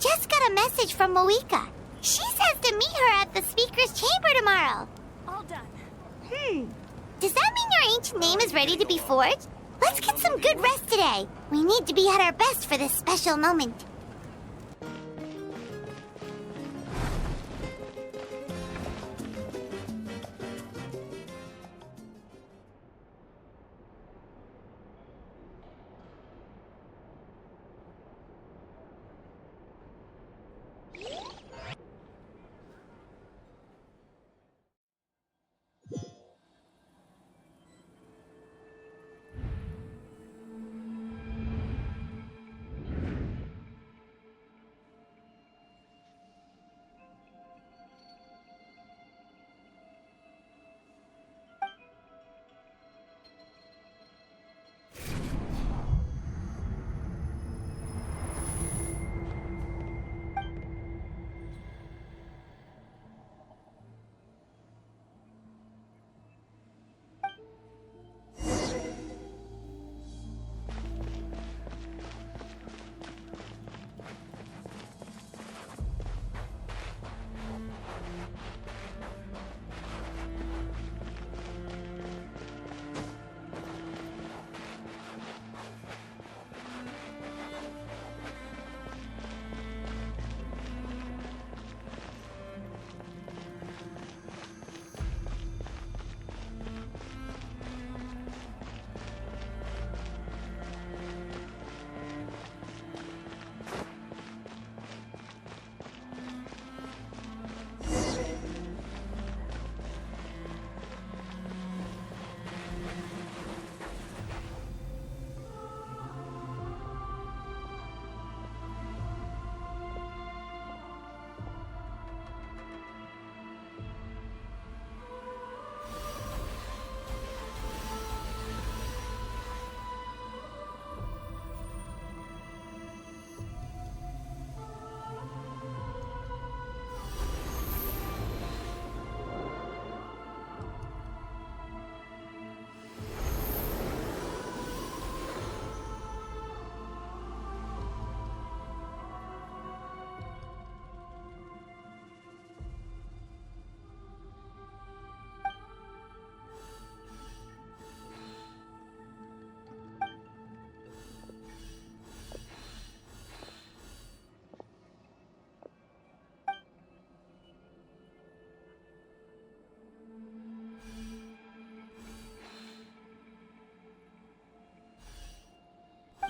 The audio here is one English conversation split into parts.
just got a message from Moika. She says to meet her at the speaker's chamber tomorrow. All done. Does that mean your ancient name is ready to be forged? Let's get some good rest today. We need to be at our best for this special moment.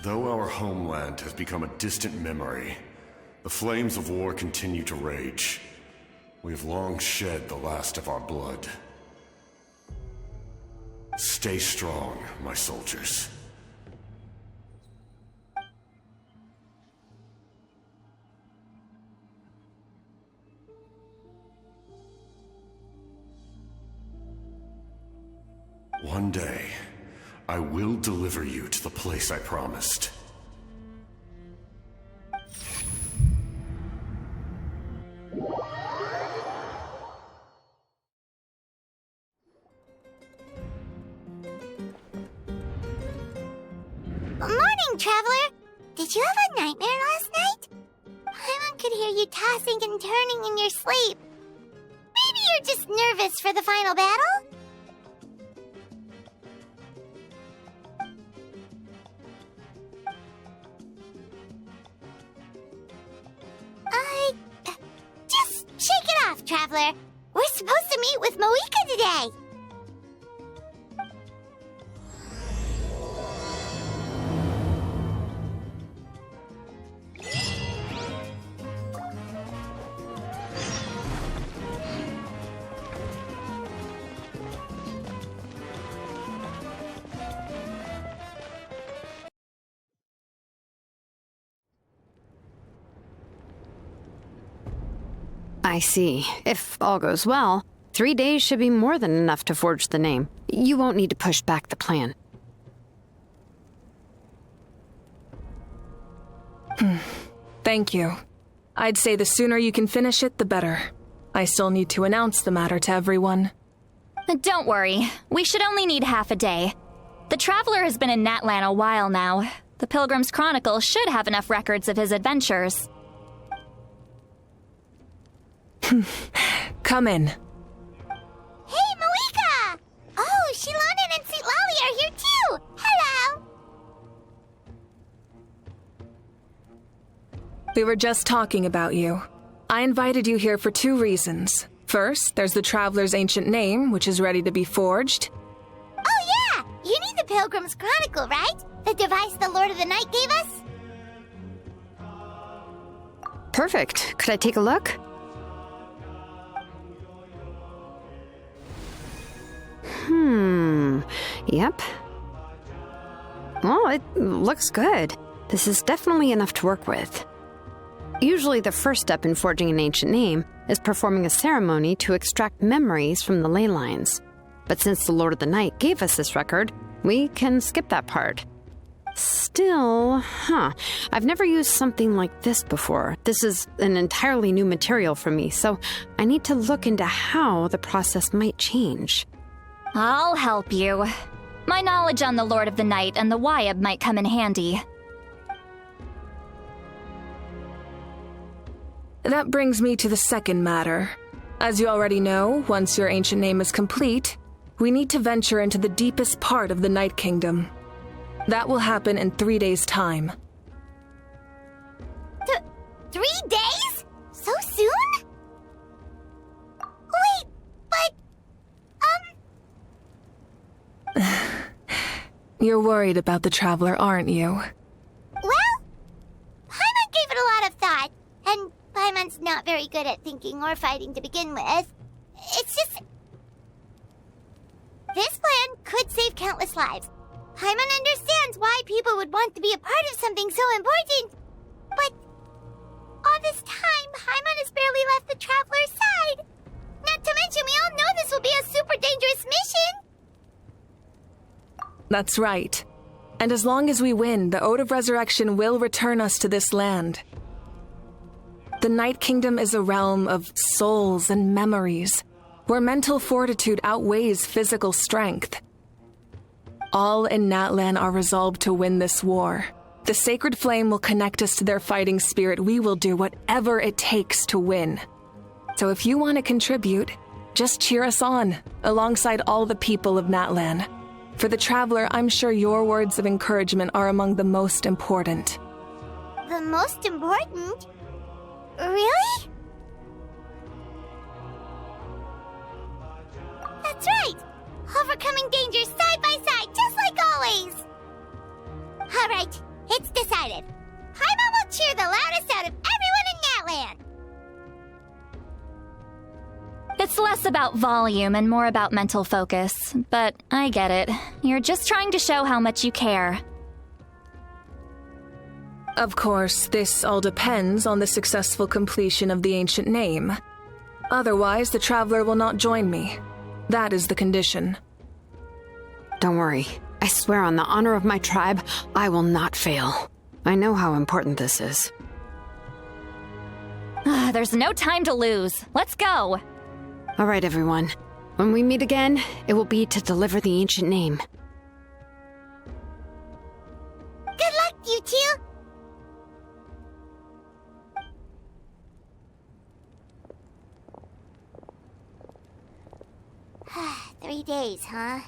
Though our homeland has become a distant memory, the flames of war continue to rage. We have long shed the last of our blood. Stay strong, my soldiers. One day, I will deliver you to the place I promised. Morning, Traveler! Did you have a nightmare last night? Paimon could hear you tossing and turning in your sleep. Maybe you're just nervous for the final battle? Just shake it off, Traveler. We're supposed to meet with Moika today. I see. If all goes well, 3 days should be more than enough to forge the name. You won't need to push back the plan. Thank you. I'd say the sooner you can finish it, the better. I still need to announce the matter to everyone. Don't worry. We should only need half a day. The Traveler has been in Natlan a while now. The Pilgrim's Chronicle should have enough records of his adventures. Come in. Hey, Moika! Oh, Shilonen and St. Lolly are here too! Hello! We were just talking about you. I invited you here for 2 reasons. First, there's the Traveler's ancient name, which is ready to be forged. Oh yeah! You need the Pilgrim's Chronicle, right? The device the Lord of the Night gave us? Perfect. Could I take a look? Yep. Well, it looks good. This is definitely enough to work with. Usually the first step in forging an ancient name is performing a ceremony to extract memories from the ley lines. But since the Lord of the Night gave us this record, we can skip that part. Still, I've never used something like this before. This is an entirely new material for me, so I need to look into how the process might change. I'll help you. My knowledge on the Lord of the Night and the Wyab might come in handy. That brings me to the second matter. As you already know, once your ancient name is complete, we need to venture into the deepest part of the Night Kingdom. That will happen in 3 days' time. 3 days? So soon? Wait, but... You're worried about the Traveler, aren't you? Well, Paimon gave it a lot of thought, and Paimon's not very good at thinking or fighting to begin with. It's just... This plan could save countless lives. Paimon understands why people would want to be a part of something so important. But all this time, Paimon has barely left the Traveler's side. Not to mention, we all know this will be a super dangerous mission. That's right. And as long as we win, the Ode of Resurrection will return us to this land. The Night Kingdom is a realm of souls and memories, where mental fortitude outweighs physical strength. All in Natlan are resolved to win this war. The sacred flame will connect us to their fighting spirit. We will do whatever it takes to win. So if you want to contribute, just cheer us on, alongside all the people of Natlan. For the Traveler, I'm sure your words of encouragement are among the most important. The most important? Really? That's right! Overcoming dangers side by side, just like always! Alright, it's decided. Paimon will cheer the loudest out of everyone in Natlan! It's less about volume and more about mental focus, but I get it. You're just trying to show how much you care. Of course, this all depends on the successful completion of the ancient name. Otherwise, the Traveler will not join me. That is the condition. Don't worry. I swear on the honor of my tribe, I will not fail. I know how important this is. There's no time to lose. Let's go! All right, everyone. When we meet again, it will be to deliver the ancient name. Good luck, you two! Three days, huh?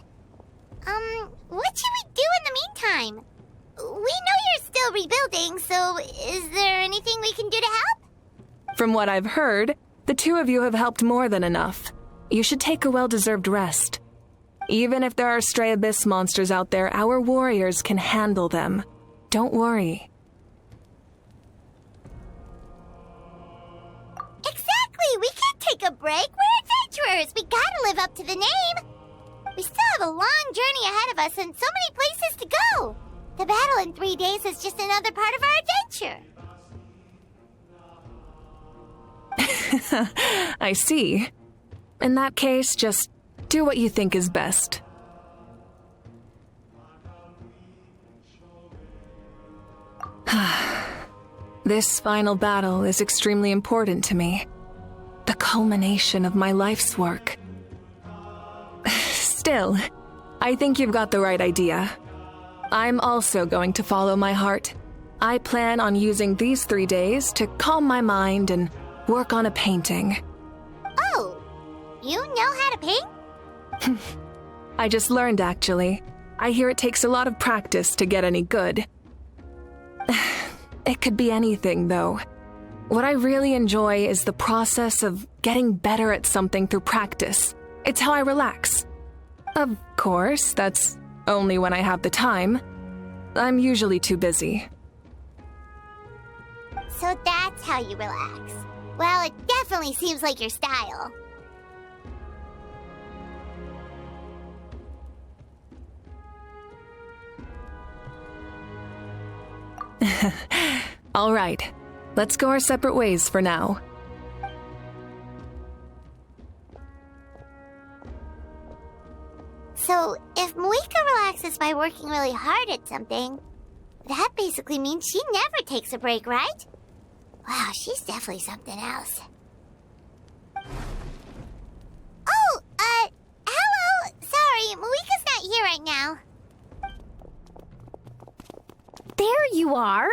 What should we do in the meantime? We know you're still rebuilding, so is there anything we can do to help? From what I've heard, the two of you have helped more than enough. You should take a well-deserved rest. Even if there are stray abyss monsters out there, our warriors can handle them. Don't worry. Exactly! We can't take a break! We're adventurers! We gotta live up to the name! We still have a long journey ahead of us and so many places to go! The battle in 3 days is just another part of our adventure! I see. In that case, just do what you think is best. This final battle is extremely important to me. The culmination of my life's work. Still, I think you've got the right idea. I'm also going to follow my heart. I plan on using these 3 days to calm my mind and work on a painting. You know how to paint? I just learned, actually. I hear it takes a lot of practice to get any good. It could be anything, though. What I really enjoy is the process of getting better at something through practice. It's how I relax. Of course, that's only when I have the time. I'm usually too busy. So that's how you relax. Well, it definitely seems like your style. All right, let's go our separate ways for now. So, if Moika relaxes by working really hard at something, that basically means she never takes a break, right? Wow, she's definitely something else. Oh, hello! Sorry, Moika's not here right now. There you are!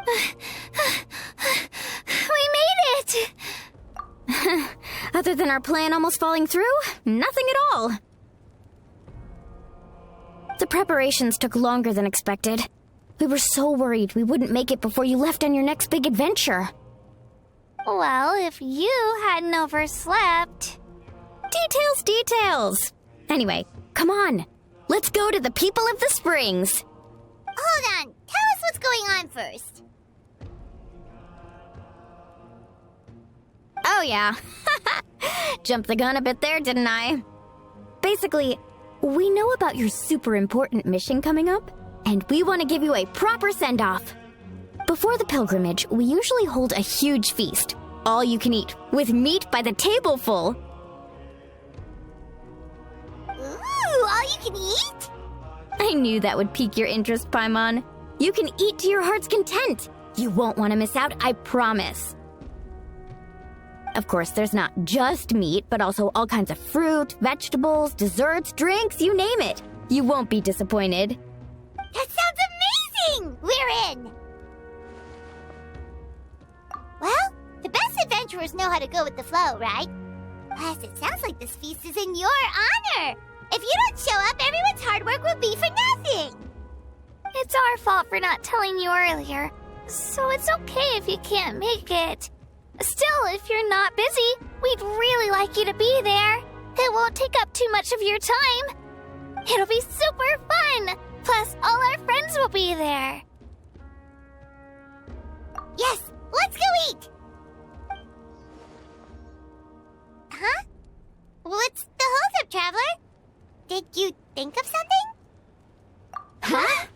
We made it! Other than our plan almost falling through, nothing at all. The preparations took longer than expected. We were so worried we wouldn't make it before you left on your next big adventure. Well, if you hadn't overslept... Details! Anyway, come on. Let's go to the people of the Springs. Hold on, tell us what's going on first. Oh yeah. Jumped the gun a bit there, didn't I? Basically, we know about your super important mission coming up, and we want to give you a proper send-off. Before the pilgrimage, we usually hold a huge feast. All you can eat, with meat by the tableful. Ooh, all you can eat? I knew that would pique your interest, Paimon. You can eat to your heart's content. You won't want to miss out, I promise. Of course, there's not just meat, but also all kinds of fruit, vegetables, desserts, drinks, you name it. You won't be disappointed. That sounds amazing! We're in! Well, the best adventurers know how to go with the flow, right? Plus, it sounds like this feast is in your honor! If you don't show up, everyone's hard work will be for nothing! It's our fault for not telling you earlier, so it's okay if you can't make it. Still, if you're not busy, we'd really like you to be there. It won't take up too much of your time. It'll be super fun! Plus, all our friends will be there. Yes, let's go eat! Huh? What's the hold-up, Traveler? Did you think of something? Huh?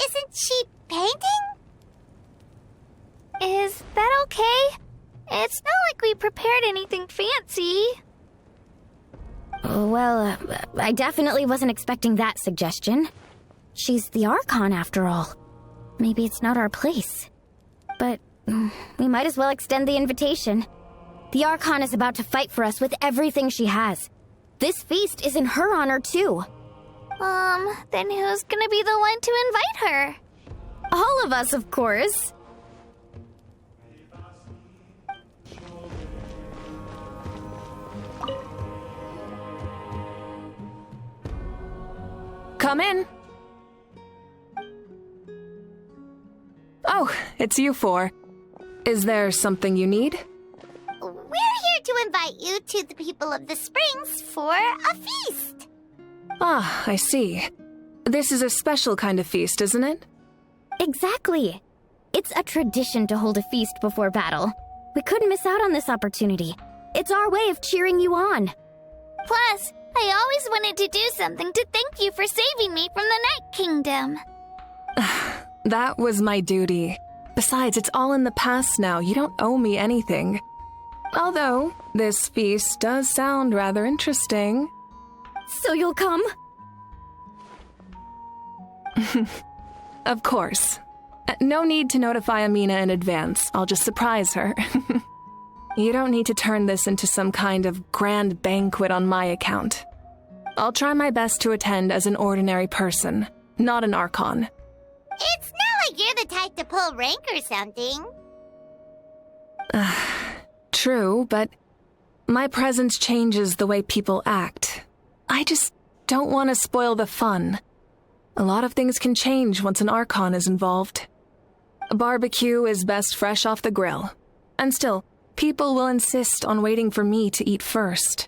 Isn't she painting? Is that okay? It's not like we prepared anything fancy. Well, I definitely wasn't expecting that suggestion. She's the Archon, after all. Maybe it's not our place. But we might as well extend the invitation. The Archon is about to fight for us with everything she has. This feast is in her honor, too. Then who's gonna be the one to invite her? All of us, of course. Come in. Oh, it's you four. Is there something you need? We're here to invite you to the people of the Springs for a feast. Ah, I see. This is a special kind of feast, isn't it? Exactly. It's a tradition to hold a feast before battle. We couldn't miss out on this opportunity. It's our way of cheering you on. Plus, I always wanted to do something to thank you for saving me from the Night Kingdom. That was my duty. Besides, it's all in the past now. You don't owe me anything. Although, this feast does sound rather interesting. So you'll come? Of course. No need to notify Amina in advance. I'll just surprise her. You don't need to turn this into some kind of grand banquet on my account. I'll try my best to attend as an ordinary person, not an Archon. It's not like you're the type to pull rank or something. True, but my presence changes the way people act. I just don't want to spoil the fun. A lot of things can change once an Archon is involved. A barbecue is best fresh off the grill. And still, people will insist on waiting for me to eat first.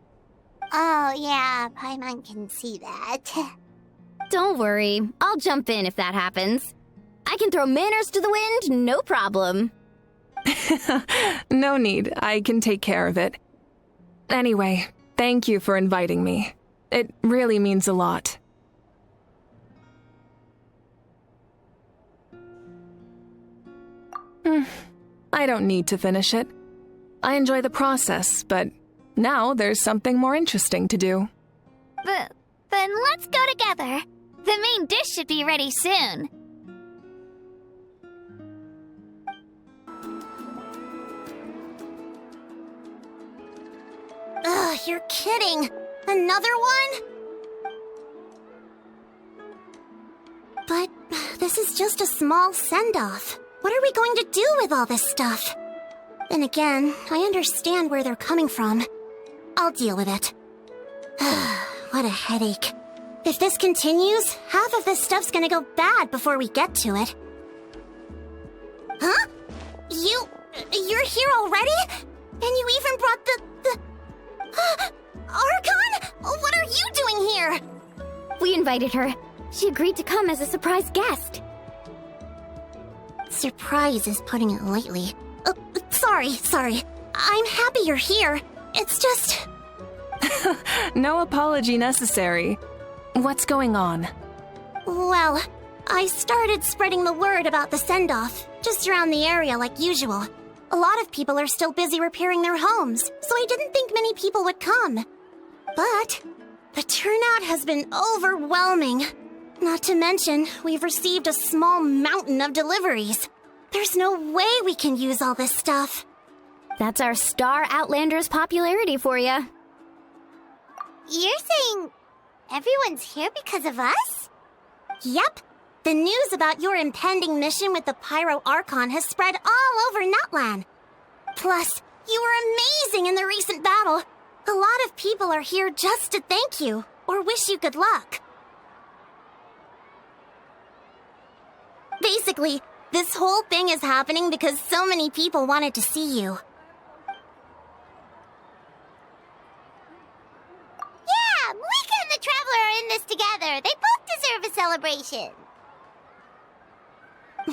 Oh, yeah, Paimon can see that. Don't worry, I'll jump in if that happens. I can throw manners to the wind, no problem. No need, I can take care of it. Anyway, thank you for inviting me. It really means a lot. I don't need to finish it. I enjoy the process, but now there's something more interesting to do. Then let's go together. The main dish should be ready soon. Ugh, you're kidding. Another one? But this is just a small send-off. What are we going to do with all this stuff? Then again, I understand where they're coming from. I'll deal with it. What a headache. If this continues, half of this stuff's gonna go bad before we get to it. Huh? You're here already? And you even brought the Archon? What are you doing here? We invited her. She agreed to come as a surprise guest. Surprise is putting it lightly. Sorry. I'm happy you're here. It's just... No apology necessary. What's going on? Well, I started spreading the word about the send-off, just around the area like usual. A lot of people are still busy repairing their homes, so I didn't think many people would come. But the turnout has been overwhelming. Not to mention, we've received a small mountain of deliveries. There's no way we can use all this stuff. That's our Star Outlander's popularity for you. You're saying everyone's here because of us? Yep. The news about your impending mission with the Pyro Archon has spread all over Nutland. Plus, you were amazing in the recent battle. A lot of people are here just to thank you, or wish you good luck. Basically, this whole thing is happening because so many people wanted to see you. Yeah, Moika and the Traveler are in this together. They both deserve a celebration.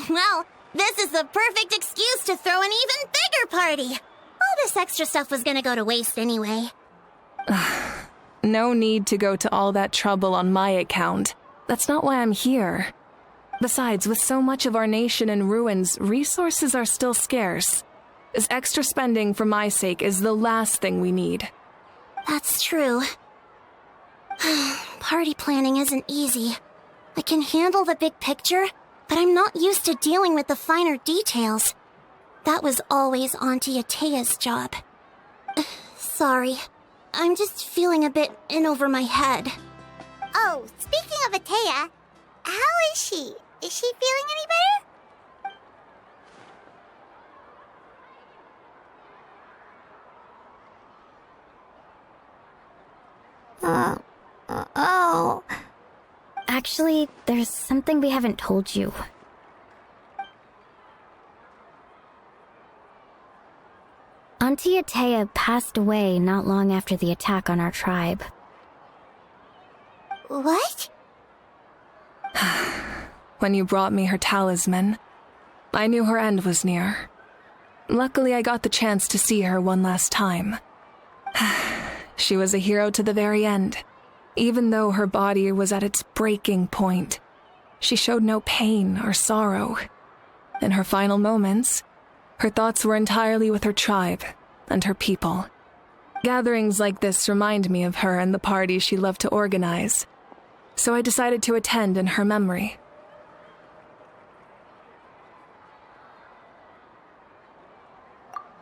Well, this is the perfect excuse to throw an even bigger party. All this extra stuff was gonna go to waste anyway. No need to go to all that trouble on my account. That's not why I'm here. Besides, with so much of our nation in ruins, resources are still scarce. This extra spending for my sake is the last thing we need. That's true. Party planning isn't easy. I can handle the big picture, but I'm not used to dealing with the finer details. That was always Auntie Atea's job. Sorry. I'm just feeling a bit in over my head. Oh, speaking of Atea, how is she? Is she feeling any better? Oh. Actually, there's something we haven't told you. Auntie Atea passed away not long after the attack on our tribe. What? When you brought me her talisman, I knew her end was near. Luckily, I got the chance to see her one last time. She was a hero to the very end. Even though her body was at its breaking point, she showed no pain or sorrow. In her final moments, her thoughts were entirely with her tribe and her people. Gatherings like this remind me of her and the parties she loved to organize, so I decided to attend in her memory.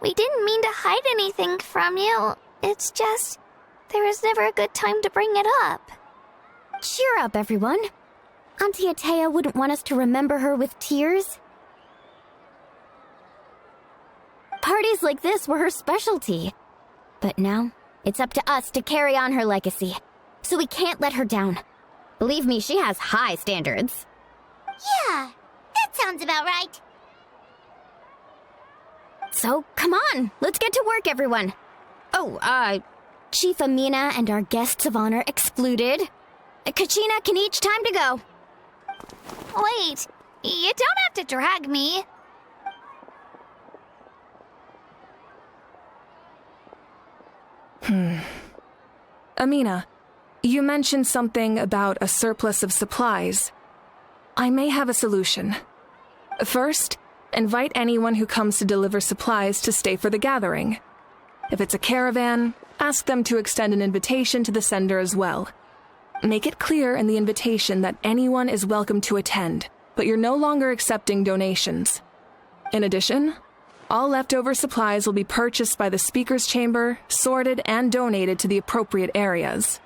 We didn't mean to hide anything from you. It's just, there was never a good time to bring it up. Cheer up, everyone. Auntie Atea wouldn't want us to remember her with tears. Parties like this were her specialty. But now, it's up to us to carry on her legacy. So we can't let her down. Believe me, she has high standards. Yeah, that sounds about right. So, come on, let's get to work, everyone. Oh, Chief Amina and our guests of honor excluded. Kachina, Kanich, time to go. Wait, you don't have to drag me. Amina, you mentioned something about a surplus of supplies. I may have a solution. First, invite anyone who comes to deliver supplies to stay for the gathering. If it's a caravan, ask them to extend an invitation to the sender as well. Make it clear in the invitation that anyone is welcome to attend, but you're no longer accepting donations. In addition, all leftover supplies will be purchased by the speaker's chamber, sorted, and donated to the appropriate areas.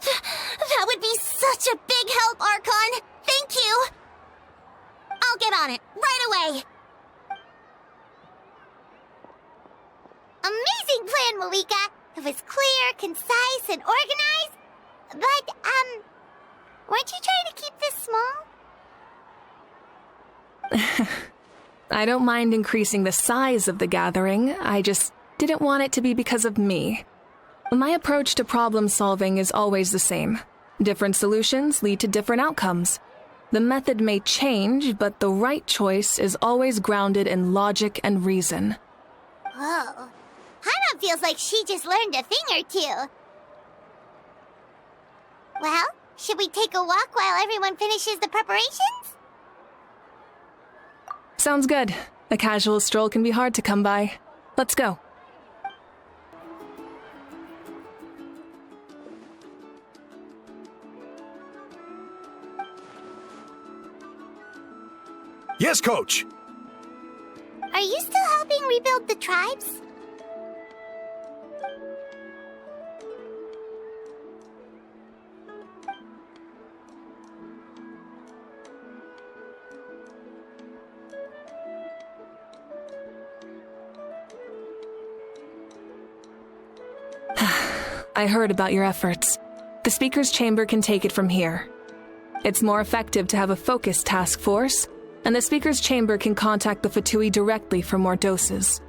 That would be such a big help, Archon. Thank you. I'll get on it right away. Amazing plan, Malika. It was clear, concise, and organized. But, weren't you trying to keep this small? I don't mind increasing the size of the gathering, I just didn't want it to be because of me. My approach to problem solving is always the same. Different solutions lead to different outcomes. The method may change, but the right choice is always grounded in logic and reason. Whoa. Hana feels like she just learned a thing or two. Well, should we take a walk while everyone finishes the preparations? Sounds good. A casual stroll can be hard to come by. Let's go. Yes, Coach! Are you still helping rebuild the tribes? I heard about your efforts. The Speaker's Chamber can take it from here. It's more effective to have a focused task force, and the Speaker's Chamber can contact the Fatui directly for more doses.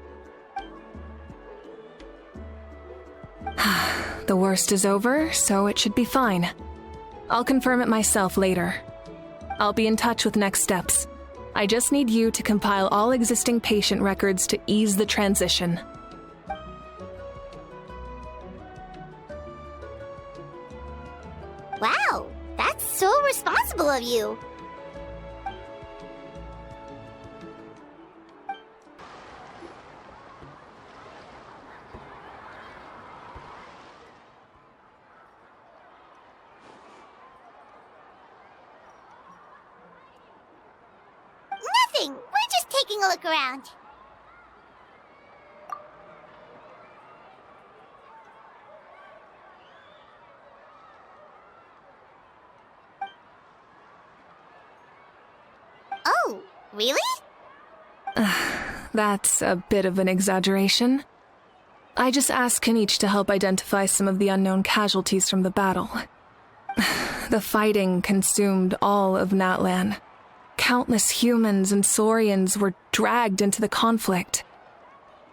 The worst is over, so it should be fine. I'll confirm it myself later. I'll be in touch with next steps. I just need you to compile all existing patient records to ease the transition. Wow, that's so responsible of you. Nothing. We're just taking a look around. Oh, really? That's a bit of an exaggeration. I just asked Kanich to help identify some of the unknown casualties from the battle. The fighting consumed all of Natlan. Countless humans and Saurians were dragged into the conflict.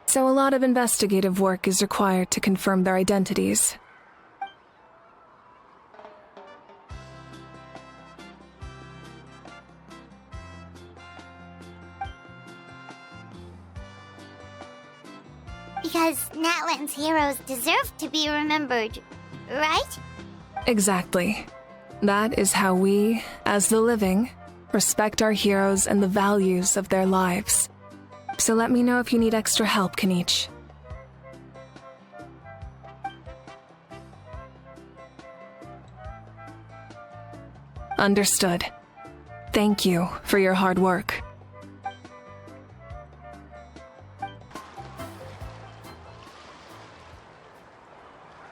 So a lot of investigative work is required to confirm their identities. Because Natlan's heroes deserve to be remembered, right? Exactly. That is how we, as the living, respect our heroes and the values of their lives. So let me know if you need extra help, Kanich. Understood. Thank you for your hard work.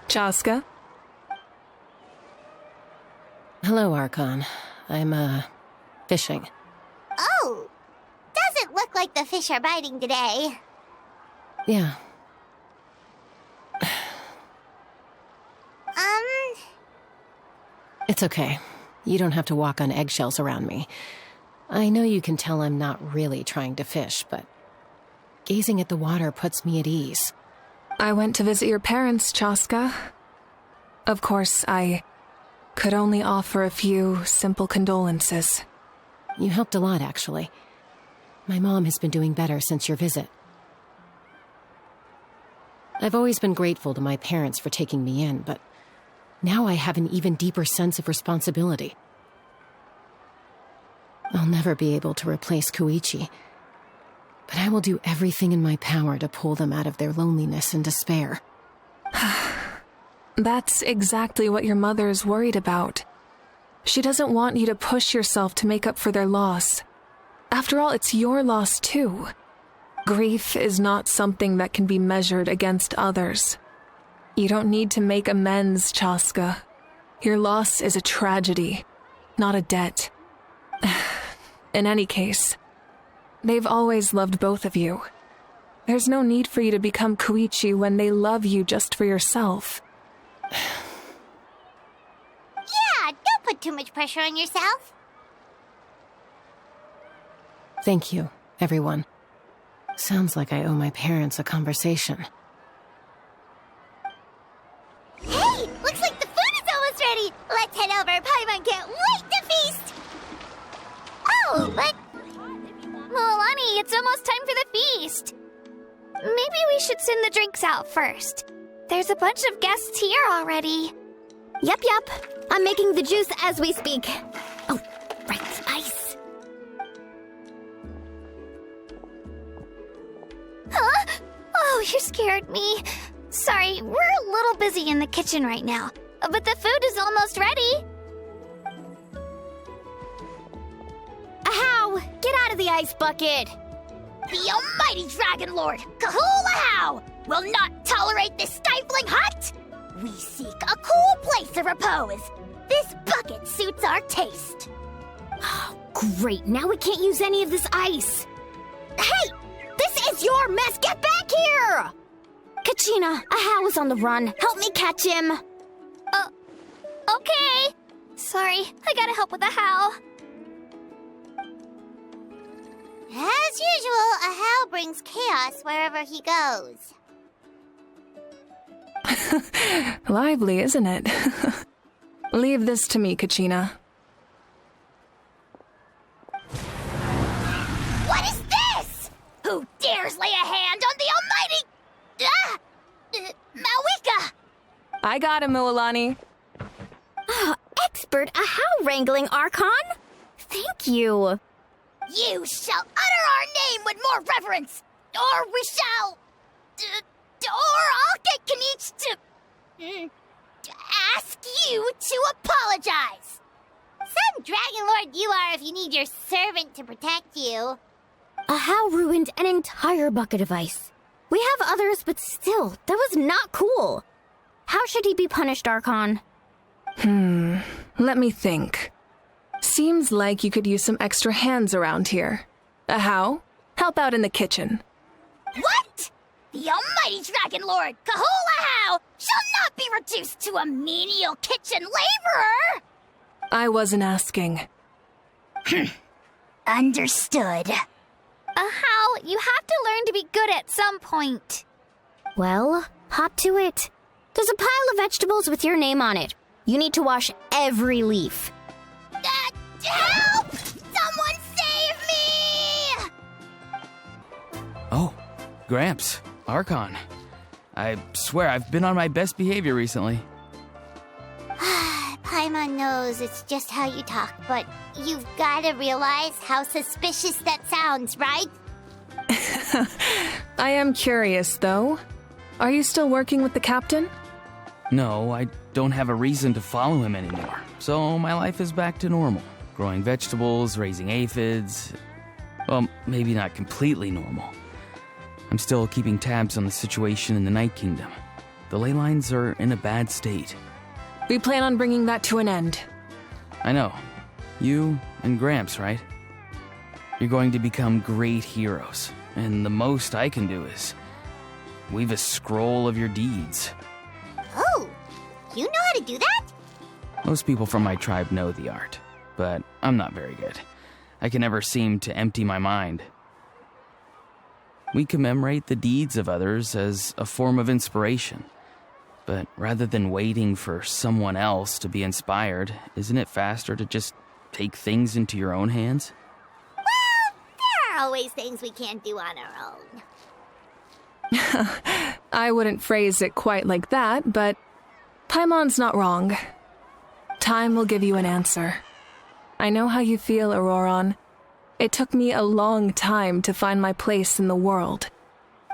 Chaska? Hello, Archon. I'm, fishing. Oh, doesn't look look like the fish are biting today. Yeah. It's okay. You don't have to walk on eggshells around me. I know you can tell I'm not really trying to fish, but gazing at the water puts me at ease. I went to visit your parents, Chaska. Of course, I could only offer a few simple condolences. You helped a lot, actually. My mom has been doing better since your visit. I've always been grateful to my parents for taking me in, but now I have an even deeper sense of responsibility. I'll never be able to replace Koichi, but I will do everything in my power to pull them out of their loneliness and despair. That's exactly what your mother is worried about. She doesn't want you to push yourself to make up for their loss. After all, it's your loss too. Grief is not something that can be measured against others. You don't need to make amends, Chaska. Your loss is a tragedy, not a debt. In any case, they've always loved both of you. There's no need for you to become Koichi when they love you just for yourself. Yeah, don't put too much pressure on yourself. Thank you, everyone. Sounds like I owe my parents a conversation. Hey, looks like the food is almost ready. Let's head over. Paimon can't wait to feast. Oh, but... Milani, it's almost time for the feast. Maybe we should send the drinks out first. There's a bunch of guests here already. Yep. I'm making the juice as we speak. Oh, right, ice. Huh? Oh, you scared me. Sorry, we're a little busy in the kitchen right now, but the food is almost ready. Ahow! Get out of the ice bucket! The almighty Dragon Lord, Kahula will not tolerate this stifling hut! We seek a cool place to repose. This bucket suits our taste. Oh, great, now we can't use any of this ice. Hey! This is your mess! Get back here! Kachina, Ahow is on the run. Help me catch him. Okay. Sorry, I gotta help with Ahow. As usual, Ahow brings chaos wherever he goes. Lively, isn't it? Leave this to me, Kachina. What is this? Who dares lay a hand on the almighty... Mawika! I got him, Milani. Oh, expert Ahow wrangling, Archon? Thank you. You shall utter our name with more reverence, or we shall... or I'll get Kanich to ask you to apologize. Some Dragon Lord you are if you need your servant to protect you. Ahow ruined an entire bucket of ice. We have others, but still, that was not cool. How should he be punished, Archon? Let me think. Seems like you could use some extra hands around here. Ahow, help out in the kitchen. What? The almighty Dragon Lord, Kahula shall not be reduced to a menial kitchen laborer! I wasn't asking. Understood. Ahow, you have to learn to be good at some point. Well, hop to it. There's a pile of vegetables with your name on it. You need to wash every leaf. Help! Someone save me! Oh, Gramps, Archon. I swear I've been on my best behavior recently. Paimon knows it's just how you talk, but you've got to realize how suspicious that sounds, right? I am curious, though. Are you still working with the captain? No, I don't have a reason to follow him anymore, so my life is back to normal. Growing vegetables, raising aphids. Well, maybe not completely normal. I'm still keeping tabs on the situation in the Night Kingdom. The ley lines are in a bad state. We plan on bringing that to an end. I know. You and Gramps, right? You're going to become great heroes, and the most I can do is weave a scroll of your deeds. Oh, you know how to do that? Most people from my tribe know the art, but I'm not very good. I can never seem to empty my mind. We commemorate the deeds of others as a form of inspiration. But rather than waiting for someone else to be inspired, isn't it faster to just take things into your own hands? Well, there are always things we can't do on our own. I wouldn't phrase it quite like that, but Paimon's not wrong. Time will give you an answer. I know how you feel, Auroron. It took me a long time to find my place in the world.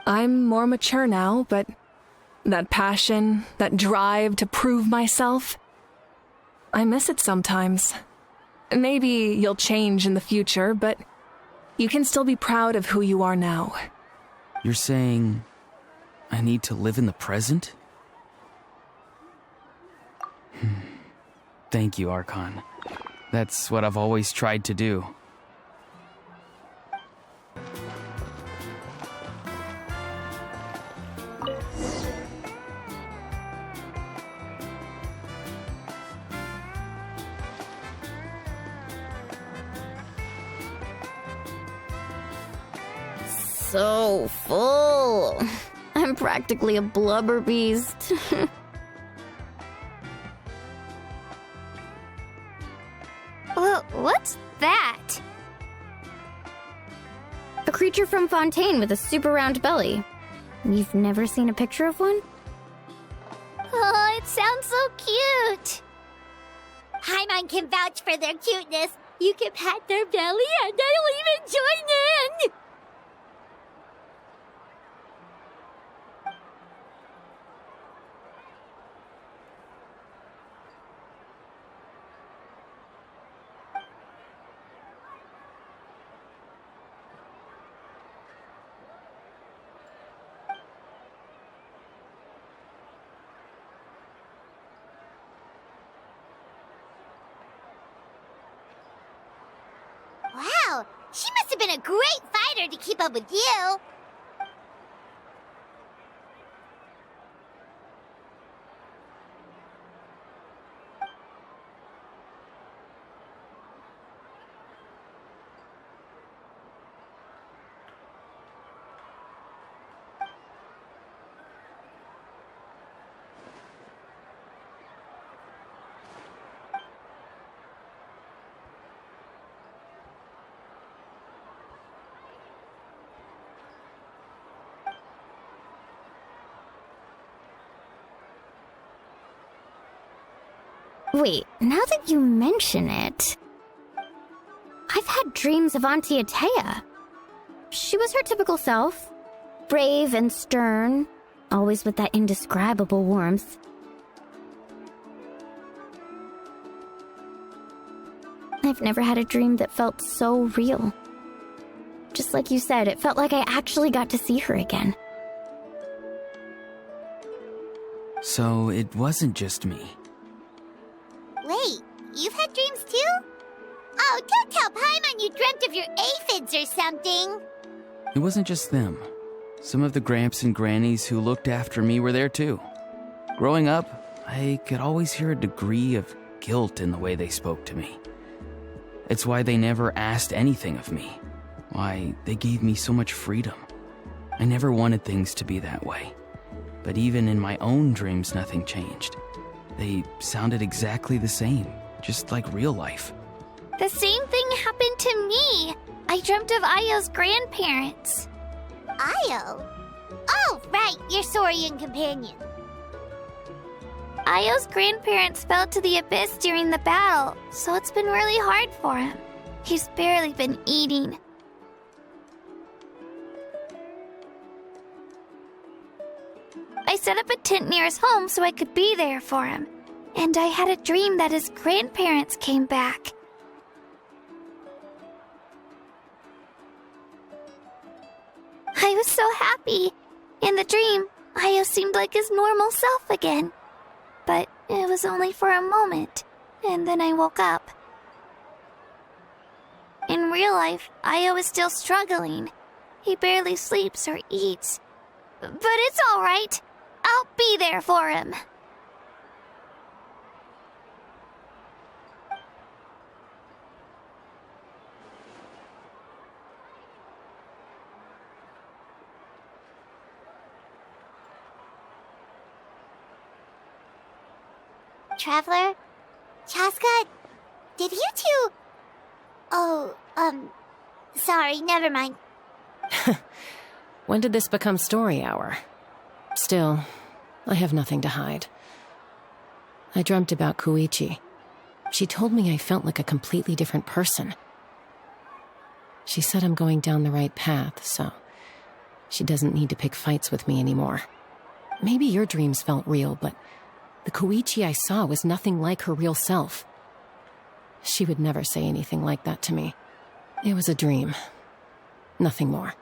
I'm more mature now, but that passion, that drive to prove myself, I miss it sometimes. Maybe you'll change in the future, but you can still be proud of who you are now. You're saying I need to live in the present? Thank you, Archon. That's what I've always tried to do. So full. I'm practically a blubber beast. What's that? A creature from Fontaine with a super round belly. You've never seen a picture of one? Oh, it sounds so cute. Paimon can vouch for their cuteness. You can pat their belly and I'll even join in. Wow, she must have been a great fighter to keep up with you. Wait, now that you mention it, I've had dreams of Auntie Atea. She was her typical self, brave and stern, always with that indescribable warmth. I've never had a dream that felt so real. Just like you said, it felt like I actually got to see her again. So it wasn't just me. Wait, you've had dreams too? Oh, don't tell Paimon you dreamt of your aphids or something. It wasn't just them. Some of the Gramps and Grannies who looked after me were there too. Growing up, I could always hear a degree of guilt in the way they spoke to me. It's why they never asked anything of me. Why they gave me so much freedom. I never wanted things to be that way. But even in my own dreams, nothing changed. They sounded exactly the same, just like real life. The same thing happened to me. I dreamt of Io's grandparents. Io? Oh, right, your Saurian companion. Io's grandparents fell to the abyss during the battle, so it's been really hard for him. He's barely been eating. I set up a tent near his home so I could be there for him. And I had a dream that his grandparents came back. I was so happy. In the dream, Io seemed like his normal self again. But it was only for a moment, and then I woke up. In real life, Io is still struggling. He barely sleeps or eats. But it's alright. I'll be there for him. Traveler? Chaska? Did you two... Oh, sorry, never mind. When did this become story hour? Still, I have nothing to hide. I dreamt about Koichi. She told me I felt like a completely different person. She said I'm going down the right path, so she doesn't need to pick fights with me anymore. Maybe your dreams felt real, but the Koichi I saw was nothing like her real self. She would never say anything like that to me. It was a dream. Nothing more.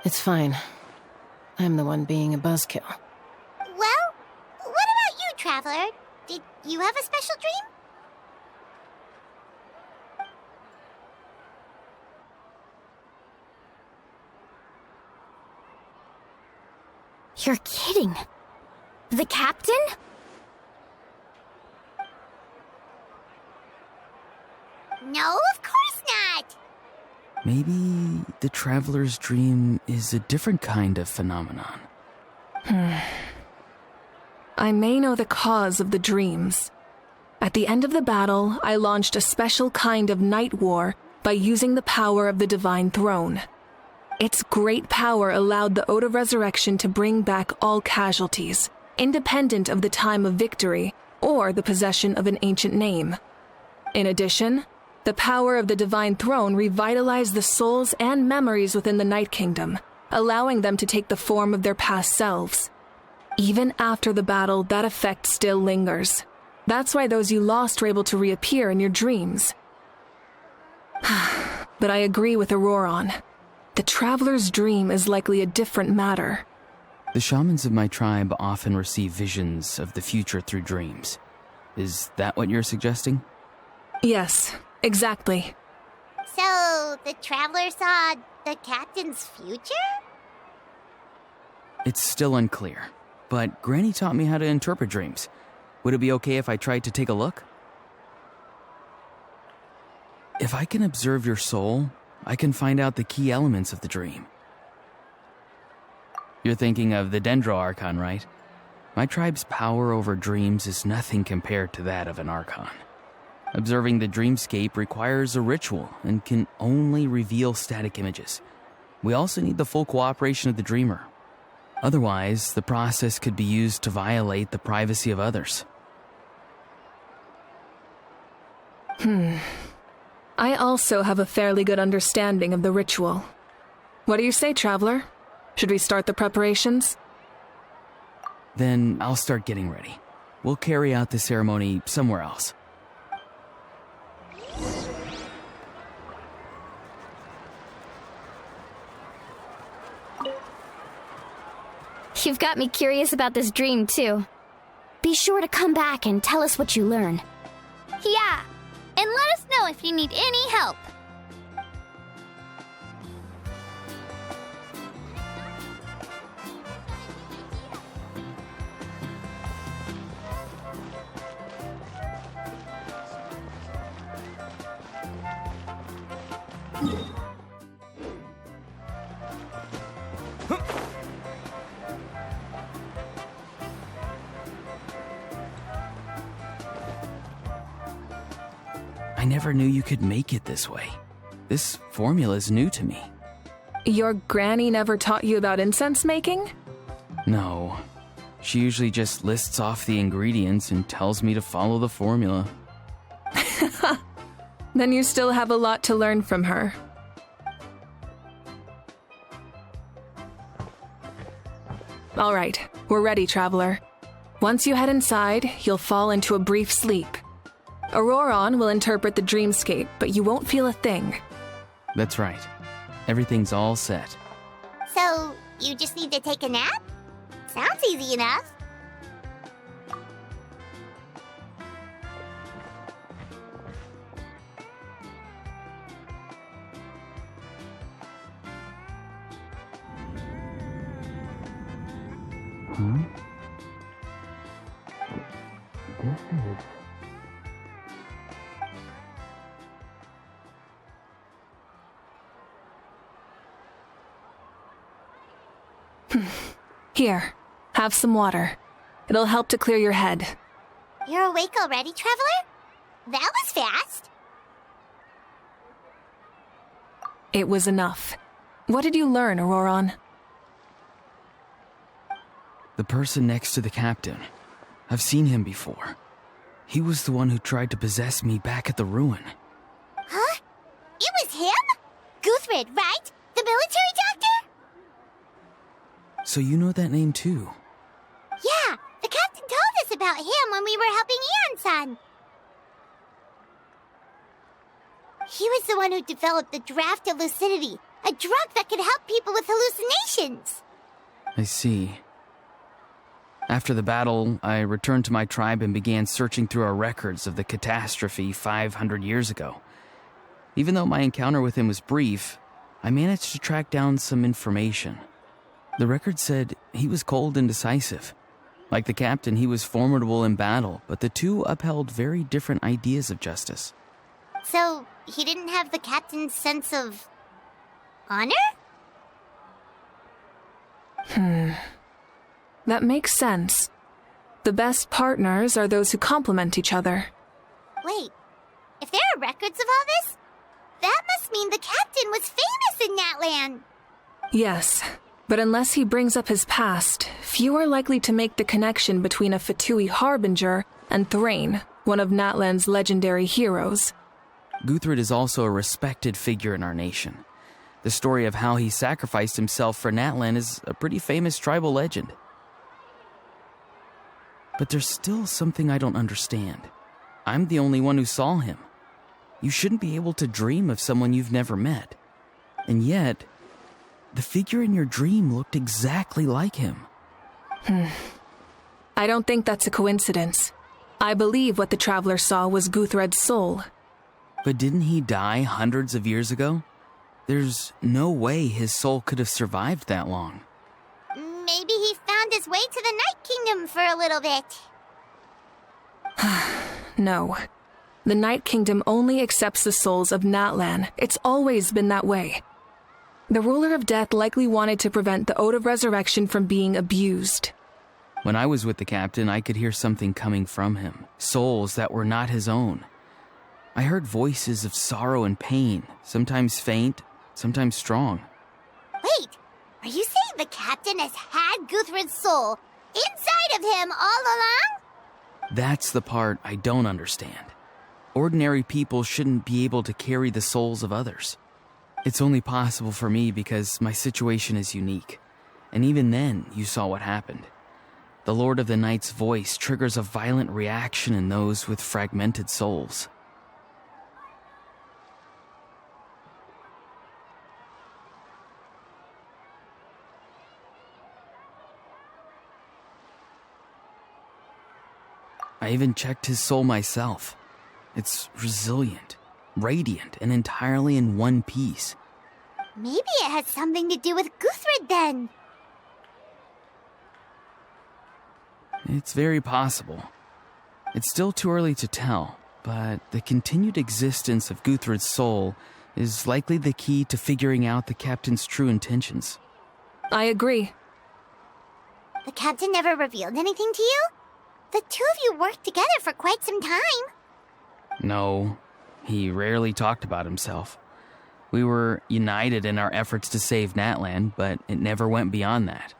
It's fine. I'm the one being a buzzkill. Well, what about you, Traveler? Did you have a special dream? You're kidding. The captain? No, of course not! Maybe the traveler's dream is a different kind of phenomenon. I may know the cause of the dreams. At the end of the battle, I launched a special kind of night war by using the power of the Divine Throne. Its great power allowed the Ode of Resurrection to bring back all casualties, independent of the time of victory or the possession of an ancient name. In addition, the power of the Divine Throne revitalized the souls and memories within the Night Kingdom, allowing them to take the form of their past selves. Even after the battle, that effect still lingers. That's why those you lost were able to reappear in your dreams. But I agree with Auroron. The Traveler's dream is likely a different matter. The shamans of my tribe often receive visions of the future through dreams. Is that what you're suggesting? Yes, exactly. So, the Traveler saw the captain's future? It's still unclear, but Granny taught me how to interpret dreams. Would it be okay if I tried to take a look? If I can observe your soul, I can find out the key elements of the dream. You're thinking of the Dendro Archon, right? My tribe's power over dreams is nothing compared to that of an Archon. Observing the dreamscape requires a ritual and can only reveal static images. We also need the full cooperation of the dreamer. Otherwise, the process could be used to violate the privacy of others. I also have a fairly good understanding of the ritual. What do you say, Traveler? Should we start the preparations? Then I'll start getting ready. We'll carry out the ceremony somewhere else. You've got me curious about this dream, too. Be sure to come back and tell us what you learn. Yeah, and let us know if you need any help. I never knew you could make it this way. This formula is new to me. Your granny never taught you about incense making? No. She usually just lists off the ingredients and tells me to follow the formula. Then you still have a lot to learn from her. All right, we're ready, Traveler. Once you head inside, you'll fall into a brief sleep. Auroron will interpret the dreamscape, but you won't feel a thing. That's right. Everything's all set. So, you just need to take a nap? Sounds easy enough. Here, have some water. It'll help to clear your head. You're awake already, Traveler? That was fast. It was enough. What did you learn, Auroron? The person next to the captain. I've seen him before. He was the one who tried to possess me back at the ruin. Huh? It was him? Guthrid, right? The military doctor? So you know that name too? Yeah, the captain told us about him when we were helping Eon-san. He was the one who developed the draft of lucidity, a drug that could help people with hallucinations. I see. After the battle, I returned to my tribe and began searching through our records of the catastrophe 500 years ago. Even though my encounter with him was brief, I managed to track down some information. The record said he was cold and decisive. Like the captain, he was formidable in battle, but the two upheld very different ideas of justice. So, he didn't have the captain's sense of honor? That makes sense. The best partners are those who complement each other. Wait, if there are records of all this, that must mean the captain was famous in that land. Yes, but unless he brings up his past, few are likely to make the connection between a Fatui harbinger and Thrain, one of Natlan's legendary heroes. Guthrid is also a respected figure in our nation. The story of how he sacrificed himself for Natlan is a pretty famous tribal legend. But there's still something I don't understand. I'm the only one who saw him. You shouldn't be able to dream of someone you've never met. And yet, the figure in your dream looked exactly like him. I don't think that's a coincidence. I believe what the Traveler saw was Guthred's soul. But didn't he die hundreds of years ago? There's no way his soul could have survived that long. Maybe he found his way to the Night Kingdom for a little bit. No. The Night Kingdom only accepts the souls of Natlan. It's always been that way. The Ruler of Death likely wanted to prevent the Ode of Resurrection from being abused. When I was with the captain, I could hear something coming from him. Souls that were not his own. I heard voices of sorrow and pain, sometimes faint, sometimes strong. Wait, are you saying the captain has had Guthrid's soul inside of him all along? That's the part I don't understand. Ordinary people shouldn't be able to carry the souls of others. It's only possible for me because my situation is unique. And even then, you saw what happened. The Lord of the Night's voice triggers a violent reaction in those with fragmented souls. I even checked his soul myself. It's resilient, radiant, and entirely in one piece. Maybe it has something to do with Guthrid then. It's very possible. It's still too early to tell, but the continued existence of Guthrid's soul is likely the key to figuring out the captain's true intentions. I agree. The captain never revealed anything to you? The two of you worked together for quite some time. No, he rarely talked about himself. We were united in our efforts to save Natlan, but it never went beyond that.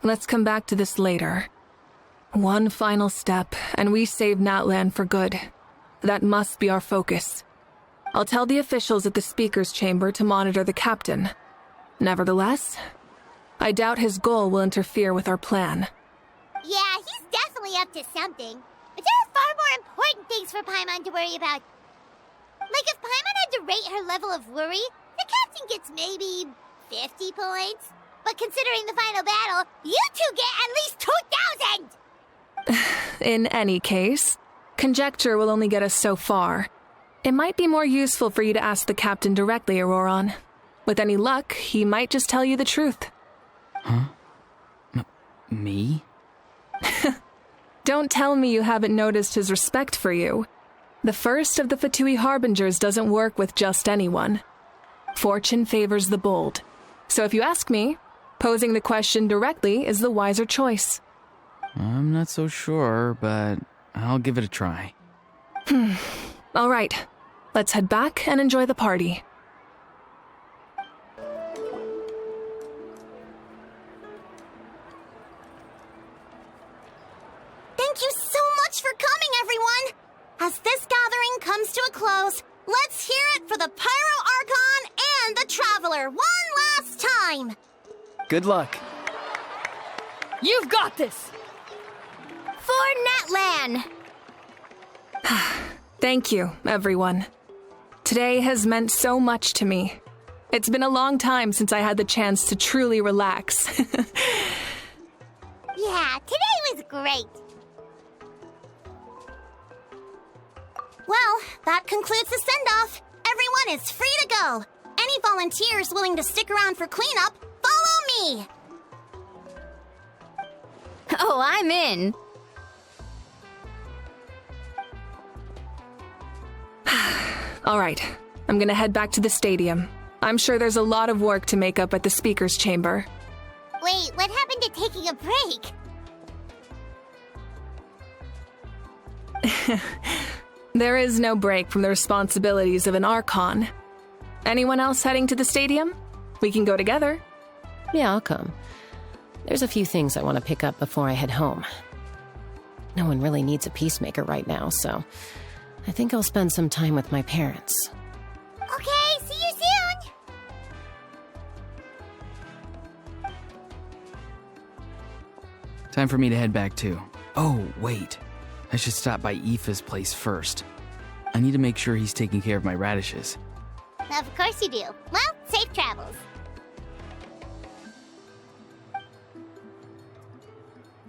Let's come back to this later. One final step, and we save Natlan for good. That must be our focus. I'll tell the officials at the speaker's chamber to monitor the captain. Nevertheless, I doubt his goal will interfere with our plan. Yeah, he's definitely up to something. But there are far more important things for Paimon to worry about. Like if Paimon had to rate her level of worry, the captain gets maybe 50 points. But considering the final battle, you two get at least 2,000! In any case, conjecture will only get us so far. It might be more useful for you to ask the captain directly, Auroron. With any luck, he might just tell you the truth. Huh? Me? Don't tell me you haven't noticed his respect for you. The first of the Fatui Harbingers doesn't work with just anyone. Fortune favors the bold. So if you ask me, posing the question directly is the wiser choice. I'm not so sure, but I'll give it a try. All right, let's head back and enjoy the party. Thank you so much for coming, everyone! As this gathering comes to a close, let's hear it for the Pyro Archon and the Traveler one last time! Good luck. You've got this! For Netland! Thank you, everyone. Today has meant so much to me. It's been a long time since I had the chance to truly relax. Yeah, today was great. Well, that concludes the send-off. Everyone is free to go. Any volunteers willing to stick around for cleanup, follow me! Oh, I'm in. All right, I'm gonna head back to the stadium. I'm sure there's a lot of work to make up at the speaker's chamber. Wait, what happened to taking a break? There is no break from the responsibilities of an Archon. Anyone else heading to the stadium? We can go together. Yeah, I'll come. There's a few things I want to pick up before I head home. No one really needs a peacemaker right now, so I think I'll spend some time with my parents. Okay, see you soon! Time for me to head back too. Oh, wait. I should stop by Aoife's place first. I need to make sure he's taking care of my radishes. Of course you do. Well, safe travels.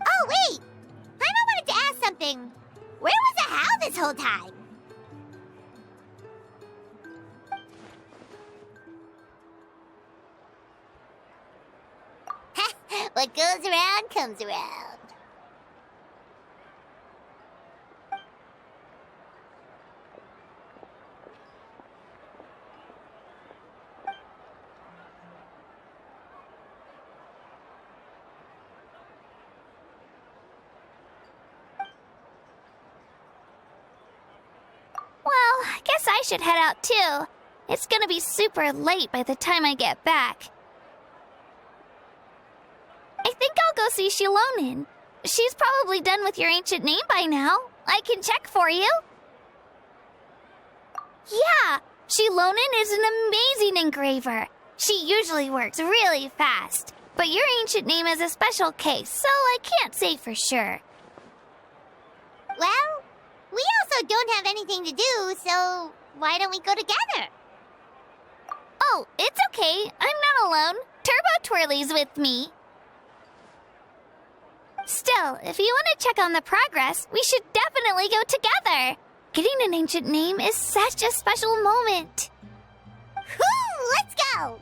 Oh, wait! I wanted to ask something. Where was the How this whole time? What goes around comes around. Well, I guess I should head out too. It's gonna be super late by the time I get back. I think I'll go see Shilonin. She's probably done with your ancient name by now. I can check for you. Yeah, Shilonin is an amazing engraver. She usually works really fast. But your ancient name is a special case, so I can't say for sure. Well, we also don't have anything to do, so why don't we go together? Oh, it's okay. I'm not alone. Turbo Twirly's with me. Still, if you want to check on the progress, we should definitely go together. Getting an ancient name is such a special moment. Whoo! Let's go!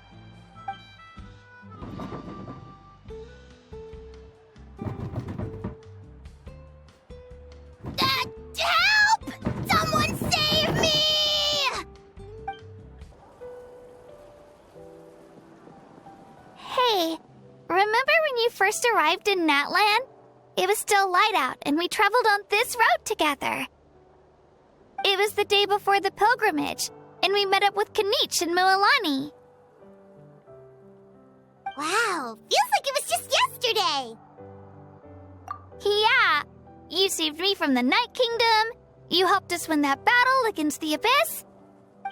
Help! Someone save me! Hey, remember when you first arrived in Natland? It was still light out, and we traveled on this road together. It was the day before the pilgrimage, and we met up with Kanich and Mualani. Wow, feels like it was just yesterday. Yeah, you saved me from the Night Kingdom, you helped us win that battle against the Abyss,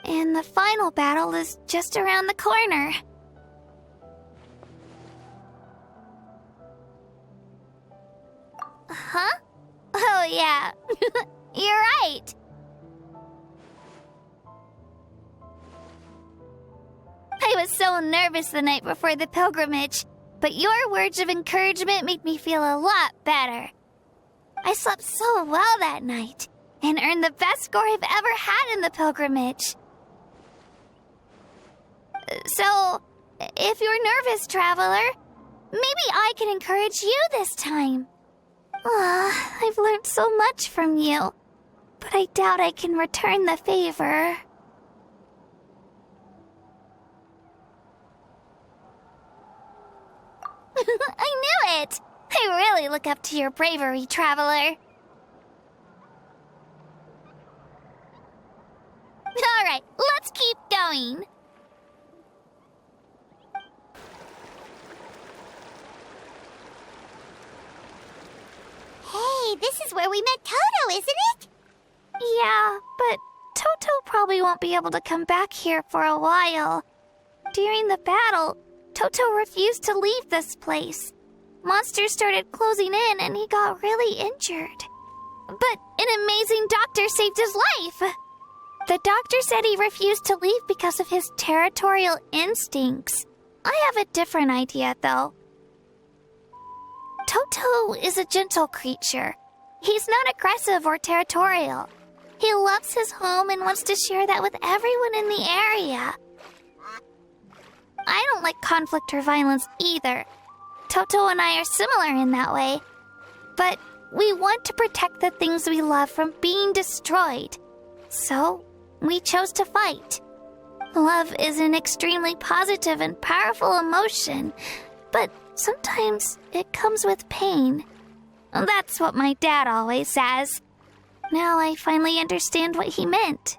and the final battle is just around the corner. Huh? Oh, yeah. You're right. I was so nervous the night before the pilgrimage, but your words of encouragement made me feel a lot better. I slept so well that night, and earned the best score I've ever had in the pilgrimage. So, if you're nervous, traveler, maybe I can encourage you this time. I've learned so much from you, but I doubt I can return the favor. I knew it! I really look up to your bravery, traveler. Alright, let's keep going. Hey, this is where we met Toto, isn't it? Yeah, but Toto probably won't be able to come back here for a while. During the battle, Toto refused to leave this place. Monsters started closing in and he got really injured. But an amazing doctor saved his life. The doctor said he refused to leave because of his territorial instincts. I have a different idea, though. Toto is a gentle creature. He's not aggressive or territorial. He loves his home and wants to share that with everyone in the area. I don't like conflict or violence either. Toto and I are similar in that way. But we want to protect the things we love from being destroyed. So, we chose to fight. Love is an extremely positive and powerful emotion, but sometimes it comes with pain. That's what my dad always says. Now I finally understand what he meant.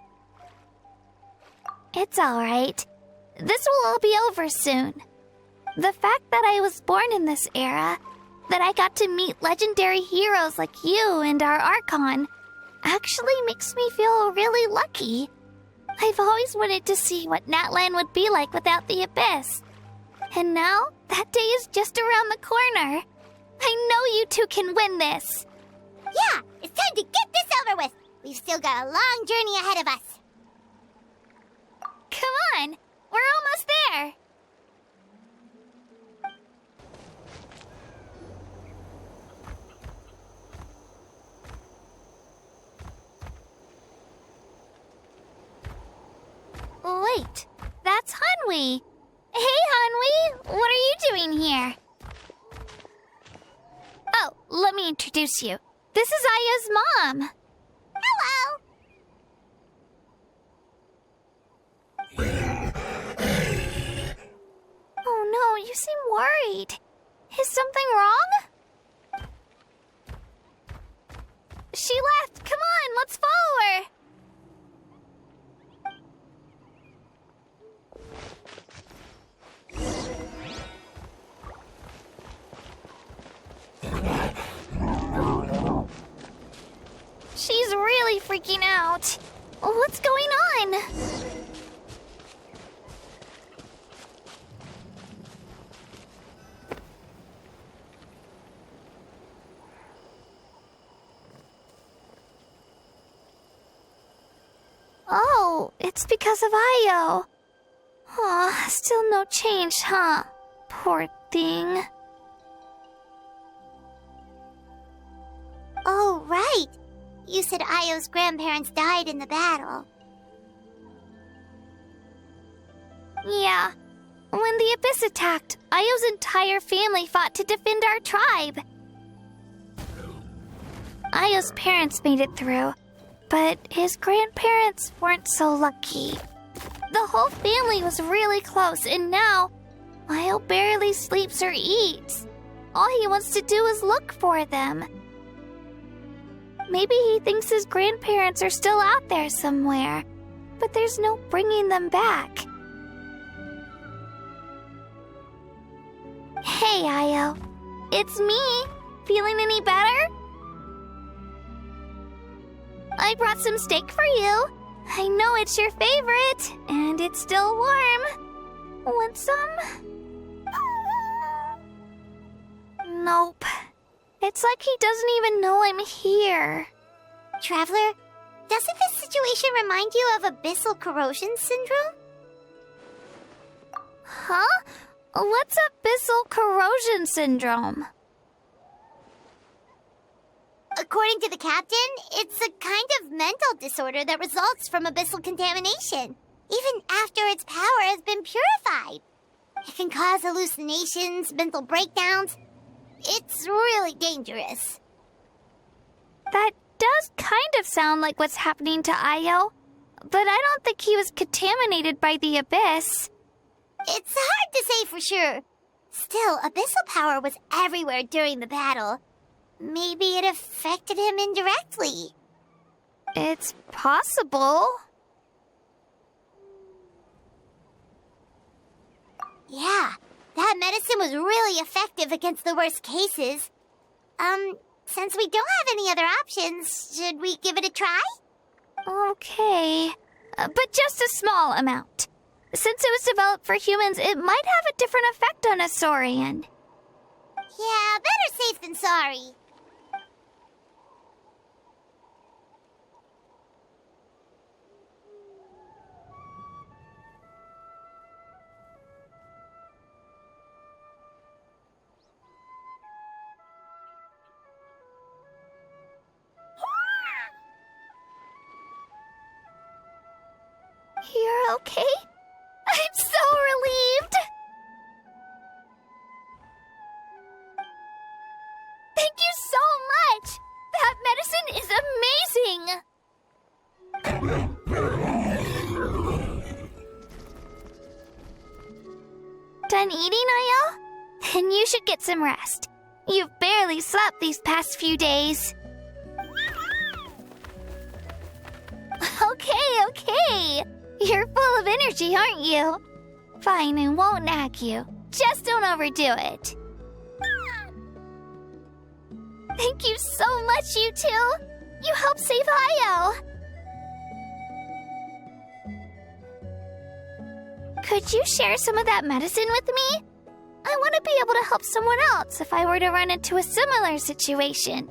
It's alright. This will all be over soon. The fact that I was born in this era, that I got to meet legendary heroes like you and our Archon, actually makes me feel really lucky. I've always wanted to see what Natlan would be like without the Abyss. And now, that day is just around the corner. I know you two can win this. Yeah, it's time to get this over with. We've still got a long journey ahead of us. Come on, we're almost there. Wait, that's Hanwi. Hey, Hanwi, what are you doing here? Oh, let me introduce you. This is Aya's mom. Hello. Oh no, you seem worried. Is something wrong? She left. Come on, let's follow her. She's really freaking out. What's going on? Oh, it's because of Io. Aw, still no change, huh? Poor thing. Oh, right. You said Io's grandparents died in the battle. Yeah. When the Abyss attacked, Io's entire family fought to defend our tribe. Io's parents made it through, but his grandparents weren't so lucky. The whole family was really close, and now Io barely sleeps or eats. All he wants to do is look for them. Maybe he thinks his grandparents are still out there somewhere, but there's no bringing them back. Hey, Io. It's me. Feeling any better? I brought some steak for you. I know it's your favorite, and it's still warm. Want some? Nope. It's like he doesn't even know I'm here. Traveler, doesn't this situation remind you of abyssal corrosion syndrome? Huh? What's abyssal corrosion syndrome? According to the captain, it's a kind of mental disorder that results from abyssal contamination. even after its power has been purified. It can cause hallucinations, mental breakdowns. It's really dangerous. That does kind of sound like what's happening to Io, but I don't think he was contaminated by the Abyss. It's hard to say for sure. Still, abyssal power was everywhere during the battle. Maybe it affected him indirectly. It's possible. Yeah, that medicine was really effective against the worst cases. Since we don't have any other options, should we give it a try? Okay, but just a small amount. Since it was developed for humans, it might have a different effect on a Saurian. Yeah, better safe than sorry. You're okay? I'm so relieved! Thank you so much! That medicine is amazing! Done eating, Io? Then you should get some rest. You've barely slept these past few days. Okay. You're full of energy, aren't you? Fine, I won't nag you. Just don't overdo it. Thank you so much, you two. You helped save Io. Could you share some of that medicine with me? I want to be able to help someone else if I were to run into a similar situation.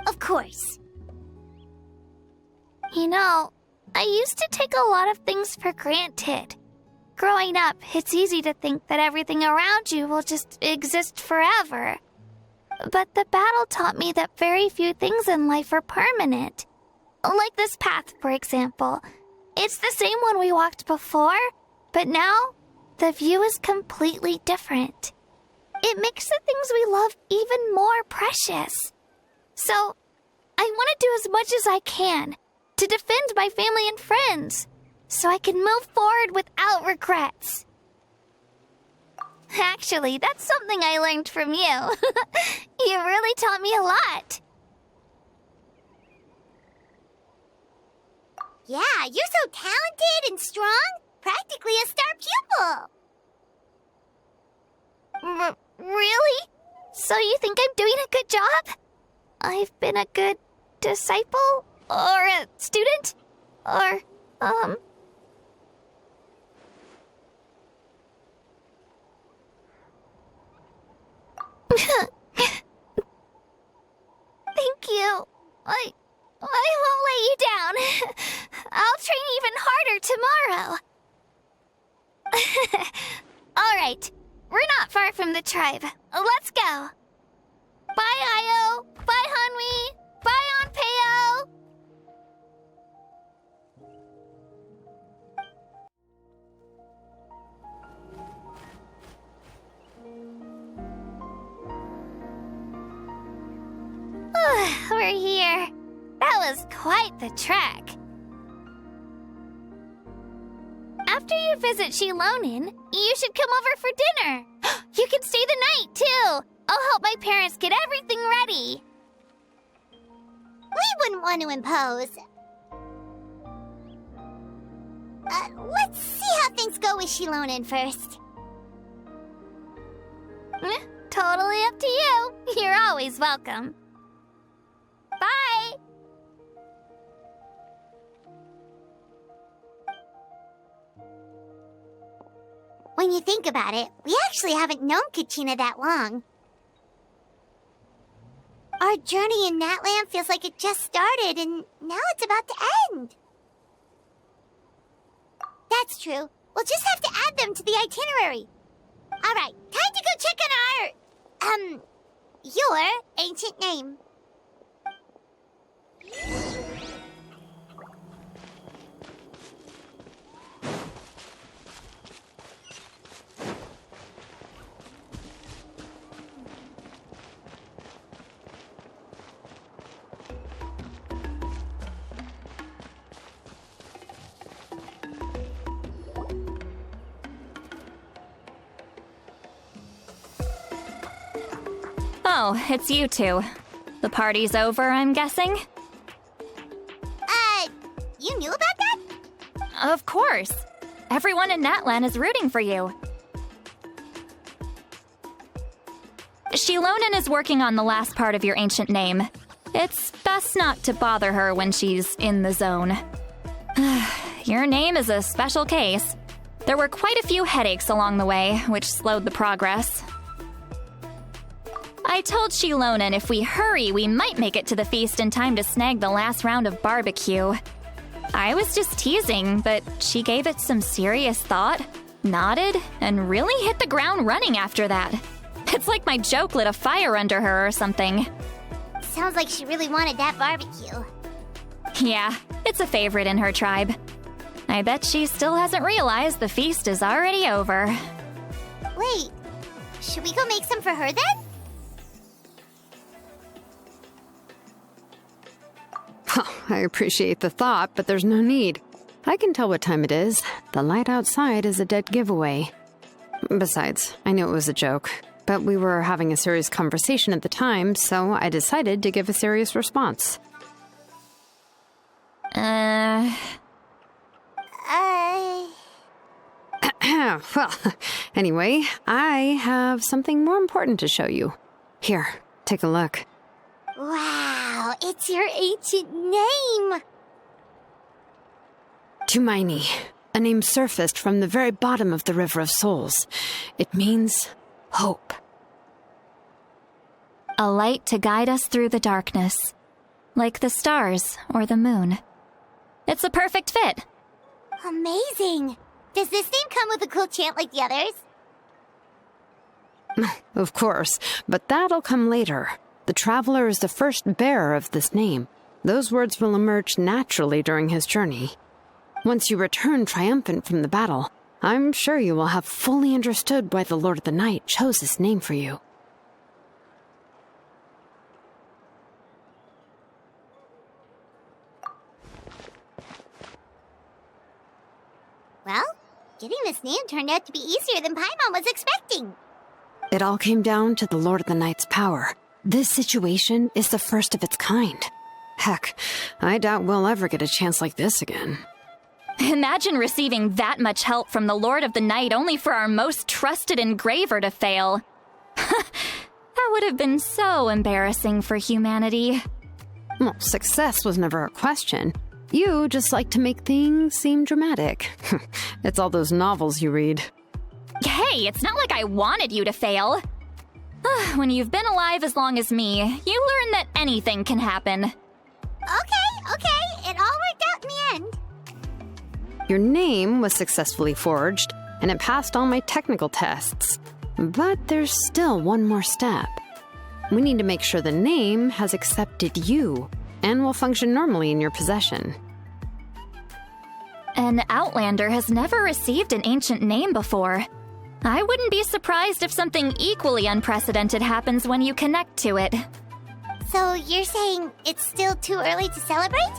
Of course. You know, I used to take a lot of things for granted. Growing up, it's easy to think that everything around you will just exist forever. But the battle taught me that very few things in life are permanent. Like this path, for example. It's the same one we walked before, but now the view is completely different. It makes the things we love even more precious. So, I want to do as much as I can to defend my family and friends, so I can move forward without regrets. Actually, that's something I learned from you. You really taught me a lot. Yeah, you're so talented and strong. Practically a star pupil. Really? So you think I'm doing a good job? I've been a good disciple? Or a student? Or, Thank you. I won't let you down. I'll train even harder tomorrow. All right. We're not far from the tribe. Let's go. Bye, Io. Bye, Hanwi. Bye, Onpeo. We're here. That was quite the trek. After you visit Shilonin, you should come over for dinner. You can stay the night, too. I'll help my parents get everything ready. We wouldn't want to impose. Let's see how things go with Shilonin first. Totally up to you. You're always welcome. Bye! When you think about it, we actually haven't known Kachina that long. Our journey in Natland feels like it just started, and now it's about to end. That's true. We'll just have to add them to the itinerary. All right, time to go check on your ancient name. Oh, it's you two. The party's over, I'm guessing? You knew about that? Of course. Everyone in Natlan is rooting for you. Shilonen is working on the last part of your ancient name. It's best not to bother her when she's in the zone. Your name is a special case. There were quite a few headaches along the way, which slowed the progress. I told Shilonen if we hurry, we might make it to the feast in time to snag the last round of barbecue. I was just teasing, but she gave it some serious thought, nodded, and really hit the ground running after that. It's like my joke lit a fire under her or something. Sounds like she really wanted that barbecue. Yeah, it's a favorite in her tribe. I bet she still hasn't realized the feast is already over. Wait, should we go make some for her then? I appreciate the thought, but there's no need. I can tell what time it is. The light outside is a dead giveaway. Besides, I knew it was a joke, but we were having a serious conversation at the time, so I decided to give a serious response. Well, anyway, I have something more important to show you. Here, take a look. Wow, it's your ancient name! Tumaini, a name surfaced from the very bottom of the River of Souls. It means hope. A light to guide us through the darkness, like the stars or the moon. It's a perfect fit. Amazing! Does this name come with a cool chant like the others? Of course, but that'll come later. The Traveler is the first bearer of this name. Those words will emerge naturally during his journey. Once you return triumphant from the battle, I'm sure you will have fully understood why the Lord of the Night chose this name for you. Well, getting this name turned out to be easier than Paimon was expecting. It all came down to the Lord of the Night's power. This situation is the first of its kind. Heck, I doubt we'll ever get a chance like this again. Imagine receiving that much help from the Lord of the Night only for our most trusted engraver to fail. That would have been so embarrassing for humanity. Well, success was never a question. You just like to make things seem dramatic. It's all those novels you read. Hey, it's not like I wanted you to fail. When you've been alive as long as me, you learn that anything can happen. Okay, it all worked out in the end. Your name was successfully forged, and it passed all my technical tests. But there's still one more step. We need to make sure the name has accepted you, and will function normally in your possession. An Outlander has never received an ancient name before. I wouldn't be surprised if something equally unprecedented happens when you connect to it. So you're saying it's still too early to celebrate?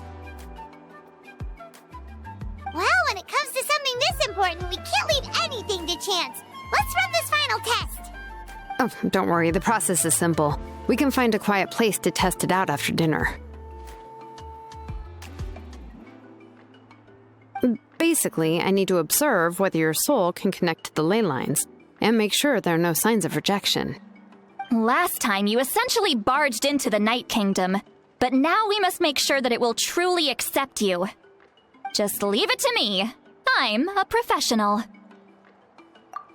Well, when it comes to something this important, we can't leave anything to chance. Let's run this final test. Oh, don't worry, the process is simple. We can find a quiet place to test it out after dinner. Basically, I need to observe whether your soul can connect to the ley lines, and make sure there are no signs of rejection. Last time, you essentially barged into the Night Kingdom, but now we must make sure that it will truly accept you. Just leave it to me. I'm a professional.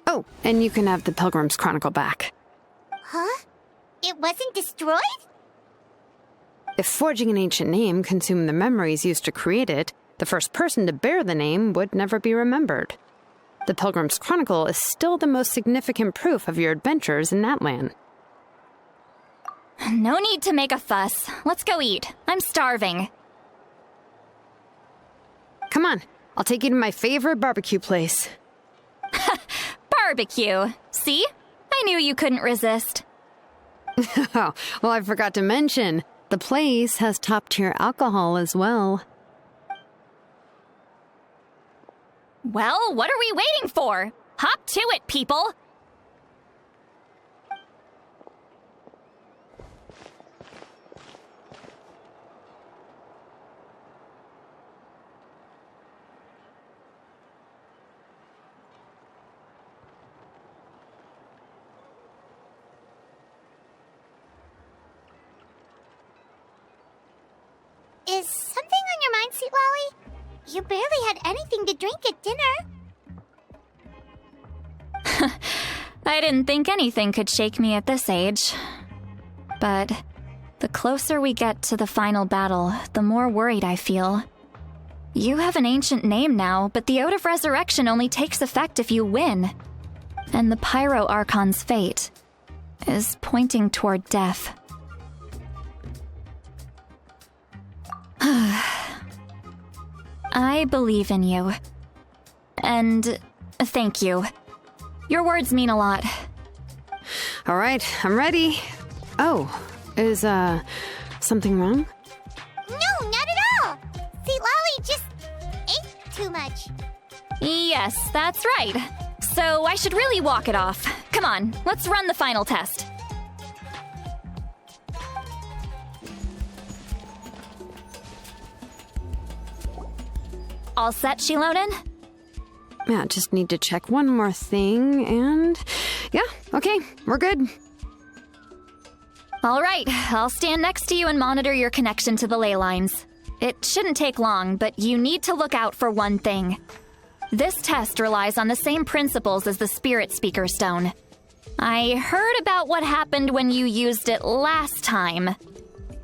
Oh, and you can have the Pilgrim's Chronicle back. Huh? It wasn't destroyed? If forging an ancient name consumed the memories used to create it, the first person to bear the name would never be remembered. The Pilgrim's Chronicle is still the most significant proof of your adventures in Natlan. No need to make a fuss. Let's go eat. I'm starving. Come on, I'll take you to my favorite barbecue place. Barbecue. See? I knew you couldn't resist. Oh, well, I forgot to mention, the place has top-tier alcohol as well. Well, what are we waiting for? Hop to it, people! You barely had anything to drink at dinner. I didn't think anything could shake me at this age. But the closer we get to the final battle, the more worried I feel. You have an ancient name now, but the Ode of Resurrection only takes effect if you win. And the Pyro Archon's fate is pointing toward death. I believe in you. And thank you. Your words mean a lot. All right, I'm ready. Oh, is, something wrong? No, not at all. See, Lolly just ate too much. Yes, that's right. So I should really walk it off. Come on, let's run the final test. All set, Shilonen? Yeah, just need to check one more thing, and... yeah, okay, we're good. All right, I'll stand next to you and monitor your connection to the ley lines. It shouldn't take long, but you need to look out for one thing. This test relies on the same principles as the Spirit Speaker Stone. I heard about what happened when you used it last time.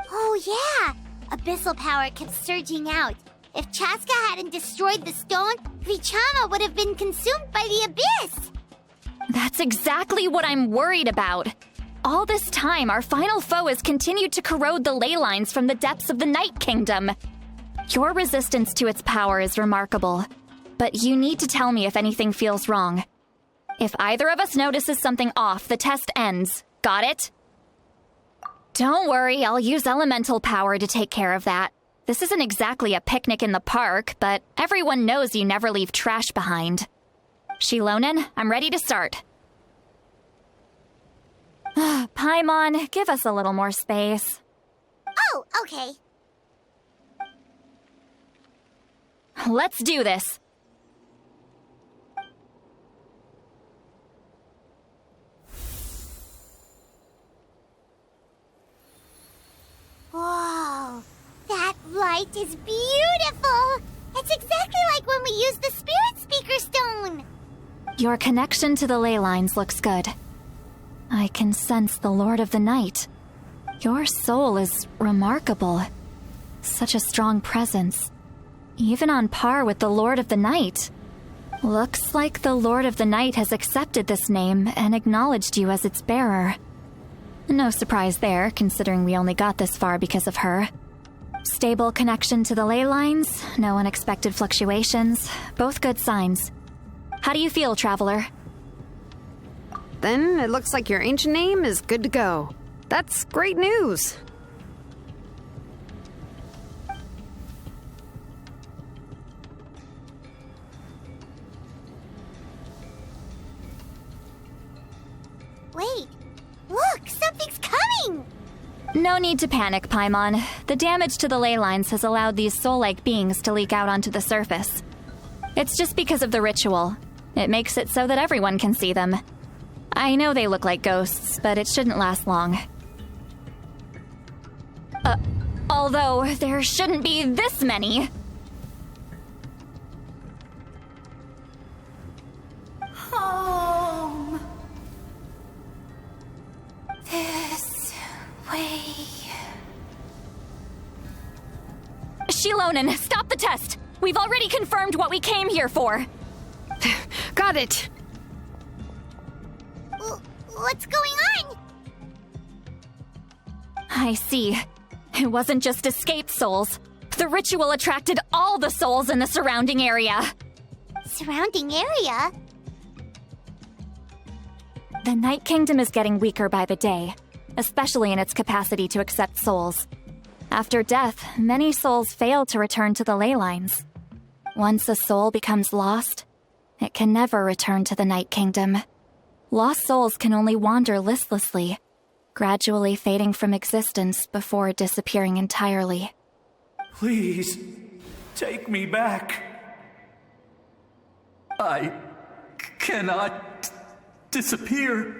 Oh, yeah. Abyssal power kept surging out. If Chaska hadn't destroyed the stone, Vichama would have been consumed by the abyss. That's exactly what I'm worried about. All this time, our final foe has continued to corrode the ley lines from the depths of the Night Kingdom. Your resistance to its power is remarkable, but you need to tell me if anything feels wrong. If either of us notices something off, the test ends. Got it? Don't worry, I'll use elemental power to take care of that. This isn't exactly a picnic in the park, but everyone knows you never leave trash behind. Shilonen, I'm ready to start. Paimon, give us a little more space. Oh, okay. Let's do this. Whoa, that light is beautiful. It's exactly like when we used the Spirit Speaker Stone. Your connection to the ley lines looks good. I can sense the Lord of the Night. Your soul is remarkable. Such a strong presence. Even on par with the Lord of the Night. Looks like the Lord of the Night has accepted this name and acknowledged you as its bearer. No surprise there, considering we only got this far because of her. Stable connection to the ley lines, no unexpected fluctuations, both good signs. How do you feel, Traveler? Then it looks like your ancient name is good to go. That's great news. Wait, look, something's coming! No need to panic, Paimon. The damage to the ley lines has allowed these soul-like beings to leak out onto the surface. It's just because of the ritual. It makes it so that everyone can see them. I know they look like ghosts, but it shouldn't last long. Although there shouldn't be this many. Home. This way. Shilonen, stop the test! We've already confirmed what we came here for. Got it. What's going on? I see. It wasn't just escaped souls. The ritual attracted all the souls in the surrounding area. Surrounding area? The Night Kingdom is getting weaker by the day, especially in its capacity to accept souls. After death, many souls fail to return to the ley lines. Once a soul becomes lost, it can never return to the Night Kingdom. Lost souls can only wander listlessly, gradually fading from existence before disappearing entirely. Please, take me back. I cannot disappear.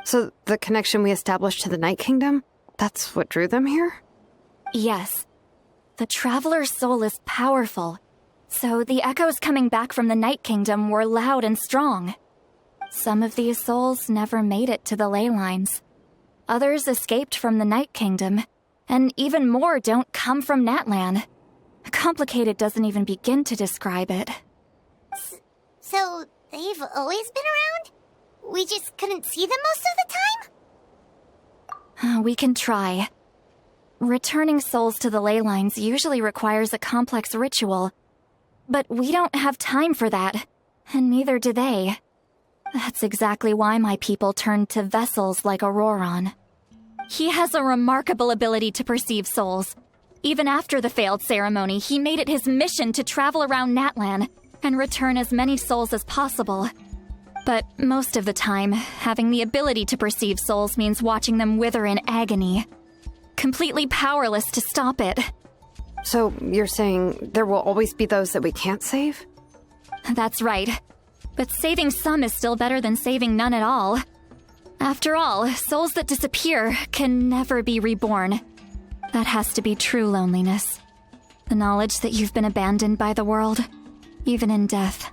So the connection we established to the Night Kingdom, that's what drew them here? Yes. The Traveler's soul is powerful, so the echoes coming back from the Night Kingdom were loud and strong. Some of these souls never made it to the ley lines. Others escaped from the Night Kingdom, and even more don't come from Natlan. Complicated doesn't even begin to describe it. So, they've always been around? We just couldn't see them most of the time? We can try. Returning souls to the ley lines usually requires a complex ritual, but we don't have time for that, and neither do they. That's exactly why my people turned to vessels like Auroron. He has a remarkable ability to perceive souls. Even after the failed ceremony, he made it his mission to travel around Natlan and return as many souls as possible. But most of the time, having the ability to perceive souls means watching them wither in agony. Completely powerless to stop it. So you're saying there will always be those that we can't save? That's right. But saving some is still better than saving none at all. After all, souls that disappear can never be reborn. That has to be true loneliness. The knowledge that you've been abandoned by the world, even in death.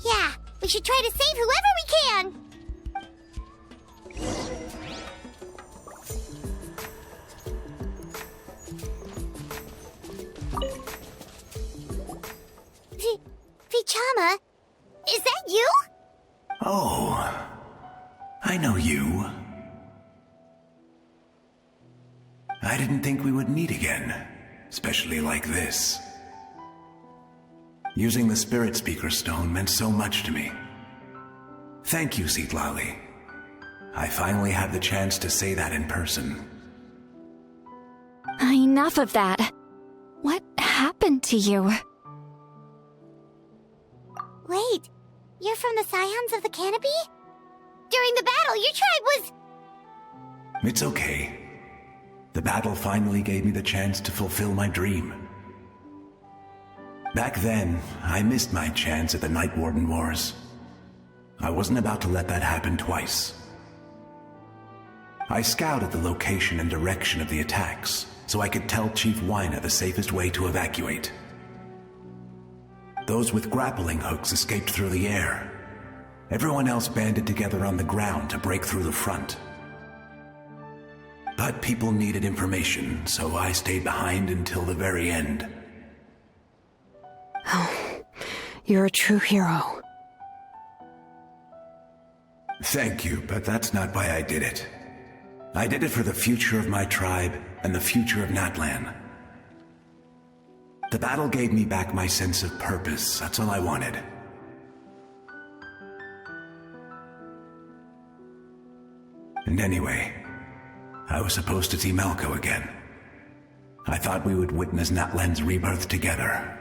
Yeah, we should try to save whoever we can! Vichama, is that you? Oh, I know you. I didn't think we would meet again, especially like this. Using the Spirit Speaker Stone meant so much to me. Thank you, Citlali. I finally have the chance to say that in person. Enough of that. What happened to you? Wait, you're from the Scions of the Canopy? During the battle, your tribe was... It's okay. The battle finally gave me the chance to fulfill my dream. Back then, I missed my chance at the Night Warden Wars. I wasn't about to let that happen twice. I scouted the location and direction of the attacks, so I could tell Chief Wyna the safest way to evacuate. Those with grappling hooks escaped through the air. Everyone else banded together on the ground to break through the front. But people needed information, so I stayed behind until the very end. Oh, you're a true hero. Thank you, but that's not why I did it. I did it for the future of my tribe and the future of Natlan. The battle gave me back my sense of purpose. That's all I wanted. And anyway, I was supposed to see Malco again. I thought we would witness Natlan's rebirth together.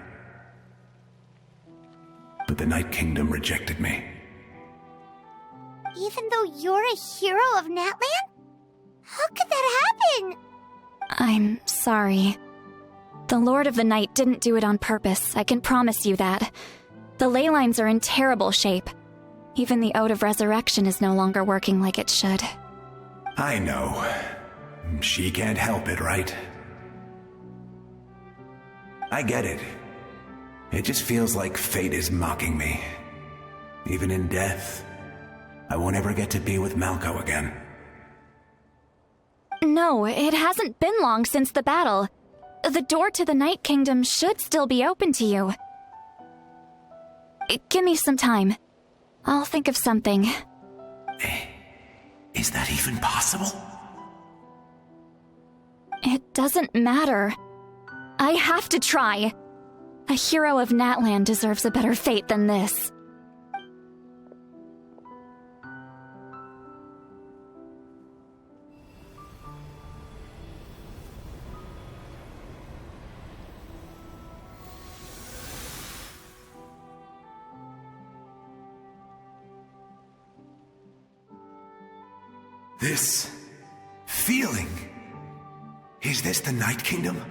But the Night Kingdom rejected me. Even though you're a hero of Natlan? How could that happen? I'm sorry. The Lord of the Night didn't do it on purpose, I can promise you that. The ley lines are in terrible shape. Even the Ode of Resurrection is no longer working like it should. I know. She can't help it, right? I get it. It just feels like fate is mocking me. Even in death, I won't ever get to be with Malco again. No, it hasn't been long since the battle. The door to the Night Kingdom should still be open to you. Give me some time. I'll think of something. Is that even possible? It doesn't matter. I have to try. A hero of Natlan deserves a better fate than this. This feeling. Is this the Night Kingdom?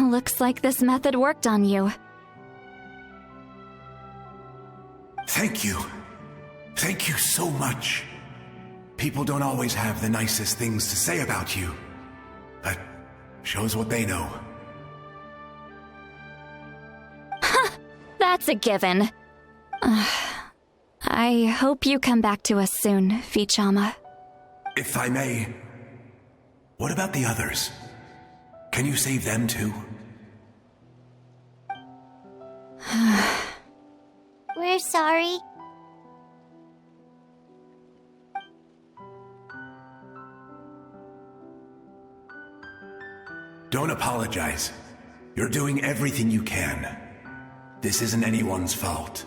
Looks like this method worked on you. Thank you. Thank you so much. People don't always have the nicest things to say about you. That shows what they know. That's a given. I hope you come back to us soon, Vichama. If I may, what about the others? Can you save them too? We're sorry. Don't apologize. You're doing everything you can. This isn't anyone's fault.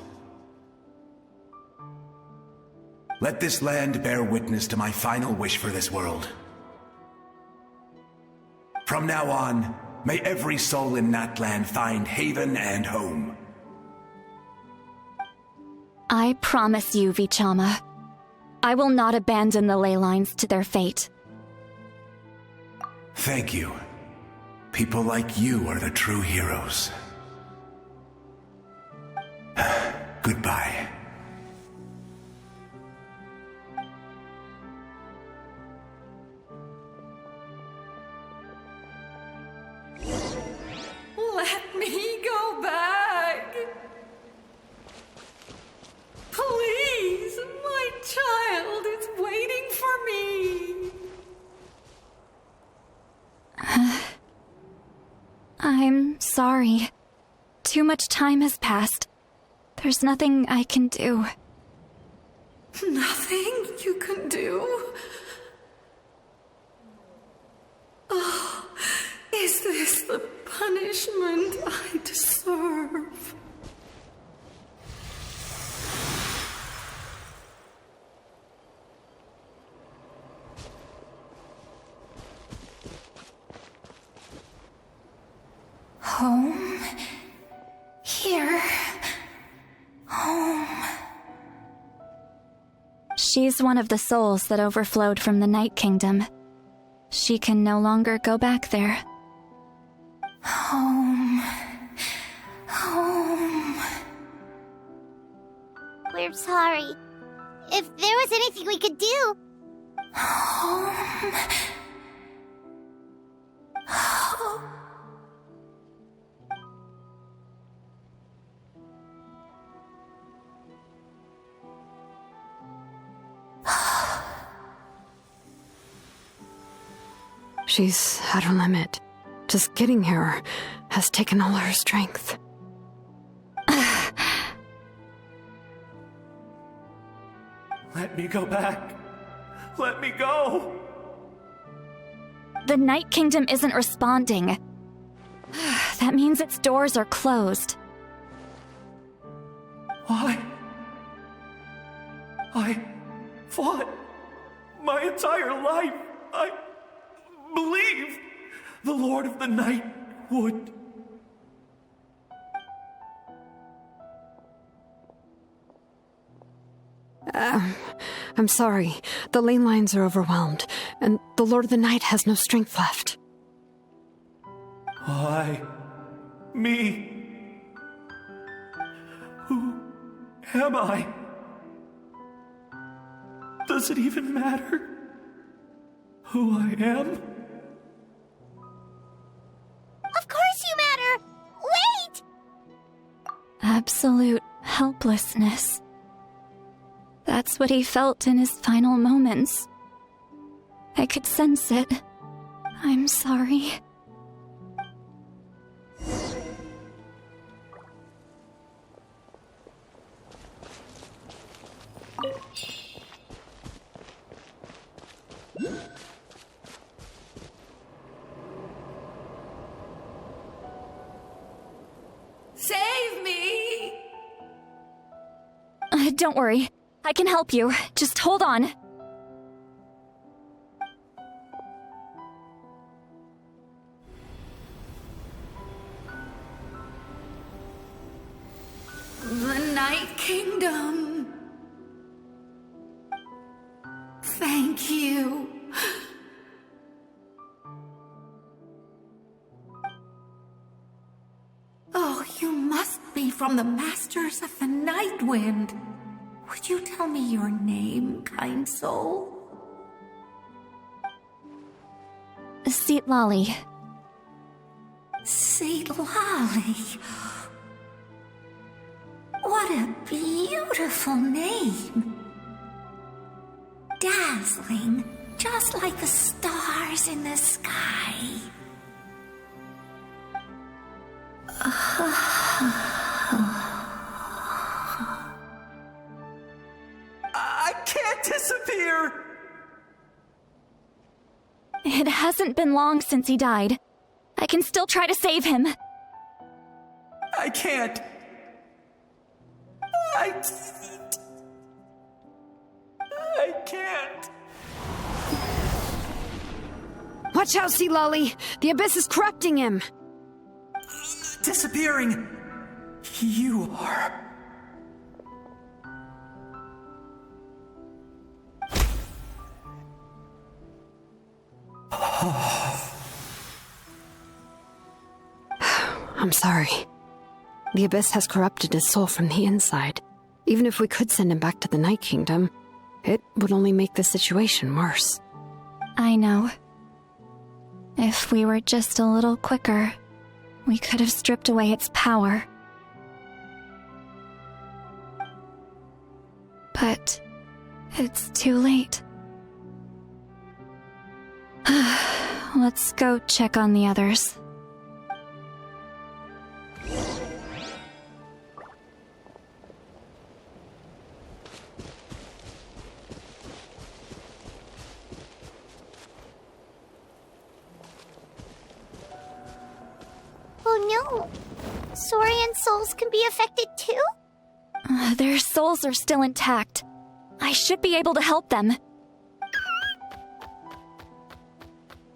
Let this land bear witness to my final wish for this world. From now on, may every soul in Natland find haven and home. I promise you, Vichama, I will not abandon the ley lines to their fate. Thank you. People like you are the true heroes. Goodbye. Let me go back. Please, my child is waiting for me. I'm sorry. Too much time has passed. There's nothing I can do. Nothing you can do? Oh, is this the punishment I deserve? Home? Here? Home? She's one of the souls that overflowed from the Night Kingdom. She can no longer go back there. Home. Home. We're sorry. If there was anything we could do... Home. Home. She's at her limit. Just getting here has taken all her strength. Let me go back. Let me go. The Night Kingdom isn't responding. That means its doors are closed. Why? I fought my entire life. I believed the Lord of the Night would. I'm sorry. The ley lines are overwhelmed, and the Lord of the Night has no strength left. Why? Me? Who am I? Does it even matter who I am? Of course you matter! Wait! Absolute helplessness. That's what he felt in his final moments. I could sense it. I'm sorry. Save me! Don't worry. I can help you. Just hold on. The Night Kingdom. Thank you. Oh, you must be from the Masters of the Night Wind. Could you tell me your name, kind soul? Seat Lolly. Seat Lolly. What a beautiful name. Dazzling, just like the stars in the sky. I can't disappear! It hasn't been long since he died. I can still try to save him. I can't. I can't. Watch out, Sea Lolly! The Abyss is corrupting him! Disappearing. You are. I'm sorry. The Abyss has corrupted his soul from the inside. Even if we could send him back to the Night Kingdom, it would only make the situation worse. I know. If we were just a little quicker, we could have stripped away its power. But it's too late. Let's go check on the others. Oh no! Saurian souls can be affected too? Their souls are still intact. I should be able to help them.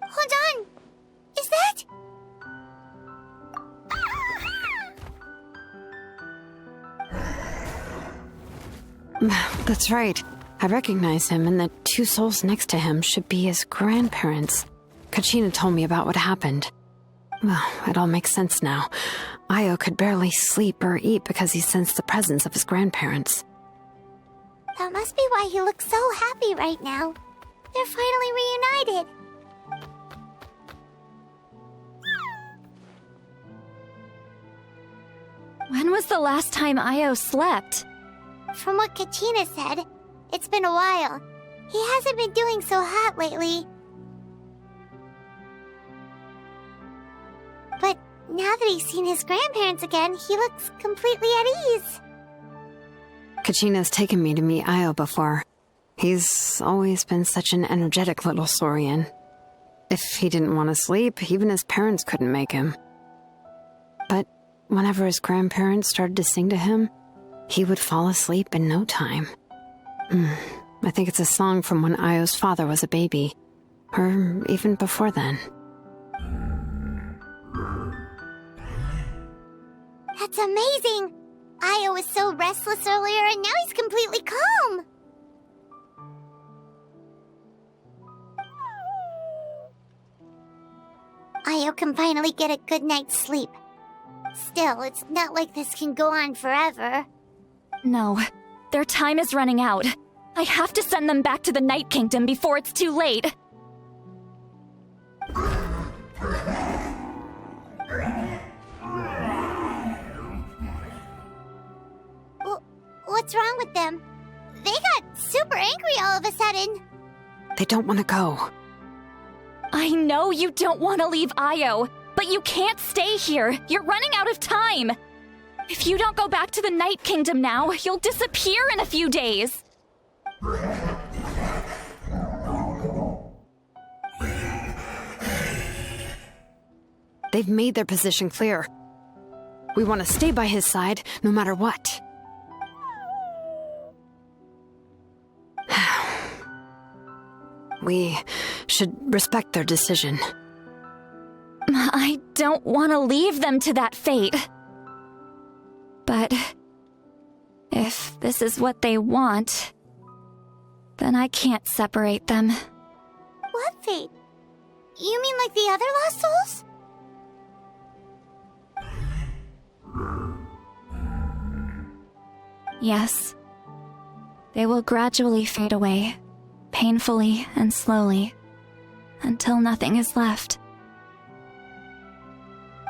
Hold on! Is that... That's right. I recognize him, and the two souls next to him should be his grandparents. Kachina told me about what happened. Well, it all makes sense now. Io could barely sleep or eat because he sensed the presence of his grandparents. That must be why he looks so happy right now. They're finally reunited. When was the last time Io slept? From what Kachina said, it's been a while. He hasn't been doing so hot lately. But now that he's seen his grandparents again, he looks completely at ease. Kachina's taken me to meet Io before. He's always been such an energetic little saurian. If he didn't want to sleep, even his parents couldn't make him. But whenever his grandparents started to sing to him, he would fall asleep in no time. I think it's a song from when Io's father was a baby, or even before then. That's amazing! Io was so restless earlier and now he's completely calm! Io can finally get a good night's sleep. Still, it's not like this can go on forever. No, their time is running out. I have to send them back to the Night Kingdom before it's too late. What's wrong with them? They got super angry all of a sudden. They don't want to go. I know you don't want to leave Io, but you can't stay here. You're running out of time. If you don't go back to the Night Kingdom now, you'll disappear in a few days. They've made their position clear. We want to stay by his side, no matter what. We should respect their decision. I don't want to leave them to that fate. But if this is what they want, then I can't separate them. What fate? You mean like the other lost souls? Yes. They will gradually fade away, painfully and slowly, until nothing is left.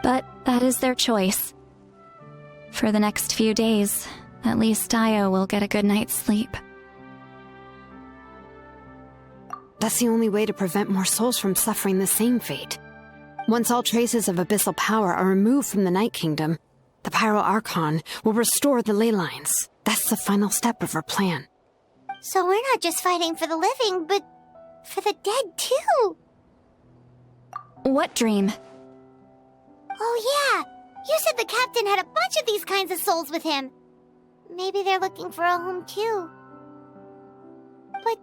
But that is their choice. For the next few days, at least Dio will get a good night's sleep. That's the only way to prevent more souls from suffering the same fate. Once all traces of abyssal power are removed from the Night Kingdom, the Pyro Archon will restore the ley lines. That's the final step of our plan. So we're not just fighting for the living, but for the dead too. What dream? Oh yeah, you said the captain had a bunch of these kinds of souls with him. Maybe they're looking for a home too. But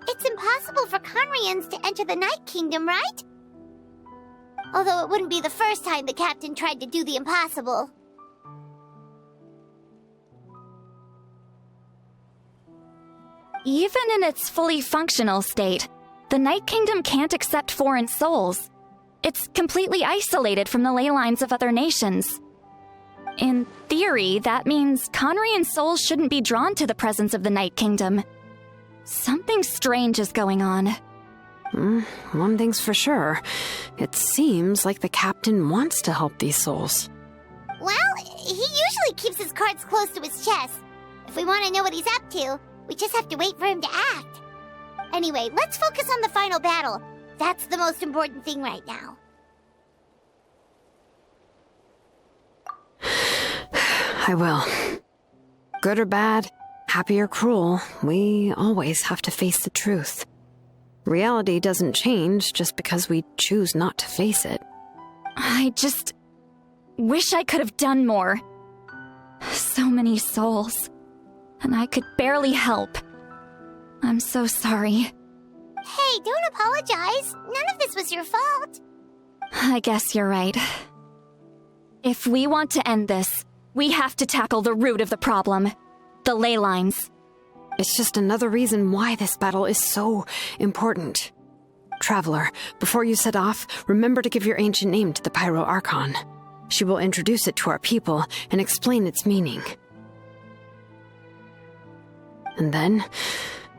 it's impossible for Conrians to enter the Night Kingdom, right? Although it wouldn't be the first time the captain tried to do the impossible. Even in its fully functional state, the Night Kingdom can't accept foreign souls. It's completely isolated from the ley lines of other nations. In theory, that means Conrian souls shouldn't be drawn to the presence of the Night Kingdom. Something strange is going on. One thing's for sure. It seems like the captain wants to help these souls. Well, he usually keeps his cards close to his chest. If we want to know what he's up to, we just have to wait for him to act. Anyway, let's focus on the final battle. That's the most important thing right now. I will. Good or bad, happy or cruel, we always have to face the truth. Reality doesn't change just because we choose not to face it. I just wish I could have done more. So many souls, and I could barely help. I'm so sorry. Hey, don't apologize. None of this was your fault. I guess you're right. If we want to end this, we have to tackle the root of the problem. The ley lines. It's just another reason why this battle is so important. Traveler, before you set off, remember to give your ancient name to the Pyro Archon. She will introduce it to our people and explain its meaning. And then,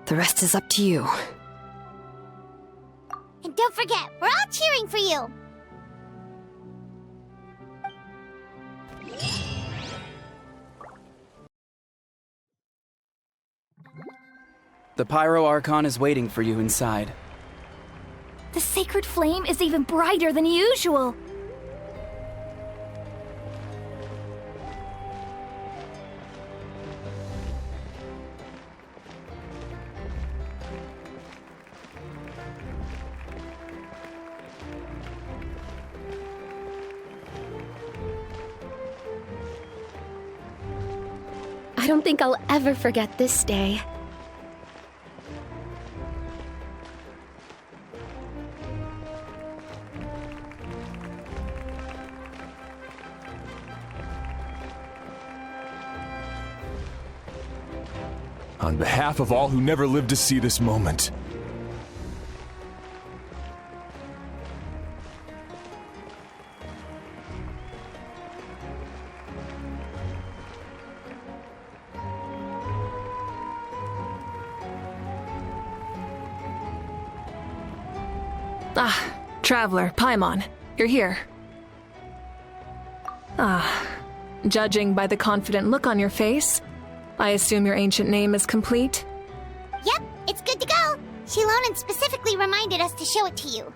the rest is up to you. And don't forget, we're all cheering for you! The Pyro Archon is waiting for you inside. The sacred flame is even brighter than usual. I don't think I'll ever forget this day. On behalf of all who never lived to see this moment. Traveler, Paimon, you're here. Judging by the confident look on your face, I assume your ancient name is complete? Yep, it's good to go. Shilonen specifically reminded us to show it to you.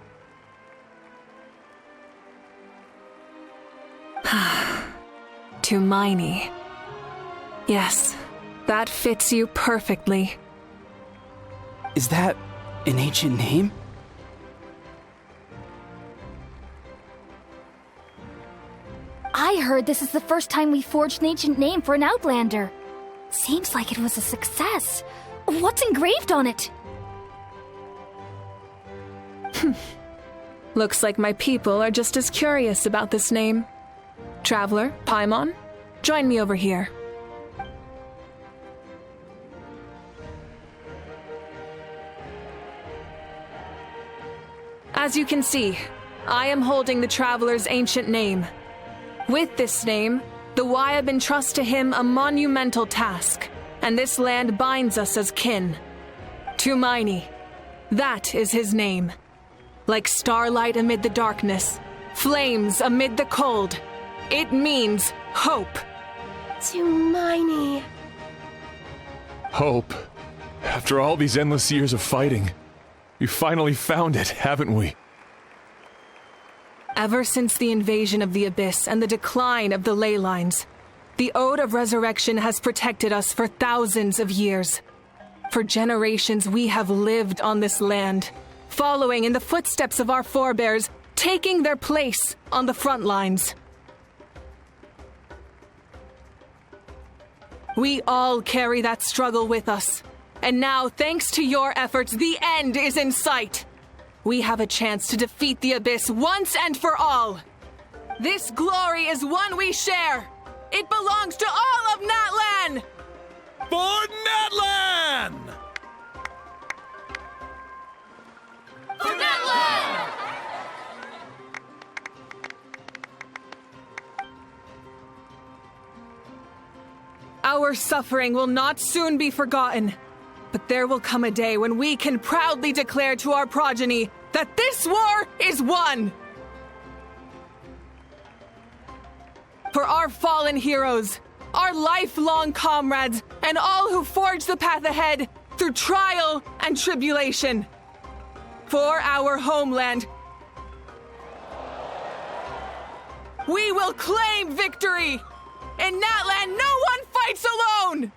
Tumaini. Yes, that fits you perfectly. Is that an ancient name? I heard this is the first time we forged an ancient name for an Outlander. Seems like it was a success. What's engraved on it? Looks like my people are just as curious about this name. Traveler, Paimon, join me over here. As you can see, I am holding the Traveler's ancient name. With this name, the Wyab entrust to him a monumental task, and this land binds us as kin. Tumaini, that is his name. Like starlight amid the darkness, flames amid the cold, it means hope. Tumaini. Hope. After all these endless years of fighting, we finally found it, haven't we? Ever since the invasion of the Abyss and the decline of the ley lines, the Ode of Resurrection has protected us for thousands of years. For generations we have lived on this land, following in the footsteps of our forebears, taking their place on the front lines. We all carry that struggle with us. And now, thanks to your efforts, the end is in sight. We have a chance to defeat the Abyss once and for all. This glory is one we share. It belongs to all of Natlan! For Natlan! For Natlan! Our suffering will not soon be forgotten. But there will come a day when we can proudly declare to our progeny that this war is won! For our fallen heroes, our lifelong comrades, and all who forge the path ahead through trial and tribulation. For our homeland, we will claim victory! In Natlan, no one fights alone!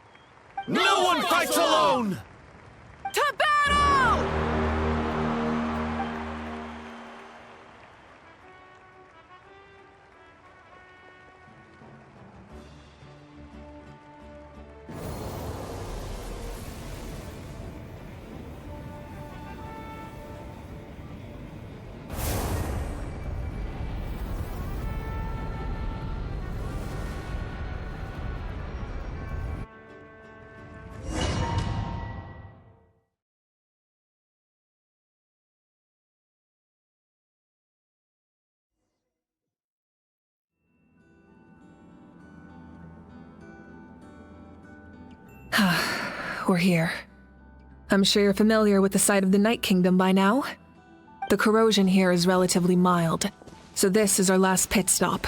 No one fights alone! To battle! We're here. I'm sure you're familiar with the site of the Night Kingdom by now. The corrosion here is relatively mild, so this is our last pit stop.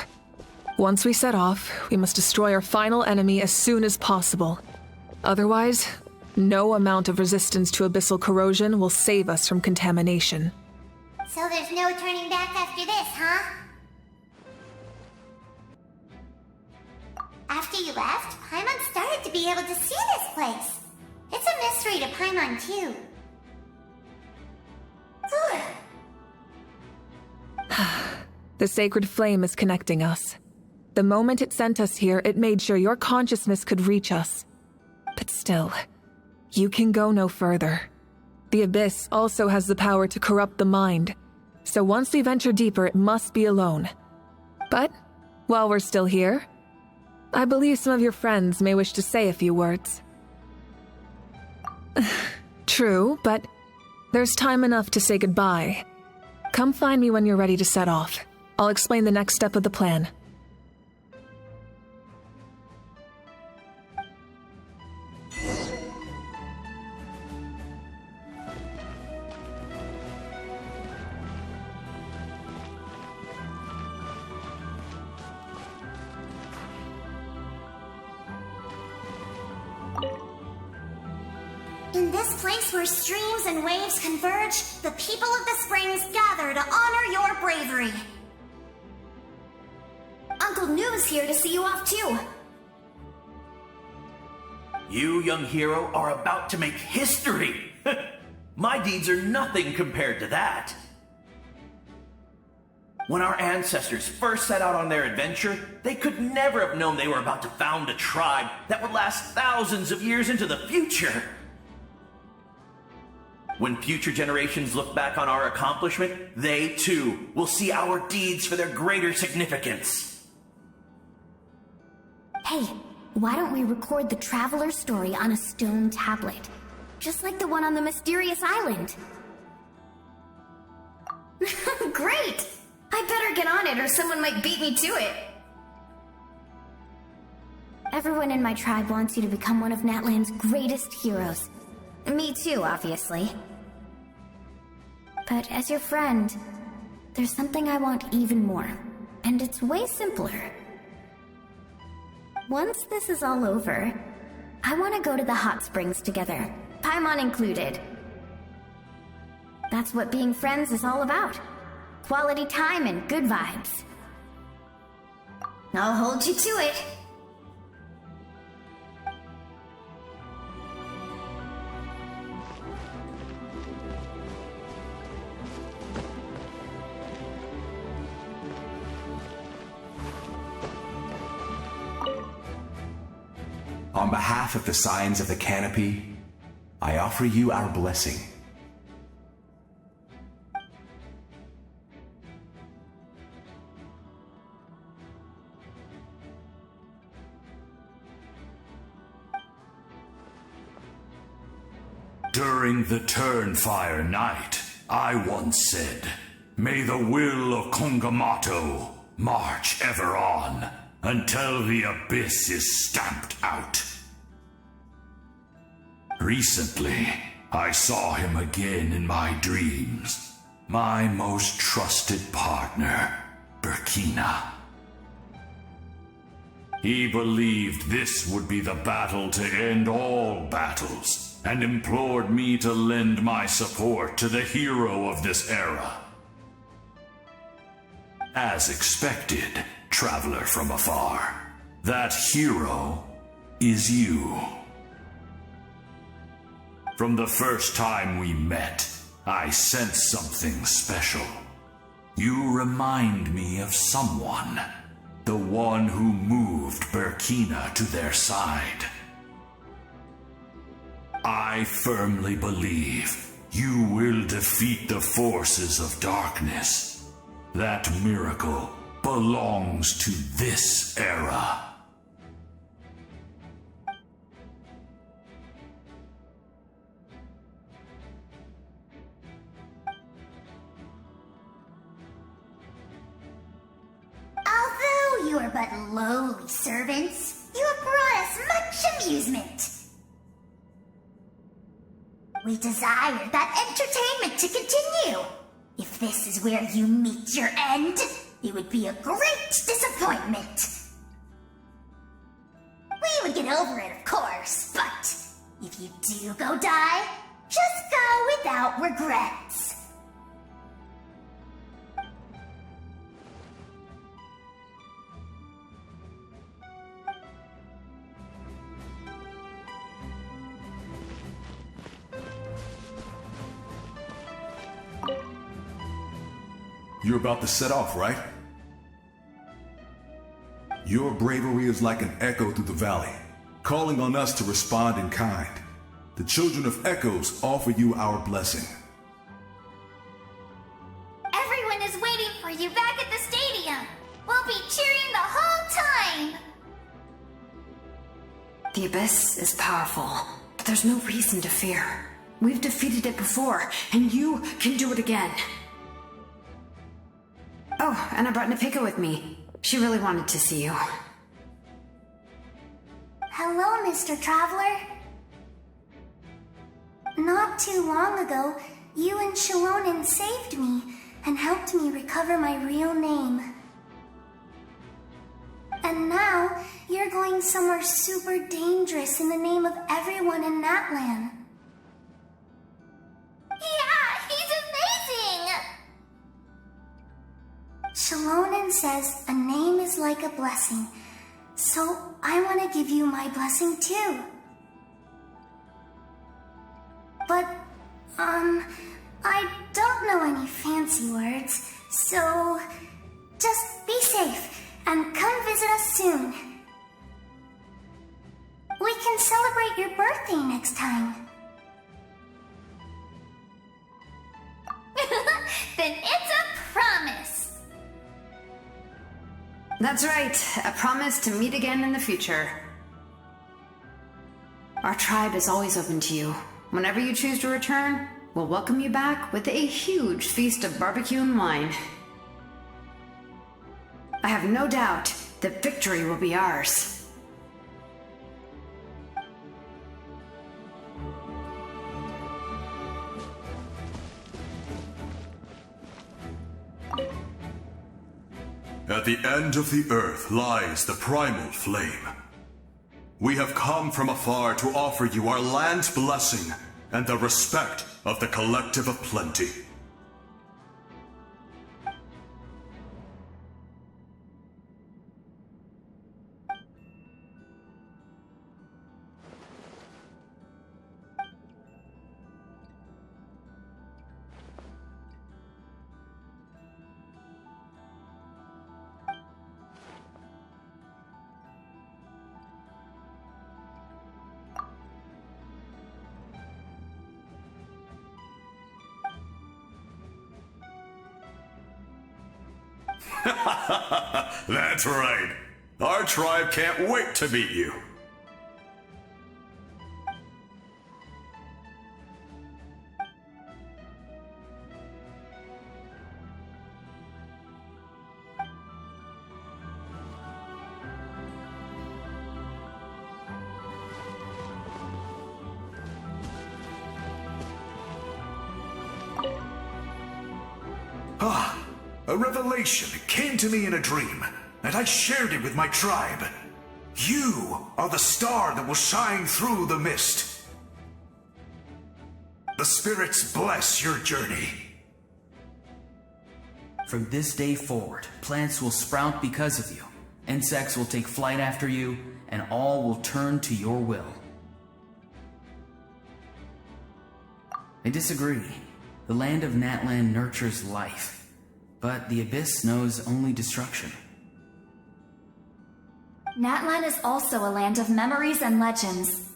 Once we set off, we must destroy our final enemy as soon as possible. Otherwise, no amount of resistance to abyssal corrosion will save us from contamination. So there's no turning back after this, huh? After you left, Paimon started to be able to see this place. It's a mystery to Paimon, too. The sacred flame is connecting us. The moment it sent us here, it made sure your consciousness could reach us. But still, you can go no further. The Abyss also has the power to corrupt the mind, so once we venture deeper, it must be alone. But, while we're still here, I believe some of your friends may wish to say a few words. True, but there's time enough to say goodbye. Come find me when you're ready to set off. I'll explain the next step of the plan. In this place where streams and waves converge, the people of the springs gather to honor your bravery. Uncle Noo's here to see you off too. You, young hero, are about to make history! My deeds are nothing compared to that. When our ancestors first set out on their adventure, they could never have known they were about to found a tribe that would last thousands of years into the future. When future generations look back on our accomplishment, they too will see our deeds for their greater significance. Hey, why don't we record the traveler's story on a stone tablet? Just like the one on the mysterious island. Great! I better get on it or someone might beat me to it. Everyone in my tribe wants you to become one of Natlan's greatest heroes. Me too, obviously. But as your friend, there's something I want even more. And it's way simpler. Once this is all over, I want to go to the hot springs together, Paimon included. That's what being friends is all about. Quality time and good vibes. I'll hold you to it. On behalf of the Scions of the Canopy, I offer you our blessing. During the Turnfire Night, I once said, "May the will of Kongamato march ever on, until the abyss is stamped out." Recently, I saw him again in my dreams. My most trusted partner, Burkina. He believed this would be the battle to end all battles, and implored me to lend my support to the hero of this era. As expected, traveler from afar, that hero is you. From the first time we met, I sensed something special. You remind me of someone, the one who moved Burkina to their side. I firmly believe you will defeat the forces of darkness. That miracle belongs to this era. Although you are but lowly servants, you have brought us much amusement. We desire that entertainment to continue. If this is where you meet your end, it would be a great disappointment. We would get over it, of course, but if you do go die, just go without regrets. You're about to set off, right? Your bravery is like an echo through the valley, calling on us to respond in kind. The children of Echoes offer you our blessing. Everyone is waiting for you back at the stadium. We'll be cheering the whole time. The Abyss is powerful, but there's no reason to fear. We've defeated it before, and you can do it again. Oh, and I brought Nepika with me. She really wanted to see you. Hello, Mr. Traveler. Not too long ago, you and Shilonen saved me and helped me recover my real name. And now, you're going somewhere super dangerous in the name of everyone in Natlan. Yeah, he's amazing! Shilonen says a name is like a blessing, so I want to give you my blessing too. But, I don't know any fancy words, so just be safe and come visit us soon. We can celebrate your birthday next time. Then it's a promise. That's right, a promise to meet again in the future. Our tribe is always open to you. Whenever you choose to return, we'll welcome you back with a huge feast of barbecue and wine. I have no doubt that victory will be ours. At the end of the earth lies the primal flame. We have come from afar to offer you our land's blessing and the respect of the collective of plenty. That's right. Our tribe can't wait to meet you. A revelation came to me in a dream, and I shared it with my tribe. You are the star that will shine through the mist. The spirits bless your journey. From this day forward, plants will sprout because of you, insects will take flight after you, and all will turn to your will. I disagree. The land of Natlan nurtures life. But the Abyss knows only destruction. Natlan is also a land of memories and legends.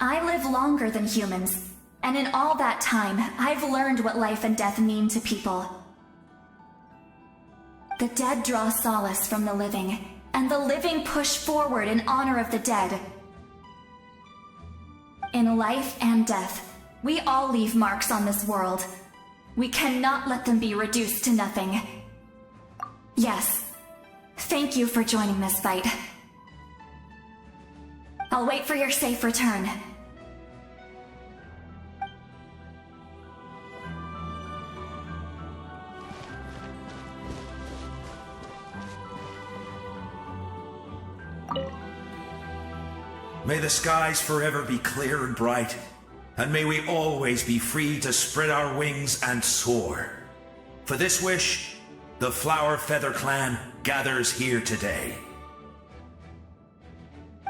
I live longer than humans, and in all that time, I've learned what life and death mean to people. The dead draw solace from the living, and the living push forward in honor of the dead. In life and death, we all leave marks on this world. We cannot let them be reduced to nothing. Yes. Thank you for joining this fight. I'll wait for your safe return. May the skies forever be clear and bright. And may we always be free to spread our wings and soar. For this wish, the Flower Feather Clan gathers here today.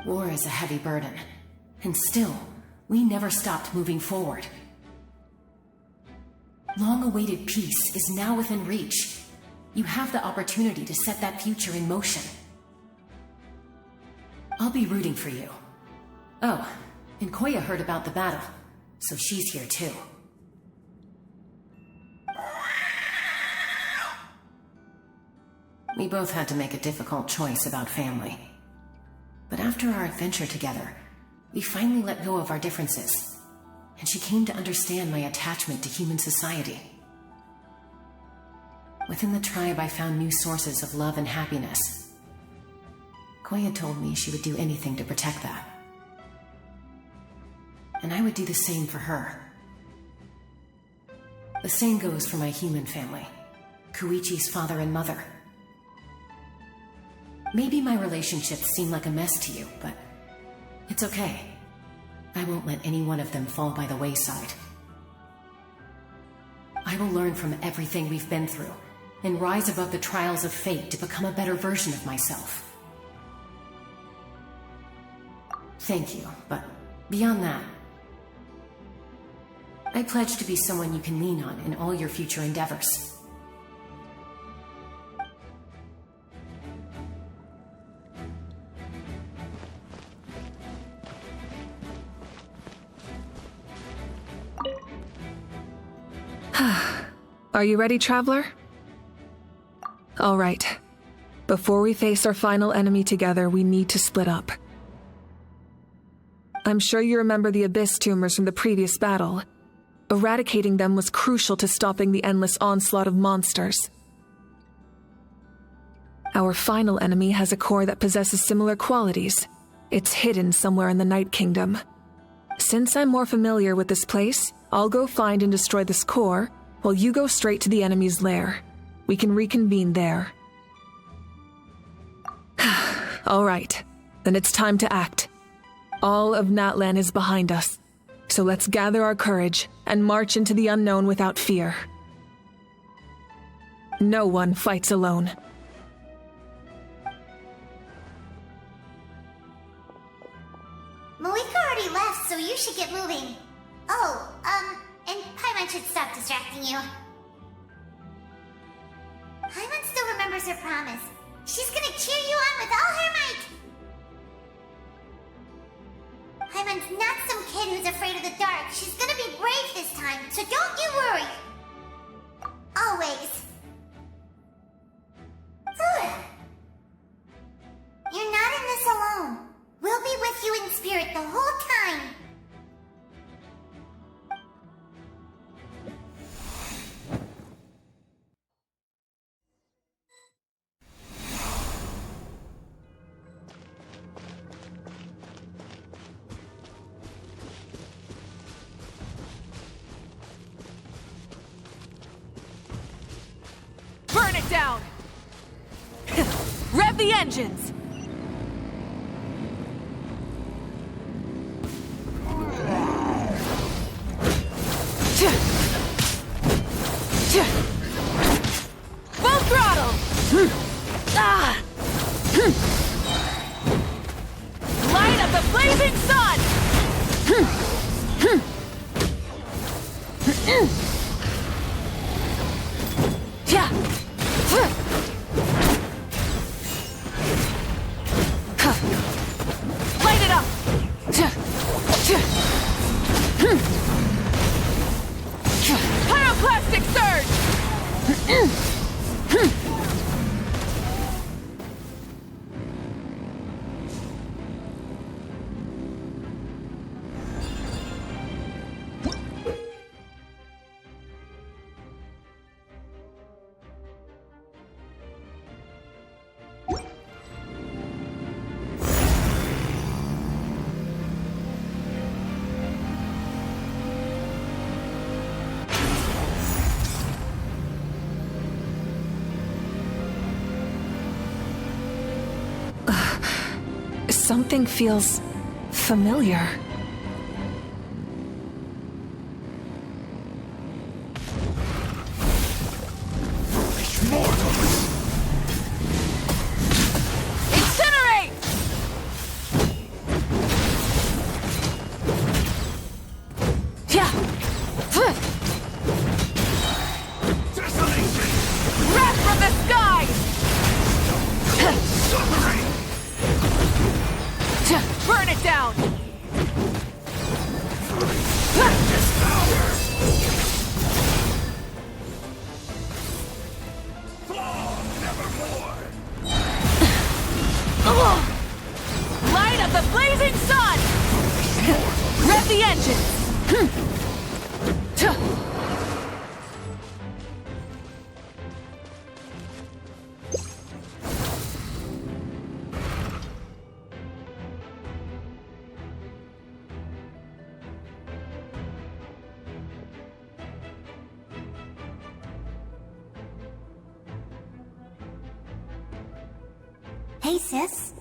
War is a heavy burden, and still, we never stopped moving forward. Long-awaited peace is now within reach. You have the opportunity to set that future in motion. I'll be rooting for you. Oh, and Koya heard about the battle. So she's here too. We both had to make a difficult choice about family. But after our adventure together, we finally let go of our differences. And she came to understand my attachment to human society. Within the tribe, I found new sources of love and happiness. Koya told me she would do anything to protect that. And I would do the same for her. The same goes for my human family, Koichi's father and mother. Maybe my relationships seem like a mess to you, but it's okay. I won't let any one of them fall by the wayside. I will learn from everything we've been through, and rise above the trials of fate to become a better version of myself. Thank you, but beyond that, I pledge to be someone you can lean on in all your future endeavors. Are you ready, traveler? All right. Before we face our final enemy together, we need to split up. I'm sure you remember the Abyss tumors from the previous battle. Eradicating them was crucial to stopping the endless onslaught of monsters. Our final enemy has a core that possesses similar qualities. It's hidden somewhere in the Night Kingdom. Since I'm more familiar with this place, I'll go find and destroy this core, while you go straight to the enemy's lair. We can reconvene there. All right, then it's time to act. All of Natlan is behind us, so let's gather our courage and march into the unknown without fear. No one fights alone. Malika already left, so you should get moving. Oh, and Paimon should stop distracting you. Paimon still remembers her promise. She's gonna cheer you on with all her might. Paimon's not some kid who's afraid of the dark. She's gonna be brave this time, so don't you worry. Always. You're not in this alone. We'll be with you in spirit the whole time. Burn it down! Rev the engines! Full throttle! Light up the blazing sun! Light it up! Pyroclastic surge! Something feels familiar. Incinerate! Wrath from the skies! Burn it down! Light up the blazing sun! Rev the engines! Hey, sis.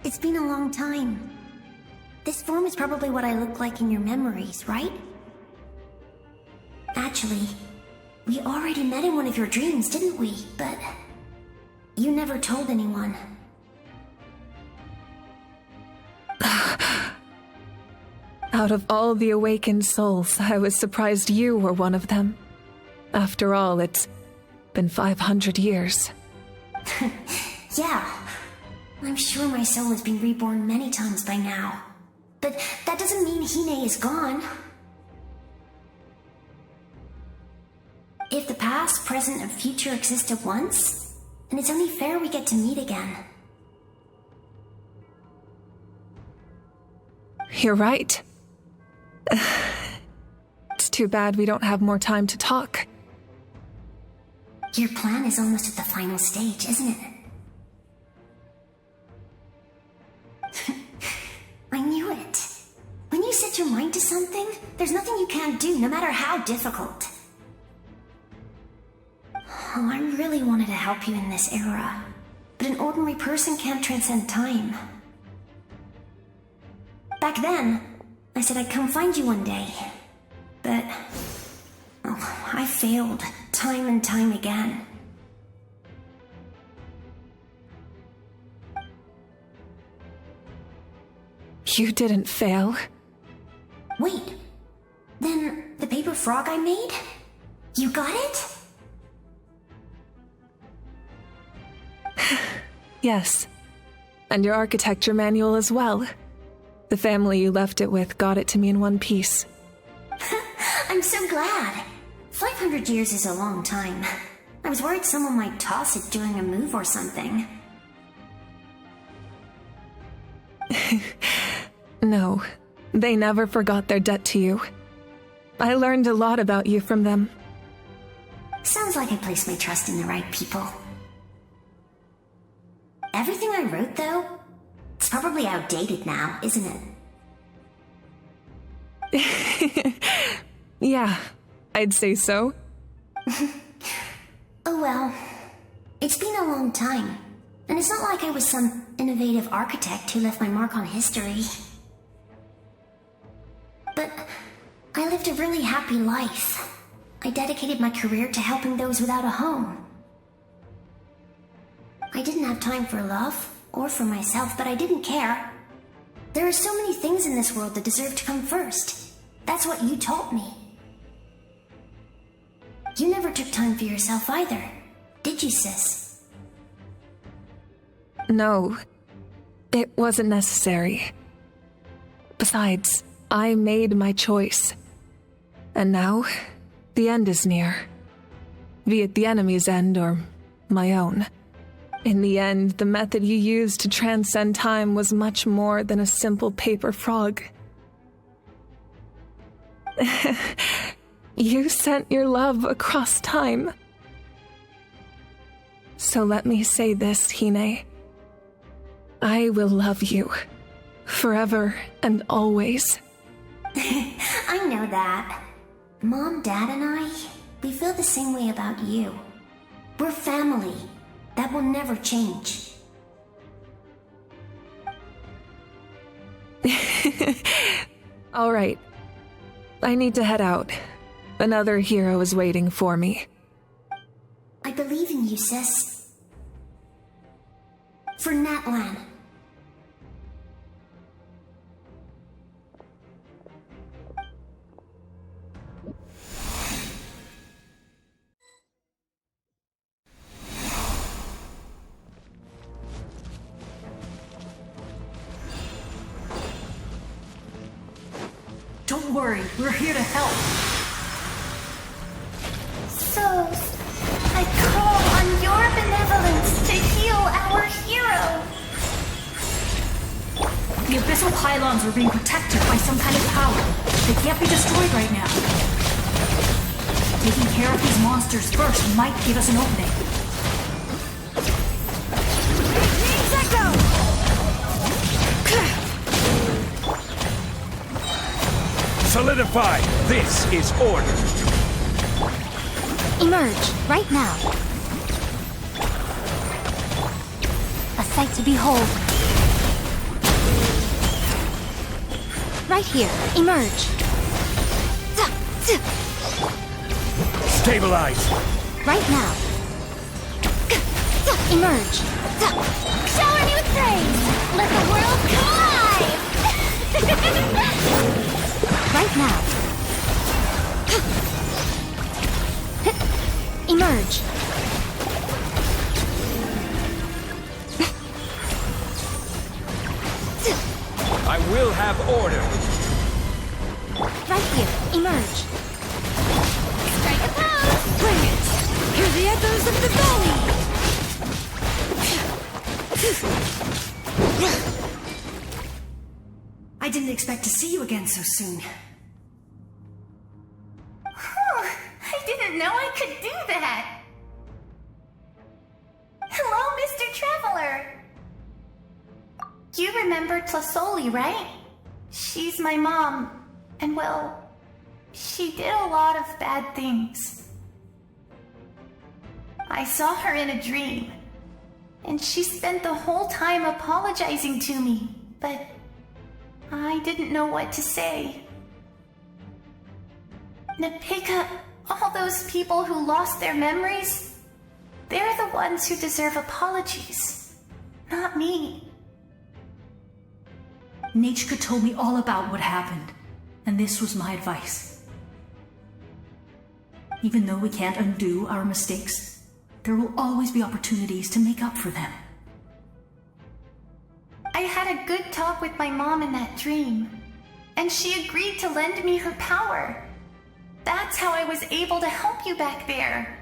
It's been a long time. This form is probably what I look like in your memories, right? Actually, we already met in one of your dreams, didn't we? But you never told anyone. Out of all the awakened souls, I was surprised you were one of them. After all, it's been 500 years. Yeah. I'm sure my soul has been reborn many times by now. But that doesn't mean Hine is gone. If the past, present, and future exist at once, then it's only fair we get to meet again. You're right. It's too bad we don't have more time to talk. Your plan is almost at the final stage, isn't it? I knew it. When you set your mind to something, there's nothing you can't do, no matter how difficult. really wanted to help you in this era, but an ordinary person can't transcend time. Back then, I said I'd come find you one day, but I failed time and time again. You didn't fail. Wait, then the paper frog I made? You got it? Yes. And your architecture manual as well. The family you left it with got it to me in one piece. I'm so glad. 500 years is a long time. I was worried someone might toss it during a move or something. No, they never forgot their debt to you. I learned a lot about you from them. Sounds like I placed my trust in the right people. Everything I wrote, though, it's probably outdated now, isn't it? Yeah, I'd say so. Oh well, it's been a long time, and it's not like I was some innovative architect who left my mark on history. But I lived a really happy life. I dedicated my career to helping those without a home. I didn't have time for love, or for myself, but I didn't care. There are so many things in this world that deserve to come first. That's what you taught me. You never took time for yourself either, did you, sis? No, it wasn't necessary. Besides, I made my choice. And now, the end is near. Be it the enemy's end or my own. In the end, the method you used to transcend time was much more than a simple paper frog. You sent your love across time. So let me say this, Hine. I will love you. Forever and always. I know that. Mom, Dad, and I, we feel the same way about you. We're family. That will never change. All right. I need to head out. Another hero is waiting for me. I believe in you, sis. For Natlan. Don't worry, we're here to help. So, I call on your benevolence to heal our hero. The abyssal pylons are being protected by some kind of power. They can't be destroyed right now. Taking care of these monsters first might give us an opening. Solidify! This is order! Emerge, right now. A sight to behold. Right here, emerge. Stabilize! Right now. Emerge. Shower me with praise! Let the world come alive! Right now. Emerge. I will have order. Right here. Emerge. Strike a pose! Bring it! Hear the echoes of the valley! I didn't expect to see you again so soon. I didn't know I could do that. Hello, Mr. Traveler. You remember Tlasoli, right? She's my mom, and well, she did a lot of bad things. I saw her in a dream, and she spent the whole time apologizing to me, but I didn't know what to say. Napika, all those people who lost their memories, they're the ones who deserve apologies, not me. Nachka told me all about what happened, and this was my advice. Even though we can't undo our mistakes, there will always be opportunities to make up for them. I had a good talk with my mom in that dream, and she agreed to lend me her power. That's how I was able to help you back there.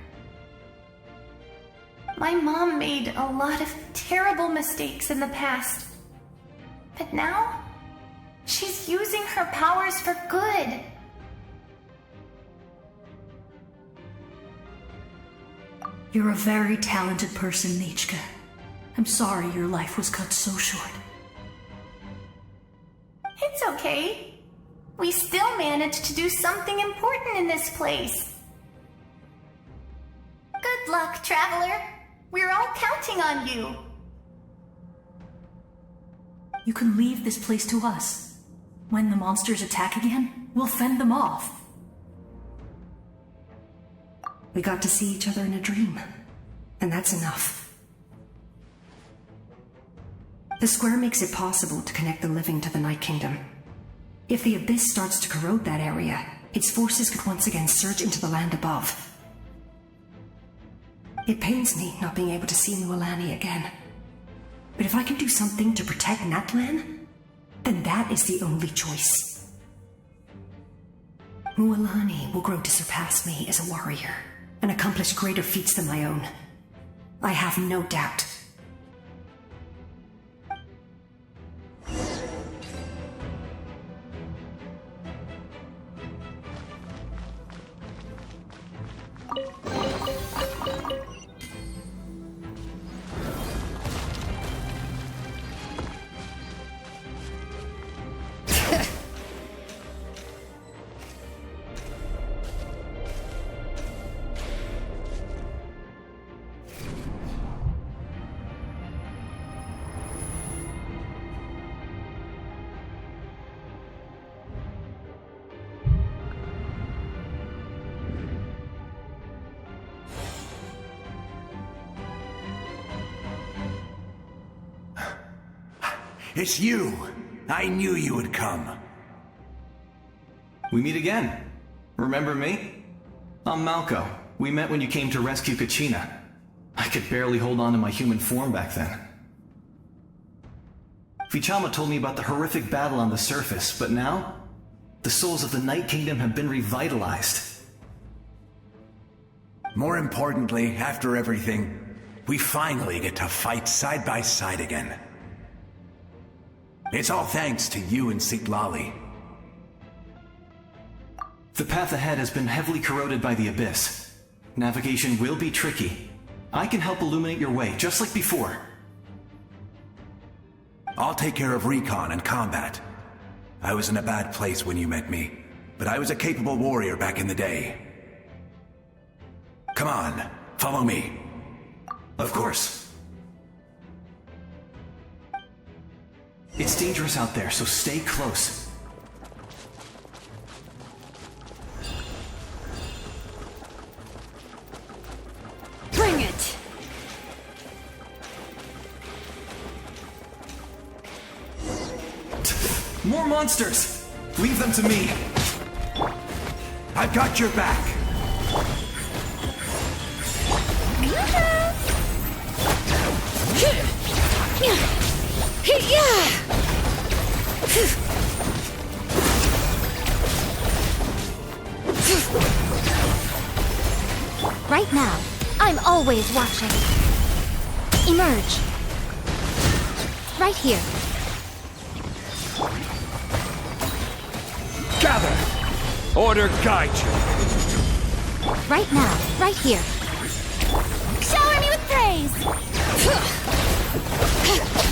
My mom made a lot of terrible mistakes in the past, but now she's using her powers for good. You're a very talented person, Nachka. I'm sorry your life was cut so short. It's okay. We still managed to do something important in this place. Good luck, Traveler. We're all counting on you. You can leave this place to us. When the monsters attack again, we'll fend them off. We got to see each other in a dream, and that's enough. The square makes it possible to connect the living to the Night Kingdom. If the Abyss starts to corrode that area, its forces could once again surge into the land above. It pains me not being able to see Mualani again. But if I can do something to protect Natlan, then that is the only choice. Mualani will grow to surpass me as a warrior and accomplish greater feats than my own. I have no doubt. It's you! I knew you would come. We meet again. Remember me? I'm Malco. We met when you came to rescue Kachina. I could barely hold on to my human form back then. Vichama told me about the horrific battle on the surface, but now, the souls of the Night Kingdom have been revitalized. More importantly, after everything, we finally get to fight side by side again. It's all thanks to you and Sitlali. The path ahead has been heavily corroded by the Abyss. Navigation will be tricky. I can help illuminate your way, just like before. I'll take care of recon and combat. I was in a bad place when you met me, but I was a capable warrior back in the day. Come on, follow me. Of course. It's dangerous out there, so stay close. Bring it! More monsters! Leave them to me! I've got your back! Right now, I'm always watching. Emerge. Right here. Gather! Order guide you. Right now, right here. Shower me with praise!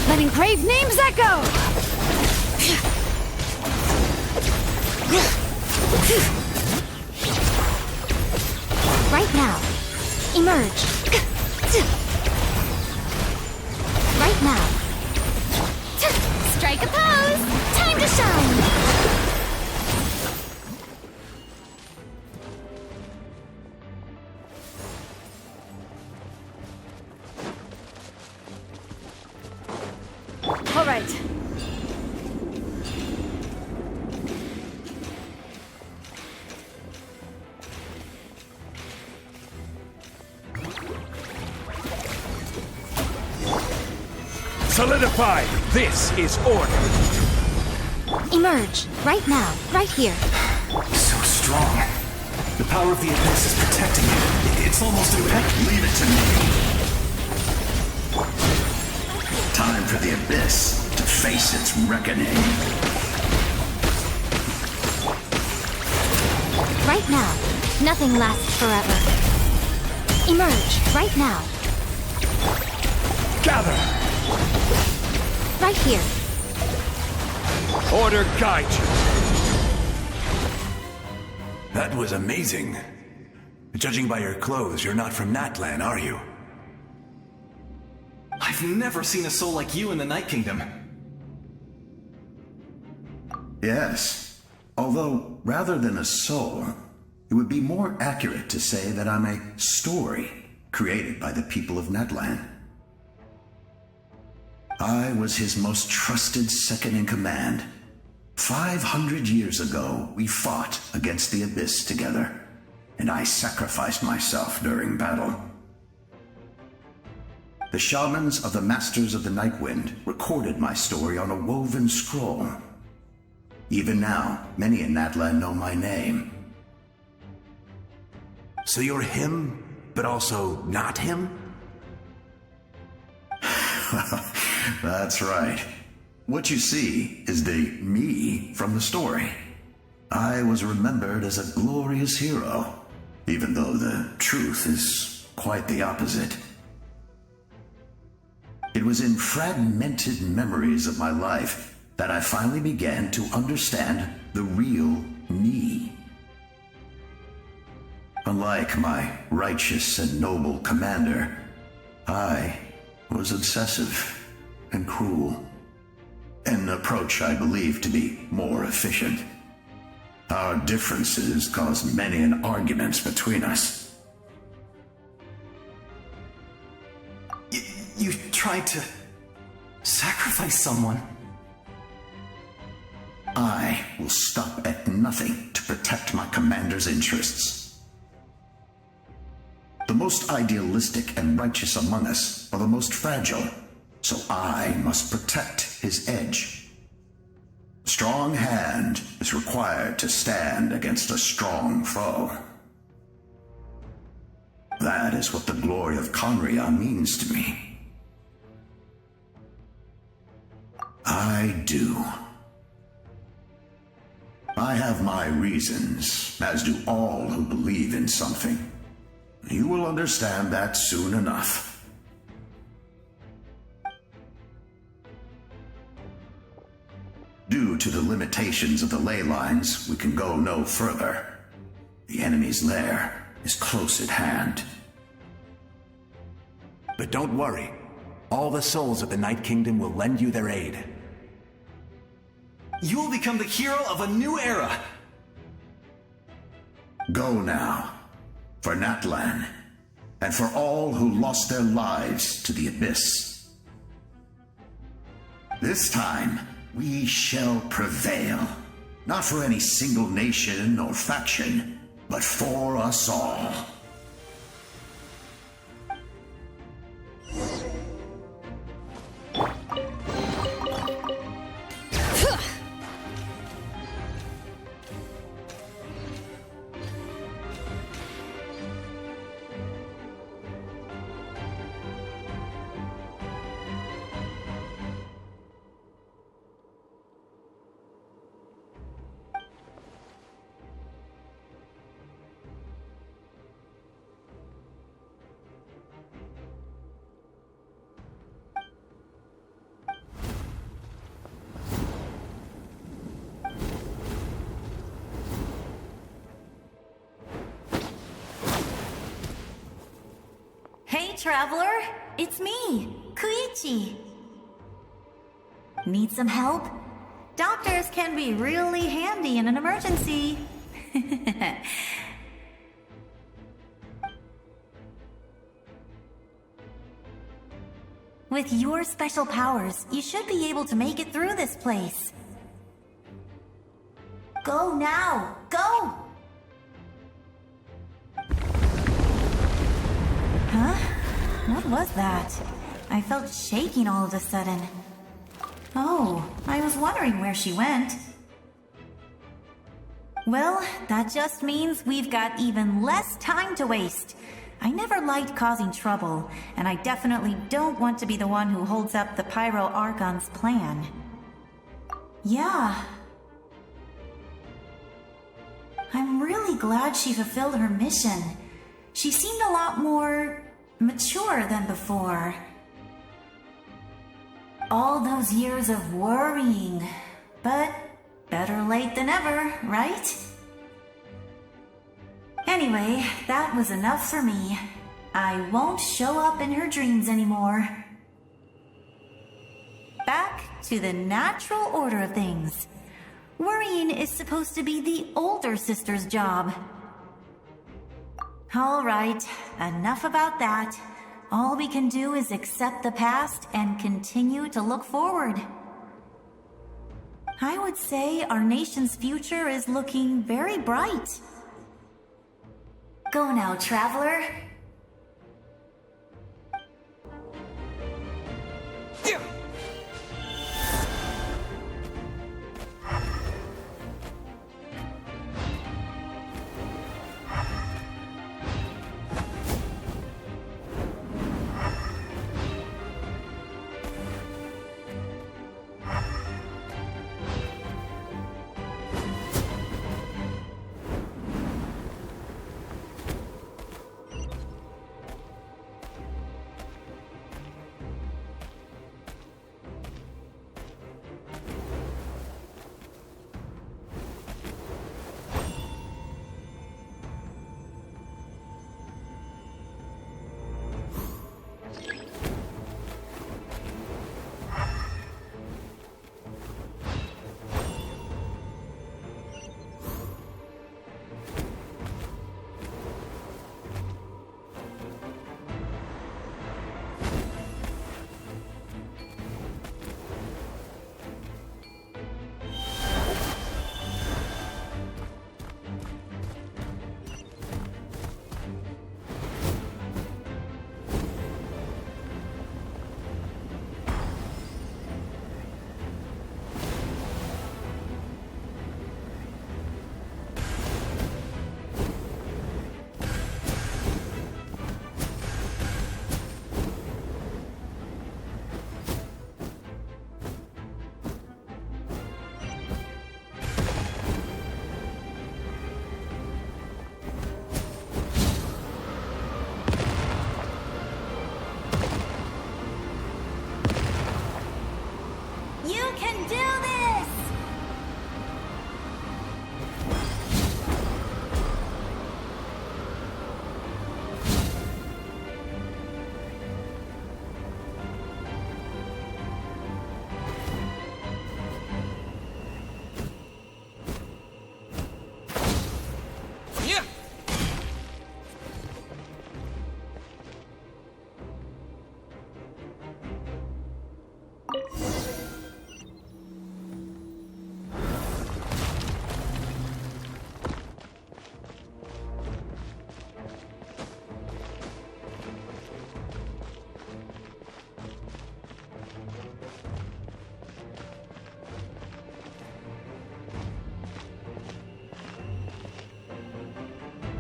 Letting crave names echo! Right now. Emerge. Right now. Strike a pose! Time to shine! All right. Solidify! This is order! Emerge. Right now. Right here. So strong. The power of the Abyss is protecting you. It's almost impeccable. Leave it to me. Time for the Abyss to face its reckoning. Right now. Nothing lasts forever. Emerge. Right now. Gather! Right here. Order guide you. That was amazing. Judging by your clothes, you're not from Natlan, are you? I've never seen a soul like you in the Night Kingdom. Yes. Although, rather than a soul, it would be more accurate to say that I'm a story created by the people of Natlan. I was his most trusted second-in-command. 500 years ago, we fought against the Abyss together, and I sacrificed myself during battle. The shamans of the Masters of the Nightwind recorded my story on a woven scroll. Even now, many in Natlan know my name. So you're him, but also not him? That's right. What you see is the me from the story. I was remembered as a glorious hero, even though the truth is quite the opposite. It was in fragmented memories of my life that I finally began to understand the real me. Unlike my righteous and noble commander, I was obsessive and cruel, an approach I believe to be more efficient. Our differences caused many an arguments between us. You tried to sacrifice someone. I will stop at nothing to protect my commander's interests. The most idealistic and righteous among us are the most fragile, so I must protect his edge. A strong hand is required to stand against a strong foe. That is what the glory of Conria means to me. I do. I have my reasons, as do all who believe in something. You will understand that soon enough. Due to the limitations of the ley lines, we can go no further. The enemy's lair is close at hand. But don't worry. All the souls of the Night Kingdom will lend you their aid. You will become the hero of a new era. Go now, for Natlan, and for all who lost their lives to the Abyss. This time, we shall prevail, not for any single nation or faction, but for us all. traveler. It's me, Koichi. Need some help? Doctors can be really handy in an emergency. With your special powers, you should be able to make it through this place. Go now! Go! Huh? What was that? I felt shaking all of a sudden. Oh, I was wondering where she went. Well, that just means we've got even less time to waste. I never liked causing trouble, and I definitely don't want to be the one who holds up the Pyro Archon's plan. Yeah. I'm really glad she fulfilled her mission. She seemed a lot more mature than before. All those years of worrying, but better late than ever, right? Anyway, that was enough for me. I won't show up in her dreams anymore. Back to the natural order of things. Worrying is supposed to be the older sister's job. All right, enough about that. All we can do is accept the past and continue to look forward. I would say our nation's future is looking very bright. Go now, traveler.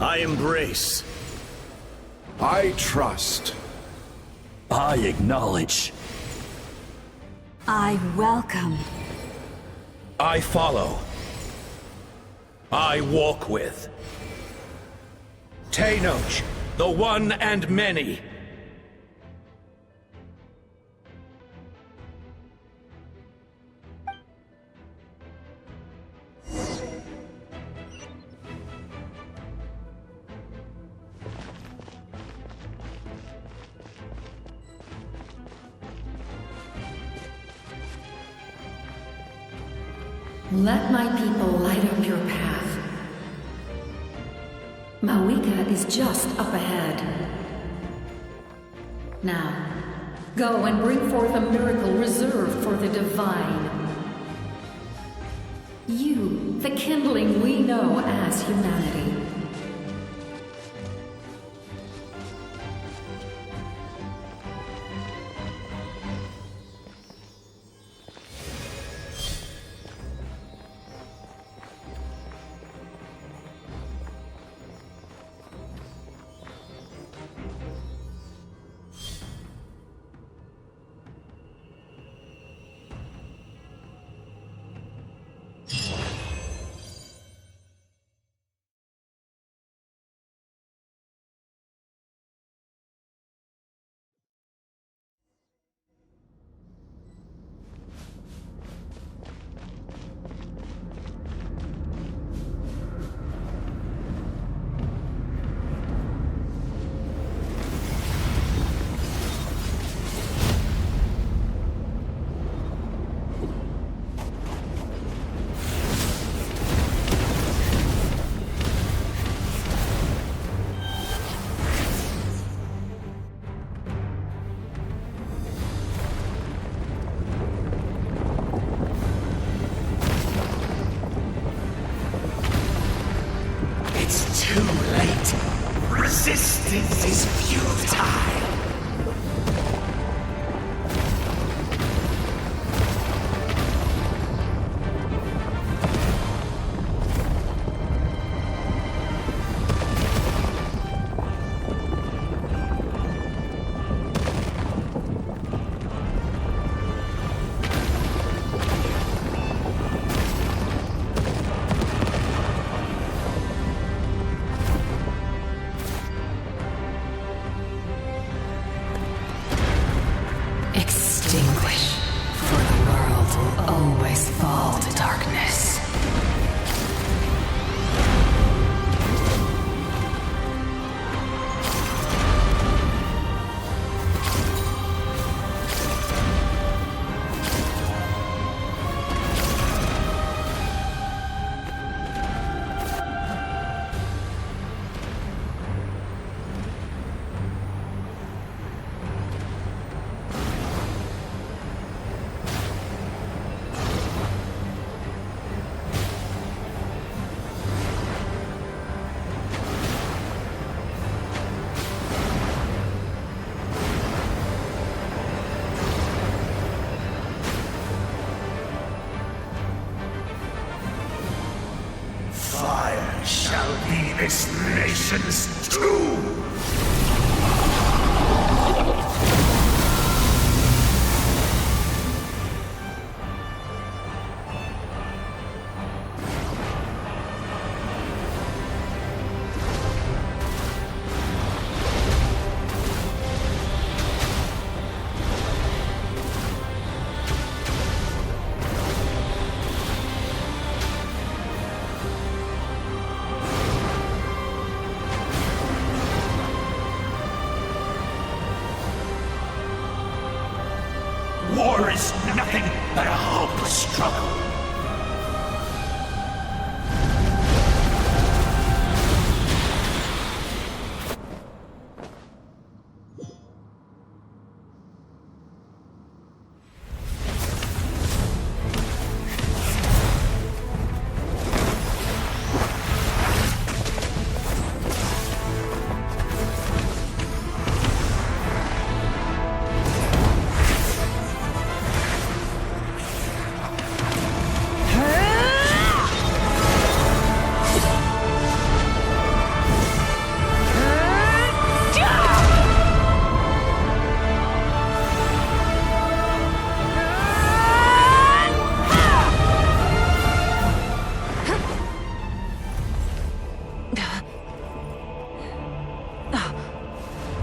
I embrace. I trust. I acknowledge. I welcome. I follow. I walk with. Tenoch, the one and many. Let my people light up your path. Mawika is just up ahead. Now, go and bring forth a miracle reserved for the divine. You, the kindling we know as humanity. Resistance is futile. Extinguish, for the world will always fall to darkness. Fire shall be this nation's tomb! War is nothing but a hopeless struggle.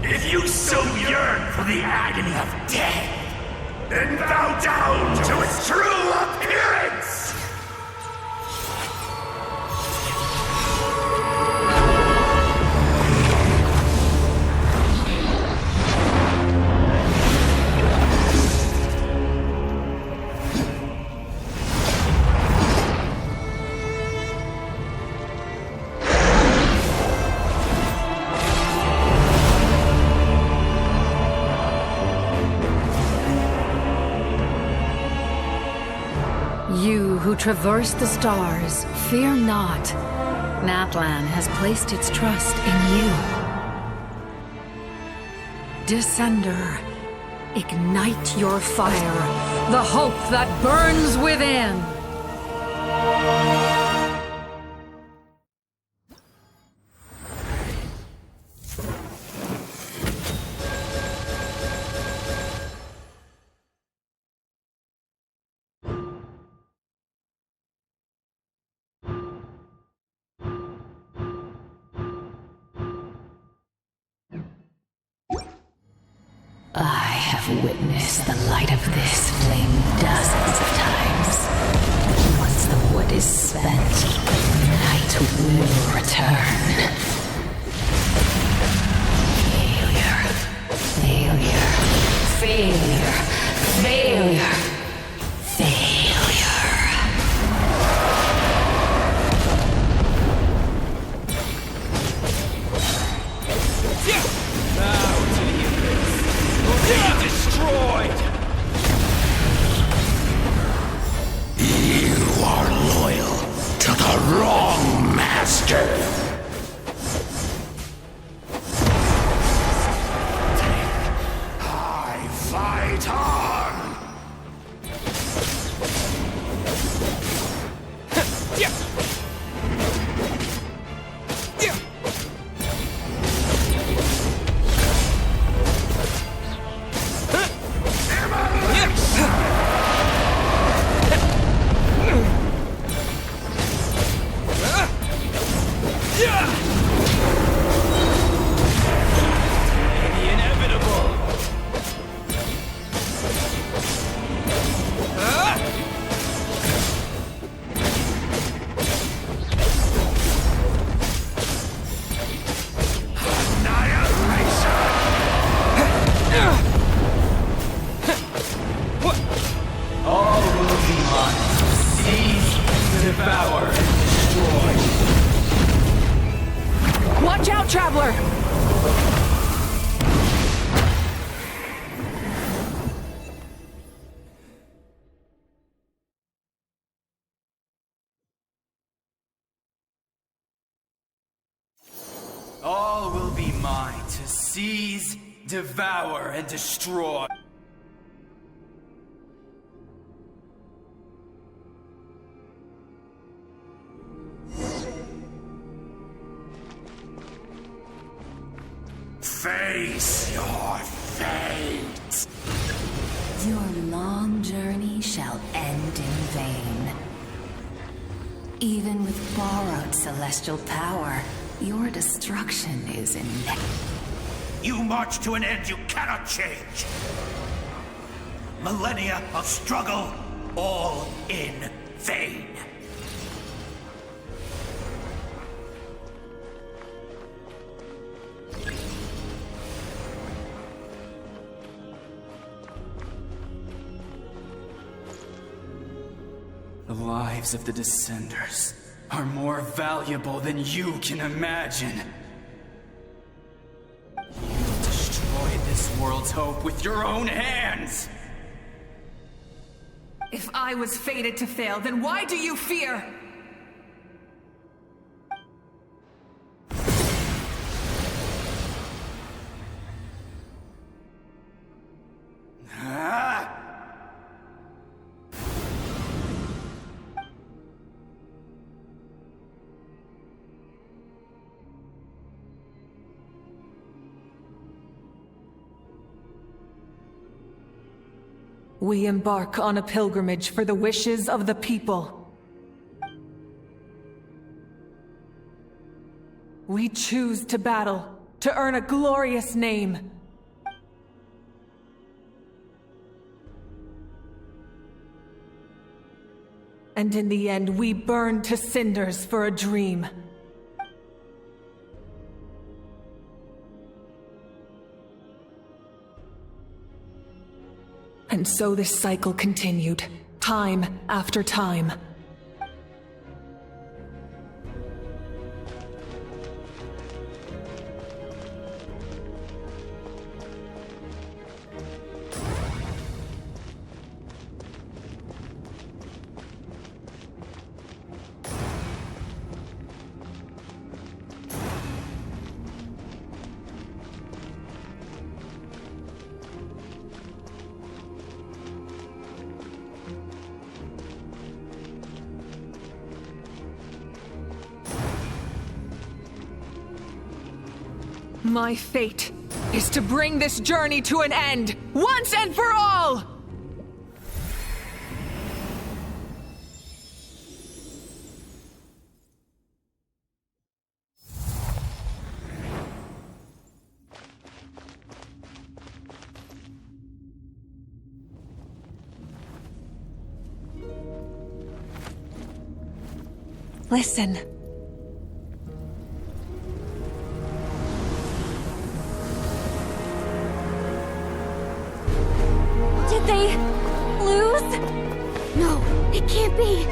If you so yearn for the agony of death, then bow down to its true appearance! You who traverse the stars, fear not. Natlan has placed its trust in you. Descender, ignite your fire, the hope that burns within. I have witnessed the light of this flame dozens of times. Once the wood is spent, night will return. Failure. Failure. Failure. Failure. Failure. Be destroyed! You are loyal to the wrong master. I fight on! Watch out, Traveler! All will be mine to seize, devour, and destroy. Face your fate! Your long journey shall end in vain. Even with borrowed celestial power, your destruction is inevitable. You march to an end you cannot change. Millennia of struggle, all in vain. The lives of the Descenders are more valuable than you can imagine. You destroyed this world's hope with your own hands! If I was fated to fail, then why do you fear? We embark on a pilgrimage for the wishes of the people. We choose to battle, to earn a glorious name. And in the end, we burn to cinders for a dream. And so this cycle continued, time after time. My fate is to bring this journey to an end, once and for all! Listen. Did they lose? No, it can't be.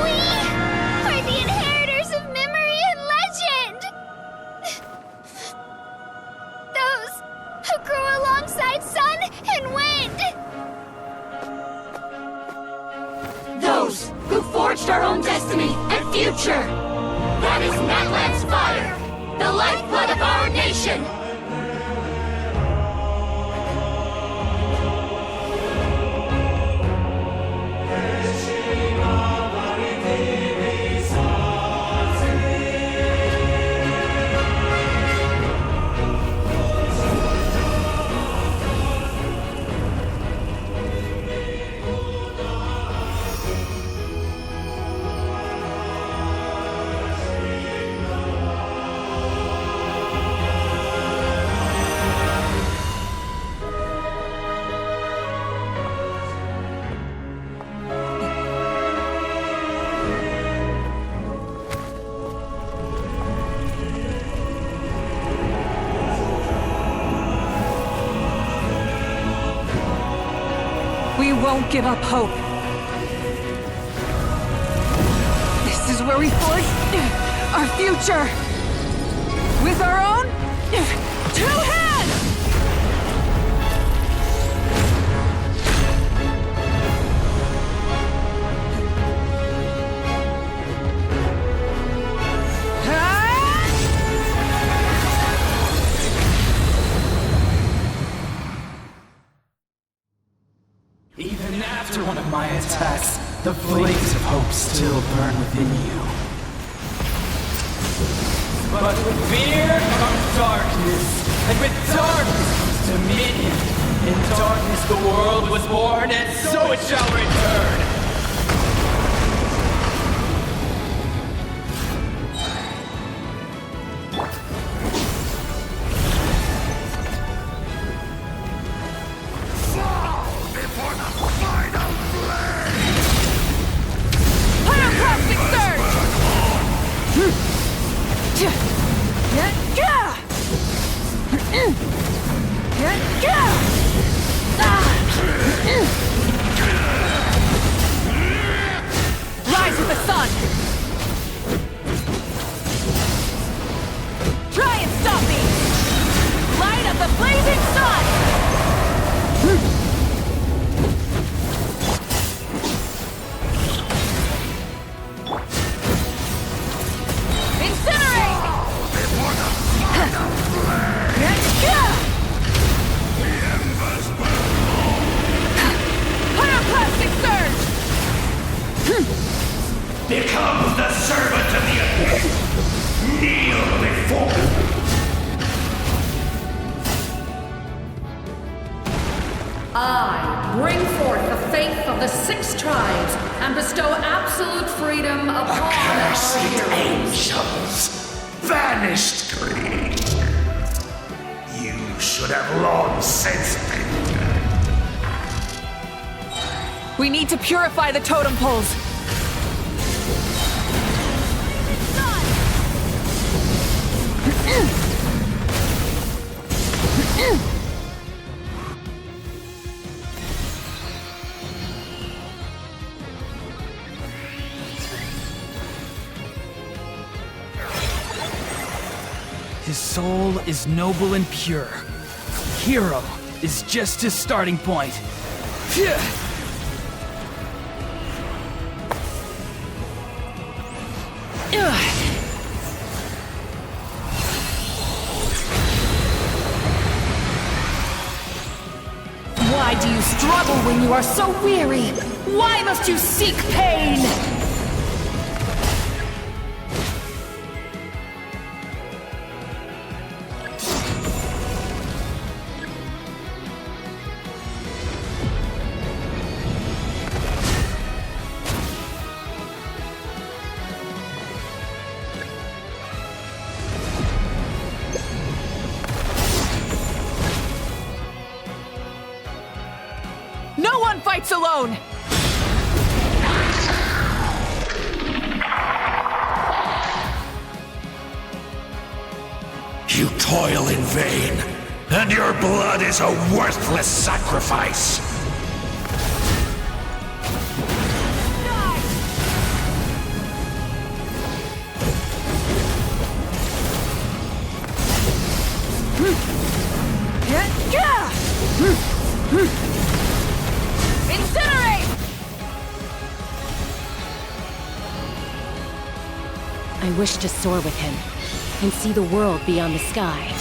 We are the inheritors of memory and legend. Those who grew alongside sun and wind. Those who forged our own destiny and future. That is Natlan's fire, the lifeblood of our nation. We won't give up hope. This is where we forge our future. With our own 2 hands! Even after one of my attacks, the flames of hope still burn within you. But with fear comes darkness, and with darkness comes dominion. In darkness the world was born, and so it shall return. Rise with the sun! Try and stop me! Light of the blazing sun! Incinerate! Before the fire of Pyroclastic surge! Become the servant of the abyss. Kneel before me. I bring forth the faith of the 6 tribes and bestow absolute freedom upon our Accursed heroes. angels, vanished greed. You should have long since been dead. We need to purify the totem poles. His soul is noble and pure. Hero is just his starting point. Why do you struggle? travel when you are so weary? Why must you seek pain? No one fights alone! You toil in vain, and your blood is a worthless sacrifice. Incinerate! I wish to soar with him and see the world beyond the sky.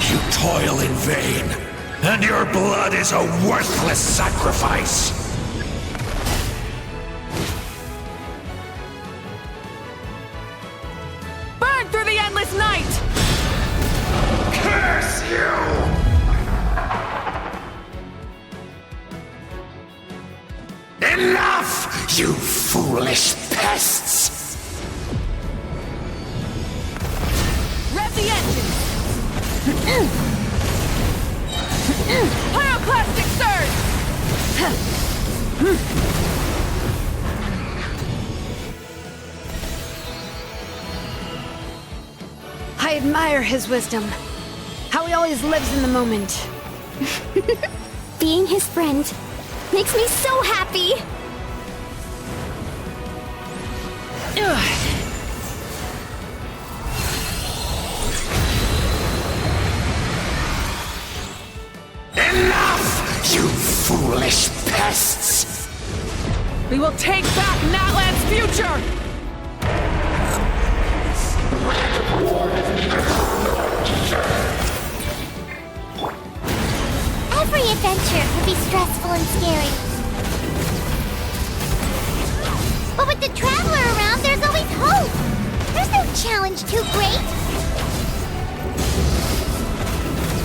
You toil in vain, and your blood is a worthless sacrifice. Burn through the endless night! Curse you! Enough, you foolish pests! Rev the engine! Pyroclastic surge! I admire his wisdom. How he always lives in the moment. Being his friend makes me so happy! Enough, you foolish pests! We will take back Natlan's future! Every adventure can be stressful and scary. But with the Traveler around, there's always hope! There's no challenge too great!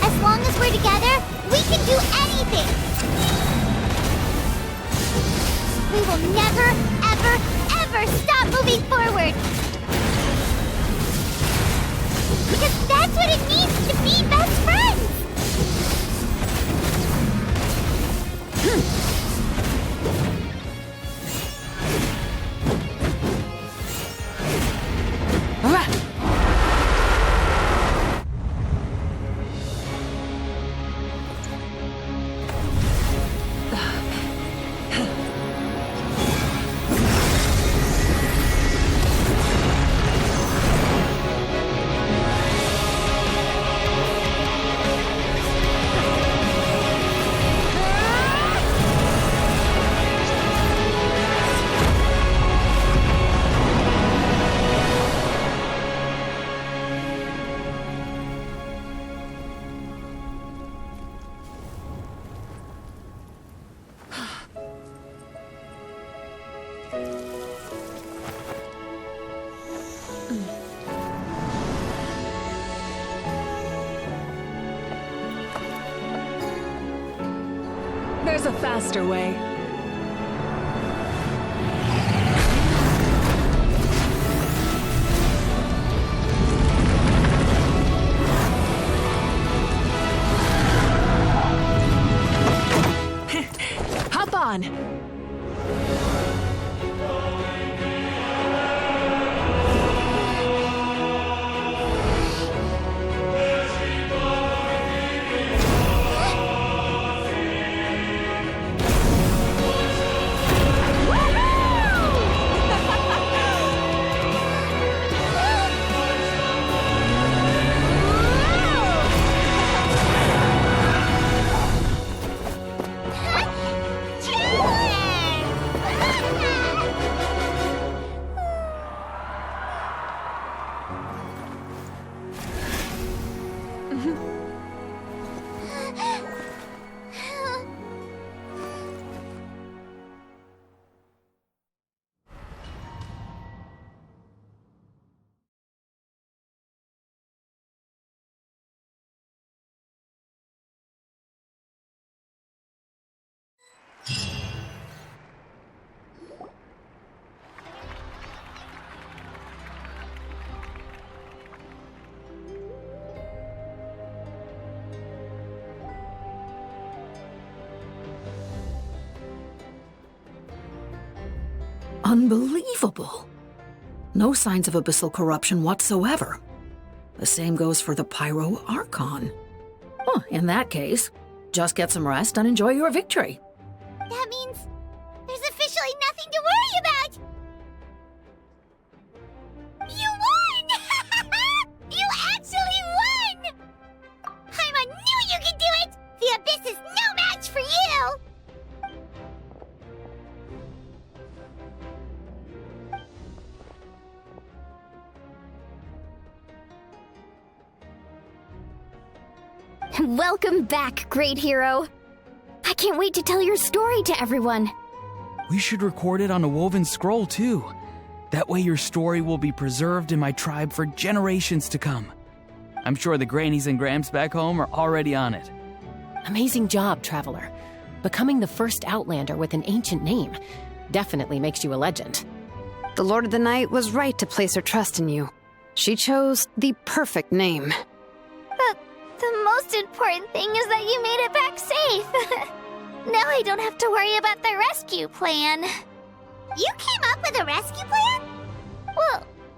As long as we're together, we can do anything! We will never, ever, ever stop moving forward! Because that's what it means to be best friends! There's a faster way. Hop on! Unbelievable. No signs of abyssal corruption whatsoever. The same goes for the Pyro Archon. Oh, in that case, just get some rest and enjoy your victory. That means there's officially nothing to worry about! You won! You actually won! Paimon knew you could do it! The Abyss is no match for you! Welcome back, great hero. I can't wait to tell your story to everyone. We should record it on a woven scroll, too. That way your story will be preserved in my tribe for generations to come. I'm sure the grannies and gramps back home are already on it. Amazing job, Traveler. Becoming the first Outlander with an ancient name definitely makes you a legend. The Lord of the Night was right to place her trust in you. She chose the perfect name. The most important thing is that you made it back safe. Now I don't have to worry about the rescue plan. You came up with a rescue plan?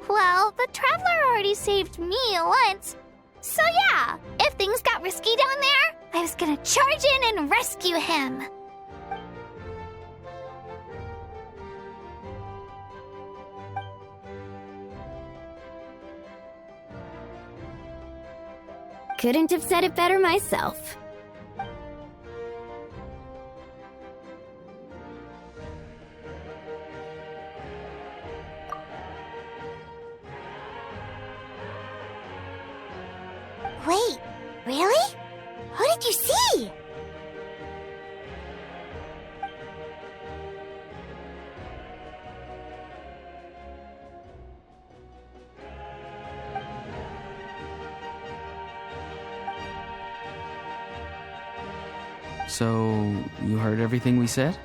Well, the Traveler already saved me once. So yeah, if things got risky down there, I was gonna charge in and rescue him. Couldn't have said it better myself. Wait, really? Who did you see? So, you heard everything we said?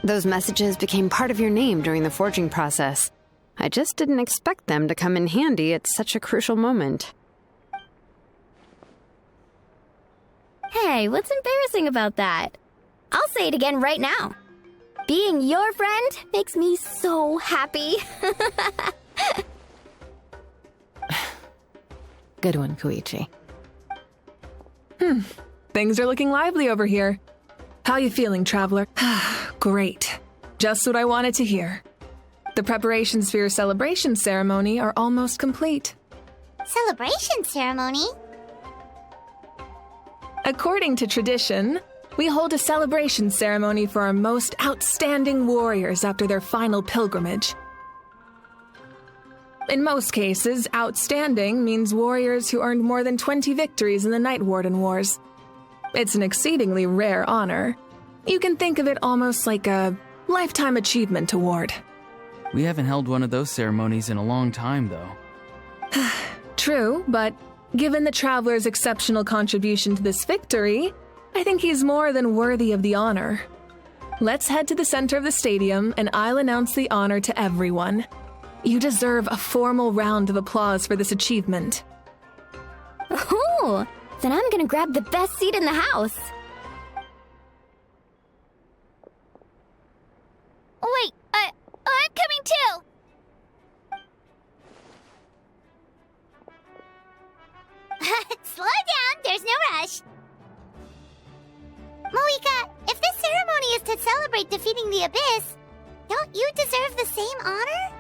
Those messages became part of your name during the forging process. I just didn't expect them to come in handy at such a crucial moment. Hey, what's embarrassing about that? I'll say it again right now. Being your friend makes me so happy. Good one, Koichi. Things are looking lively over here. How you feeling, Traveler? Great. Just what I wanted to hear. The preparations for your celebration ceremony are almost complete. Celebration ceremony? According to tradition, we hold a celebration ceremony for our most outstanding warriors after their final pilgrimage. In most cases, outstanding means warriors who earned more than 20 victories in the Night Warden Wars. It's an exceedingly rare honor. You can think of it almost like a lifetime achievement award. We haven't held one of those ceremonies in a long time, though. True, but given the Traveler's exceptional contribution to this victory, I think he's more than worthy of the honor. Let's head to the center of the stadium and I'll announce the honor to everyone. You deserve a formal round of applause for this achievement. Ooh, then I'm gonna grab the best seat in the house. Wait, I'm coming too! Slow down, there's no rush. Moika, if this ceremony is to celebrate defeating the Abyss, don't you deserve the same honor?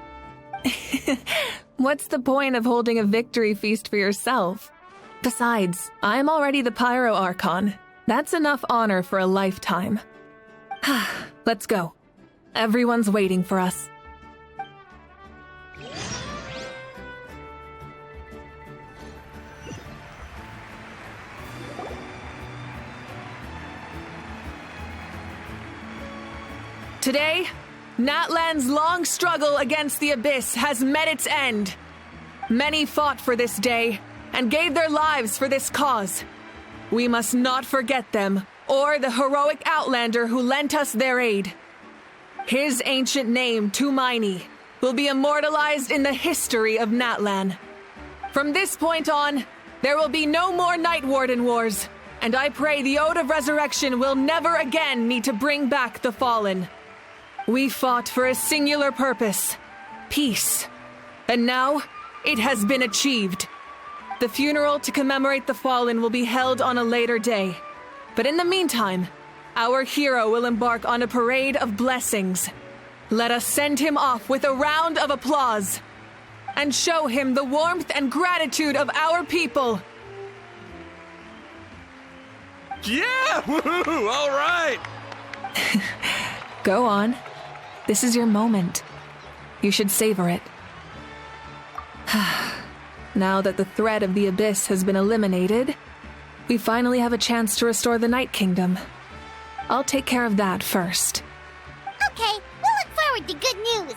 What's the point of holding a victory feast for yourself? Besides, I'm already the Pyro Archon. That's enough honor for a lifetime. Let's go. Everyone's waiting for us. Today, Natlan's long struggle against the Abyss has met its end. Many fought for this day and gave their lives for this cause. We must not forget them or the heroic Outlander who lent us their aid. His ancient name, Tumaini, will be immortalized in the history of Natlan. From this point on, there will be no more Night Warden Wars, and I pray the Ode of Resurrection will never again need to bring back the fallen. We fought for a singular purpose, peace. And now, it has been achieved. The funeral to commemorate the fallen will be held on a later day. But in the meantime, our hero will embark on a parade of blessings. Let us send him off with a round of applause and show him the warmth and gratitude of our people. Yeah! Woohoo! All right! Go on. This is your moment. You should savor it. Now that the threat of the Abyss has been eliminated, we finally have a chance to restore the Night Kingdom. I'll take care of that first. Okay, we'll look forward to good news.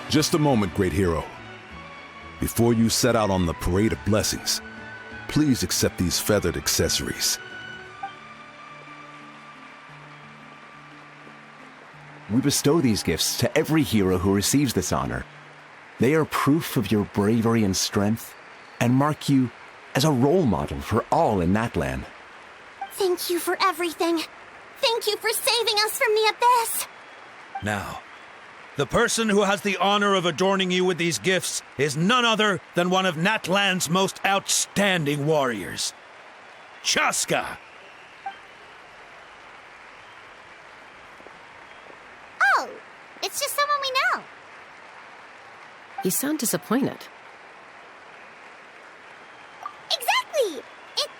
Just a moment, great hero. Before you set out on the parade of blessings, please accept these feathered accessories. We bestow these gifts to every hero who receives this honor. They are proof of your bravery and strength, and mark you as a role model for all in Natlan. Thank you for everything. Thank you for saving us from the Abyss. Now, the person who has the honor of adorning you with these gifts is none other than one of Natlan's most outstanding warriors, Chaska. Oh, it's just someone we know. You sound disappointed. Exactly! It,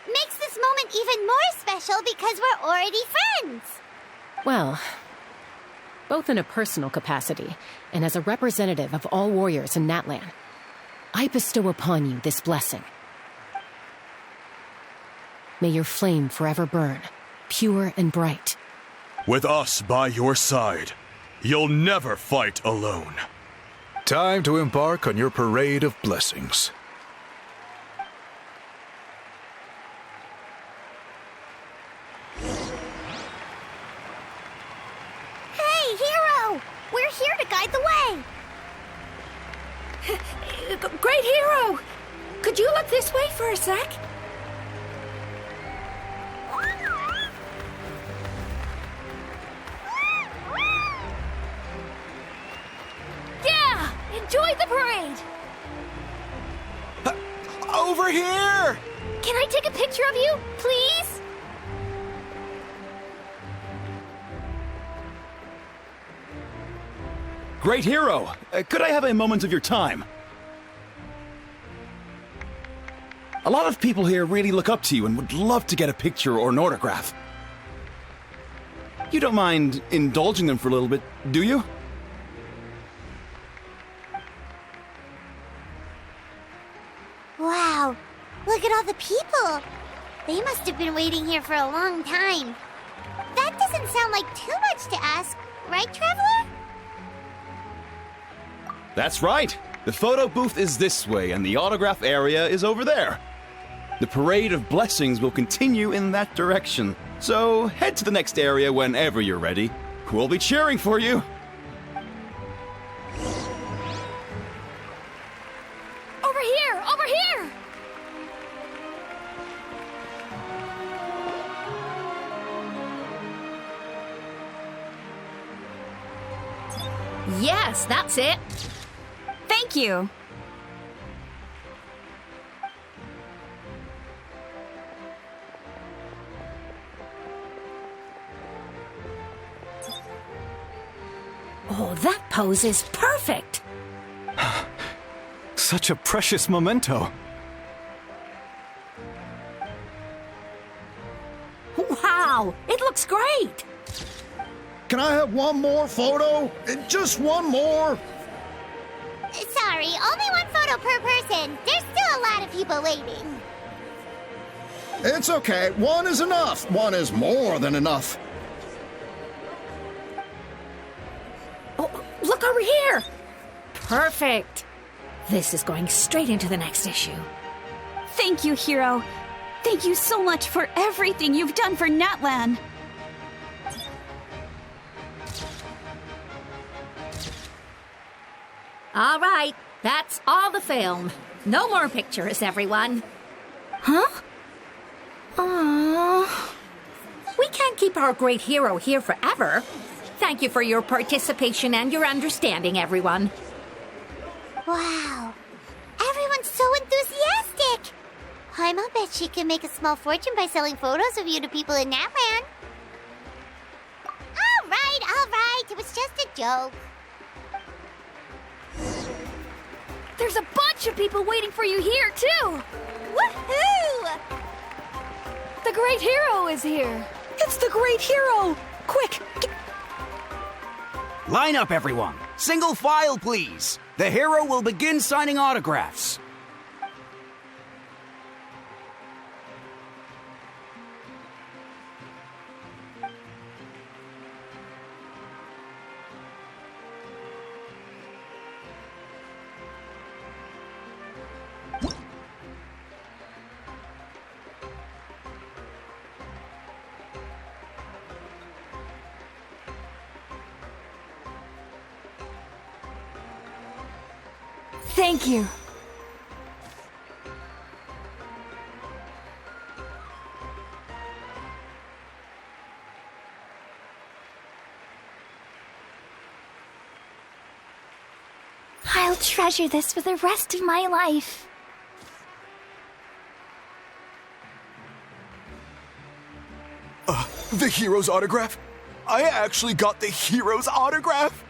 makes this moment even more special because we're already friends. Well, both in a personal capacity and as a representative of all warriors in Natlan, I bestow upon you this blessing. May your flame forever burn, pure and bright. With us by your side, you'll never fight alone. Time to embark on your parade of blessings. Hey, hero! We're here to guide the way. Great hero! Could you look this way for a sec? Yeah! Enjoy the parade! Over here! Can I take a picture of you, please? Great hero! Could I have a moment of your time? A lot of people here really look up to you and would love to get a picture or an autograph. You don't mind indulging them for a little bit, do you? Wow, look at all the people. They must have been waiting here for a long time. That doesn't sound like too much to ask, right, Traveler? That's right. The photo booth is this way and the autograph area is over there. The parade of blessings will continue in that direction. So head to the next area whenever you're ready. We'll be cheering for you. Over here! Over here! Yes, that's it. Thank you. Oh, that pose is perfect! Such a precious memento. Wow! It looks great! Can I have one more photo? Just one more? Sorry, only one photo per person. There's still a lot of people waiting. It's okay. One is enough. One is more than enough. Oh, look over here! Perfect! This is going straight into the next issue. Thank you, hero. Thank you so much for everything you've done for Natlan. All right, that's all the film. No more pictures, everyone. Huh? Aww. We can't keep our great hero here forever. Thank you for your participation and your understanding, everyone. Wow. Everyone's so enthusiastic. Paimon bet she can make a small fortune by selling photos of you to people in Natland. All right. It was just a joke. There's a bunch of people waiting for you here, too! Woohoo! The great hero is here! It's the great hero! Quick! Line up, everyone. Single file, please. The hero will begin signing autographs. Thank you. I'll treasure this for the rest of my life. The hero's autograph? I actually got the hero's autograph?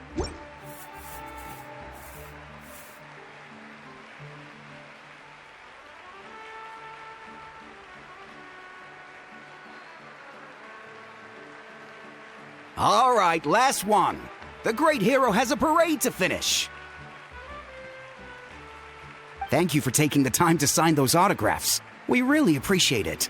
All right, last one. The great hero has a parade to finish. Thank you for taking the time to sign those autographs. We really appreciate it.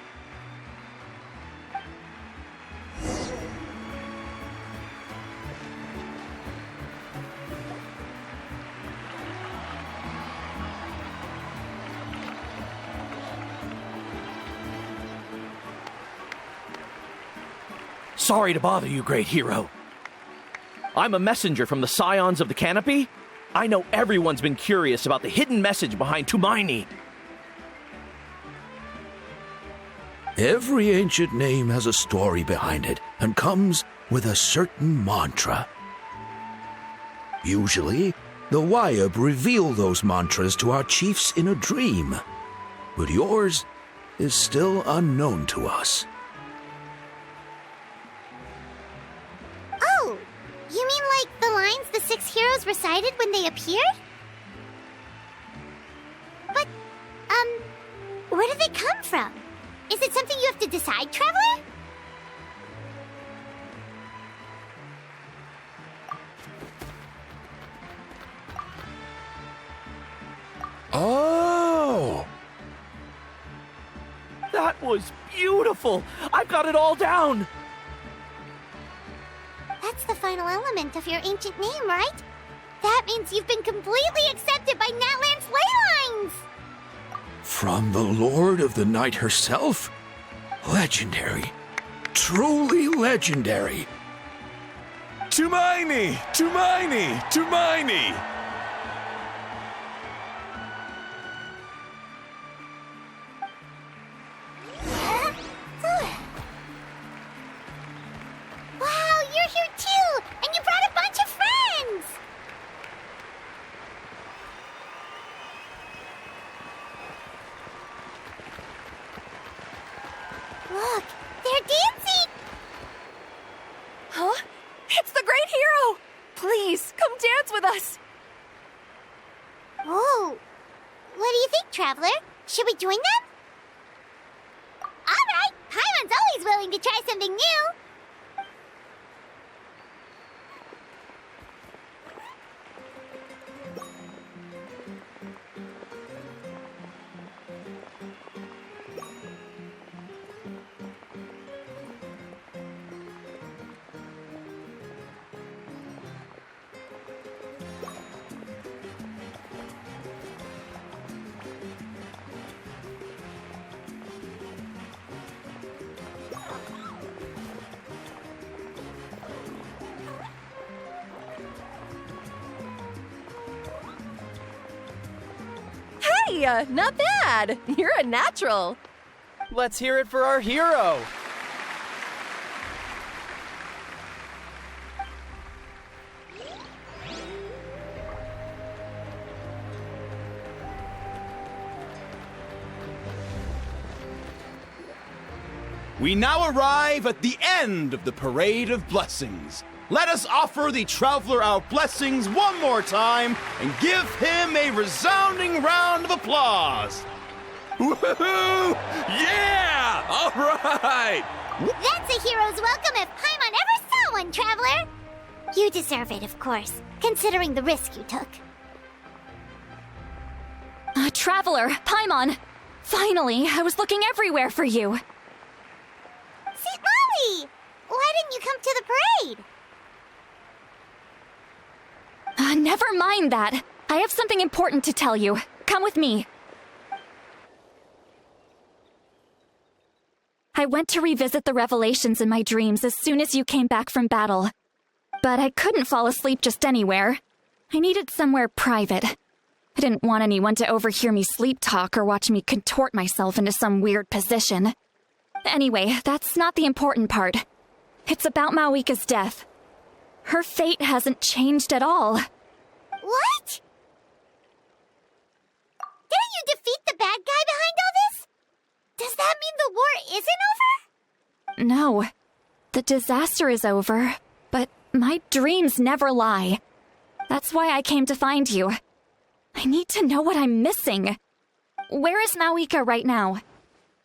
Sorry to bother you, great hero. I'm a messenger from the Scions of the Canopy. I know everyone's been curious about the hidden message behind Tumaini. Every ancient name has a story behind it and comes with a certain mantra. Usually, the Wayab reveal those mantras to our chiefs in a dream, but yours is still unknown to us. Oh, you mean like the lines the 6 heroes recited when they appeared? But, where do they come from? Is it something you have to decide, Traveler? Oh! That was beautiful! I've got it all down! That's the final element of your ancient name, right? That means you've been completely accepted by Natland's ley lines! From the Lord of the Night herself? Legendary. Truly legendary. Tumaini! Tumaini! Tumaini! Wow, you're here too! And you brought a bunch of friends! Look, they're dancing! Huh? It's the great hero! Please, come dance with us! Whoa! What do you think, Traveler? Should we join them? Alright! Paimon's always willing to try something new! Hey, not bad. You're a natural. Let's hear it for our hero. We now arrive at the end of the Parade of Blessings. Let us offer the traveler our blessings one more time and give him a resounding round of applause. Woohoo! Yeah! All right! That's a hero's welcome if Paimon ever saw one, traveler! You deserve it, of course, considering the risk you took. Traveler, Paimon! Finally, I was looking everywhere for you. St. Molly! Why didn't you come to the parade? Never mind that. I have something important to tell you. Come with me. I went to revisit the revelations in my dreams as soon as you came back from battle. But I couldn't fall asleep just anywhere. I needed somewhere private. I didn't want anyone to overhear me sleep talk or watch me contort myself into some weird position. Anyway, that's not the important part. It's about Mawika's death. Her fate hasn't changed at all. What? Didn't you defeat the bad guy behind all this? Does that mean the war isn't over? No. The disaster is over, but my dreams never lie. That's why I came to find you. I need to know what I'm missing. Where is Mawika right now?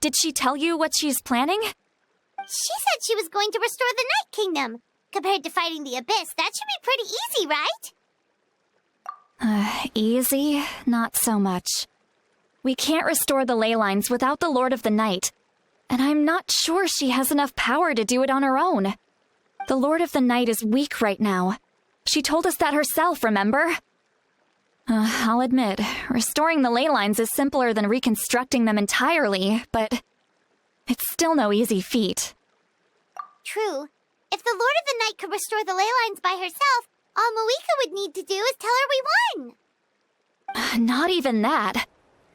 Did she tell you what she's planning? She said she was going to restore the Night Kingdom. Compared to fighting the Abyss, that should be pretty easy, right? Easy? Not so much. We can't restore the ley lines without the Lord of the Night, and I'm not sure she has enough power to do it on her own. The Lord of the Night is weak right now. She told us that herself, remember? I'll admit, restoring the ley lines is simpler than reconstructing them entirely, but it's still no easy feat. True. If the Lord of the Night could restore the ley lines by herself, all Mawika would need to do is tell her we won. Not even that.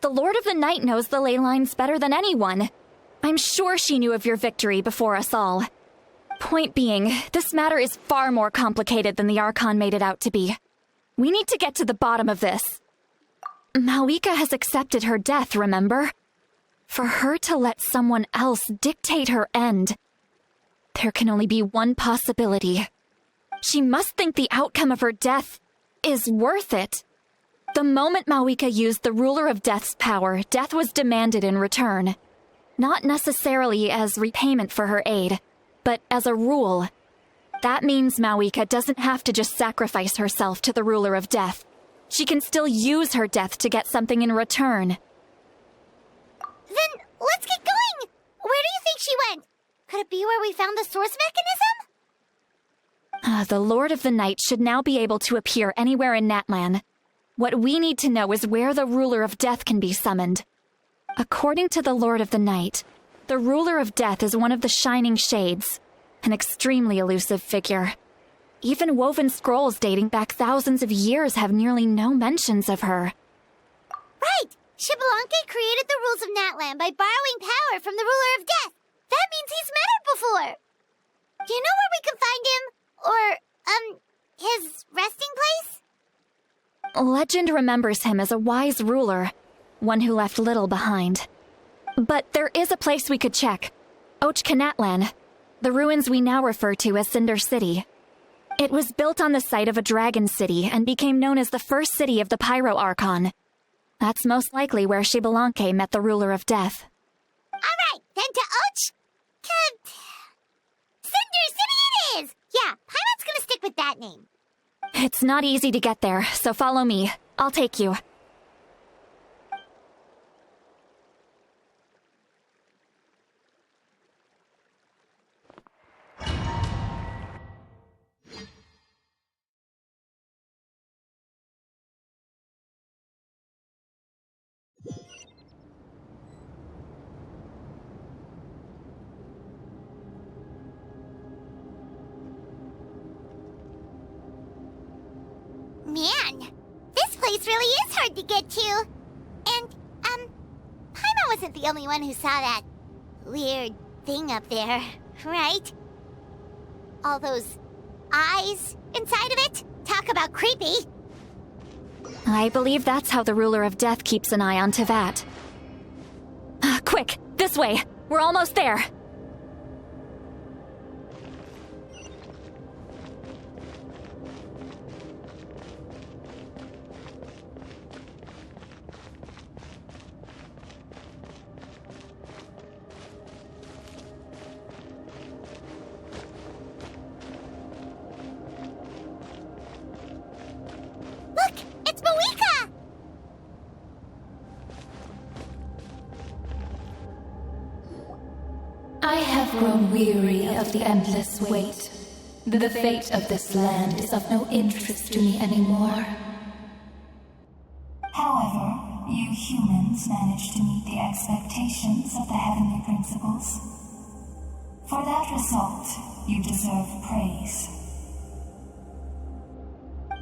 The Lord of the Night knows the ley lines better than anyone. I'm sure she knew of your victory before us all. Point being, this matter is far more complicated than the Archon made it out to be. We need to get to the bottom of this. Mawika has accepted her death, remember? For her to let someone else dictate her end, there can only be one possibility. She must think the outcome of her death is worth it. The moment Mawika used the Ruler of Death's power, death was demanded in return. Not necessarily as repayment for her aid, but as a rule. That means Mawika doesn't have to just sacrifice herself to the Ruler of Death. She can still use her death to get something in return. Then let's get going! Where do you think she went? Could it be where we found the source mechanism? The Lord of the Night should now be able to appear anywhere in Natlan. What we need to know is where the Ruler of Death can be summoned. According to the Lord of the Night, the Ruler of Death is one of the Shining Shades, an extremely elusive figure. Even woven scrolls dating back thousands of years have nearly no mentions of her. Right! Xbalanque created the rules of Natlan by borrowing power from the Ruler of Death. That means he's met her before. Do you know where we can find him? Or, his resting place? Legend remembers him as a wise ruler, one who left little behind. But there is a place we could check. Natlan, the ruins we now refer to as Cinder City. It was built on the site of a dragon city and became known as the first city of the Pyro Archon. That's most likely where Xbalanque met the Ruler of Death. Alright, then to Cinder City it is! Yeah, Paimon's gonna stick with that name. It's not easy to get there, so follow me. I'll take you. Man, this place really is hard to get to. And, Paimon wasn't the only one who saw that weird thing up there, right? All those eyes inside of it? Talk about creepy. I believe that's how the ruler of death keeps an eye on Teyvat. Quick, this way! We're almost there! I have grown weary of the endless wait. The fate of this land is of no interest to me anymore. However, you humans managed to meet the expectations of the heavenly principles. For that result, you deserve praise.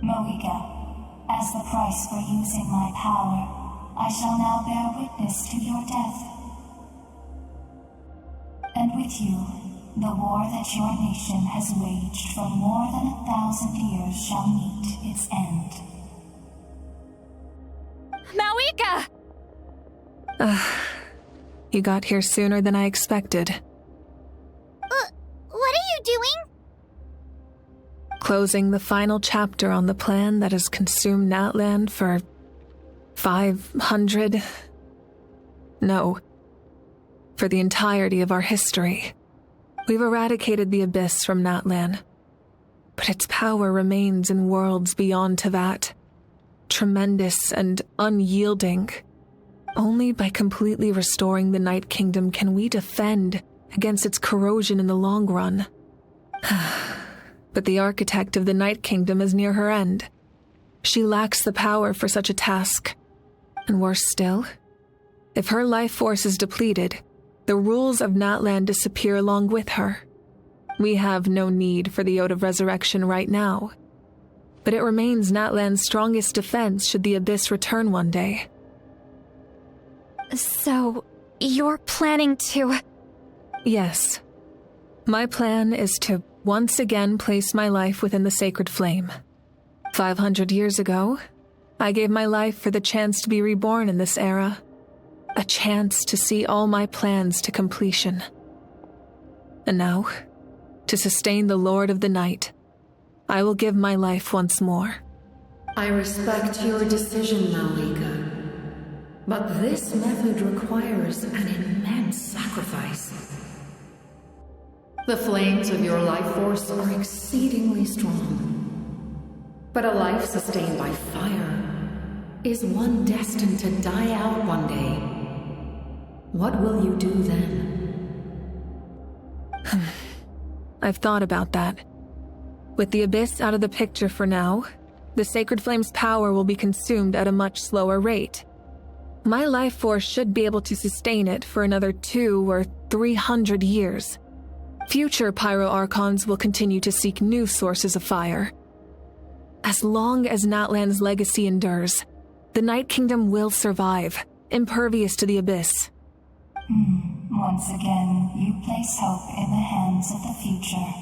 Moika, as the price for using my power, I shall now bear witness to your death. And with you, the war that your nation has waged for more than 1,000 years shall meet its end. Mawika! You got here sooner than I expected. What are you doing? Closing the final chapter on the plan that has consumed Natlan for 500... No. For the entirety of our history. We've eradicated the Abyss from Natlan, but its power remains in worlds beyond Teyvat. Tremendous and unyielding. Only by completely restoring the Night Kingdom can we defend against its corrosion in the long run. But the architect of the Night Kingdom is near her end. She lacks the power for such a task. And worse still, if her life force is depleted, the rules of Natlan disappear along with her. We have no need for the Ode of Resurrection right now, but it remains Natlan's strongest defense should the Abyss return one day. So, you're planning to... Yes. My plan is to once again place my life within the sacred flame. 500 years ago, I gave my life for the chance to be reborn in this era. A chance to see all my plans to completion. And now, to sustain the Lord of the Night, I will give my life once more. I respect your decision, Malika. But this method requires an immense sacrifice. The flames of your life force are exceedingly strong. But a life sustained by fire is one destined to die out one day. What will you do then? I've thought about that. With the Abyss out of the picture for now, the Sacred Flame's power will be consumed at a much slower rate. My life force should be able to sustain it for another 200 or 300 years. Future Pyro Archons will continue to seek new sources of fire. As long as Natlan's legacy endures, the Night Kingdom will survive, impervious to the Abyss. Once again, you place hope in the hands of the future.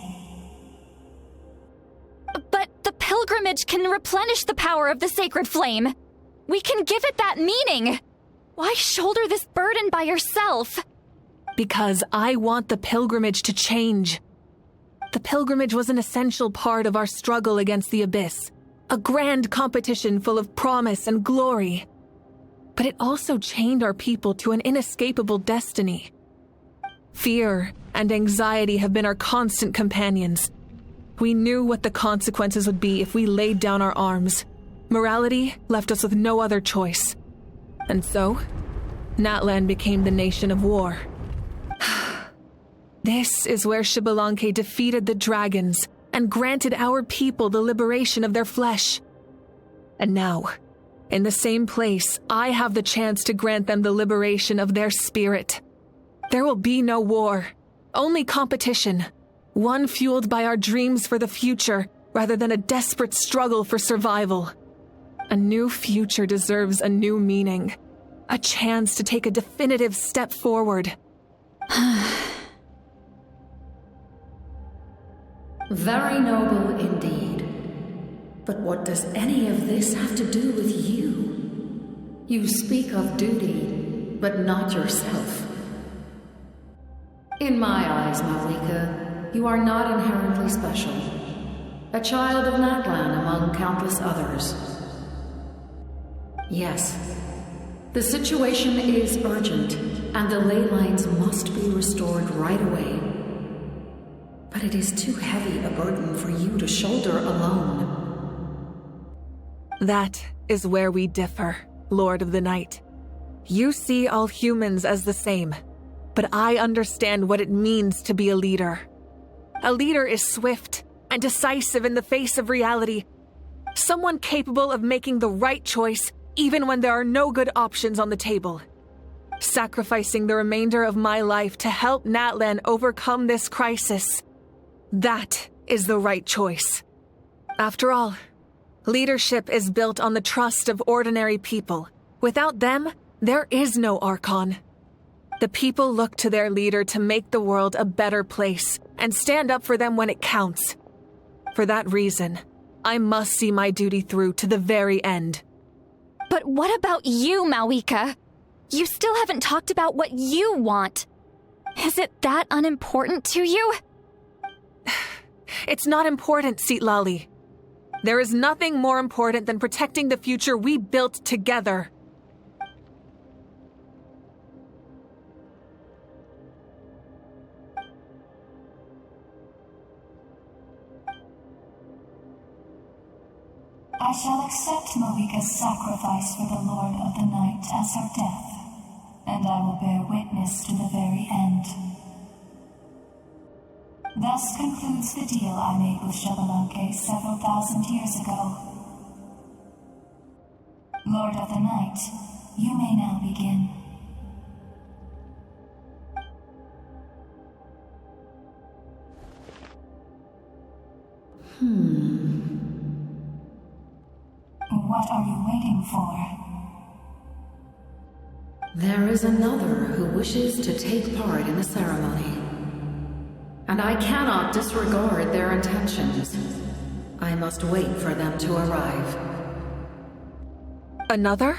But the pilgrimage can replenish the power of the sacred flame. We can give it that meaning. Why shoulder this burden by yourself? Because I want the pilgrimage to change. The pilgrimage was an essential part of our struggle against the Abyss. A grand competition full of promise and glory. But it also chained our people to an inescapable destiny. Fear and anxiety have been our constant companions. We knew what the consequences would be if we laid down our arms. Morality left us with no other choice. And so, Natlan became the nation of war. This is where Xbalanque defeated the dragons and granted our people the liberation of their flesh. And now, in the same place, I have the chance to grant them the liberation of their spirit. There will be no war, only competition. One fueled by our dreams for the future, rather than a desperate struggle for survival. A new future deserves a new meaning. A chance to take a definitive step forward. Very noble indeed. But what does any of this have to do with you? You speak of duty, but not yourself. In my eyes, Malika, you are not inherently special. A child of Natlan among countless others. Yes, the situation is urgent, and the ley lines must be restored right away. But it is too heavy a burden for you to shoulder alone. That is where we differ, Lord of the Night. You see all humans as the same, but I understand what it means to be a leader. A leader is swift and decisive in the face of reality. Someone capable of making the right choice even when there are no good options on the table. Sacrificing the remainder of my life to help Natlan overcome this crisis. That is the right choice. After all, leadership is built on the trust of ordinary people. Without them, there is no Archon. The people look to their leader to make the world a better place and stand up for them when it counts. For that reason, I must see my duty through to the very end. But what about you, Malika? You still haven't talked about what you want. Is it that unimportant to you? It's not important, Citlali. There is nothing more important than protecting the future we built together. I shall accept Malika's sacrifice for the Lord of the Night as her death, and I will bear witness to the very end. Thus concludes the deal I made with Xbalanque several thousand years ago. Lord of the Night, you may now begin. What are you waiting for? There is another who wishes to take part in the ceremony. And I cannot disregard their intentions. I must wait for them to arrive. Another?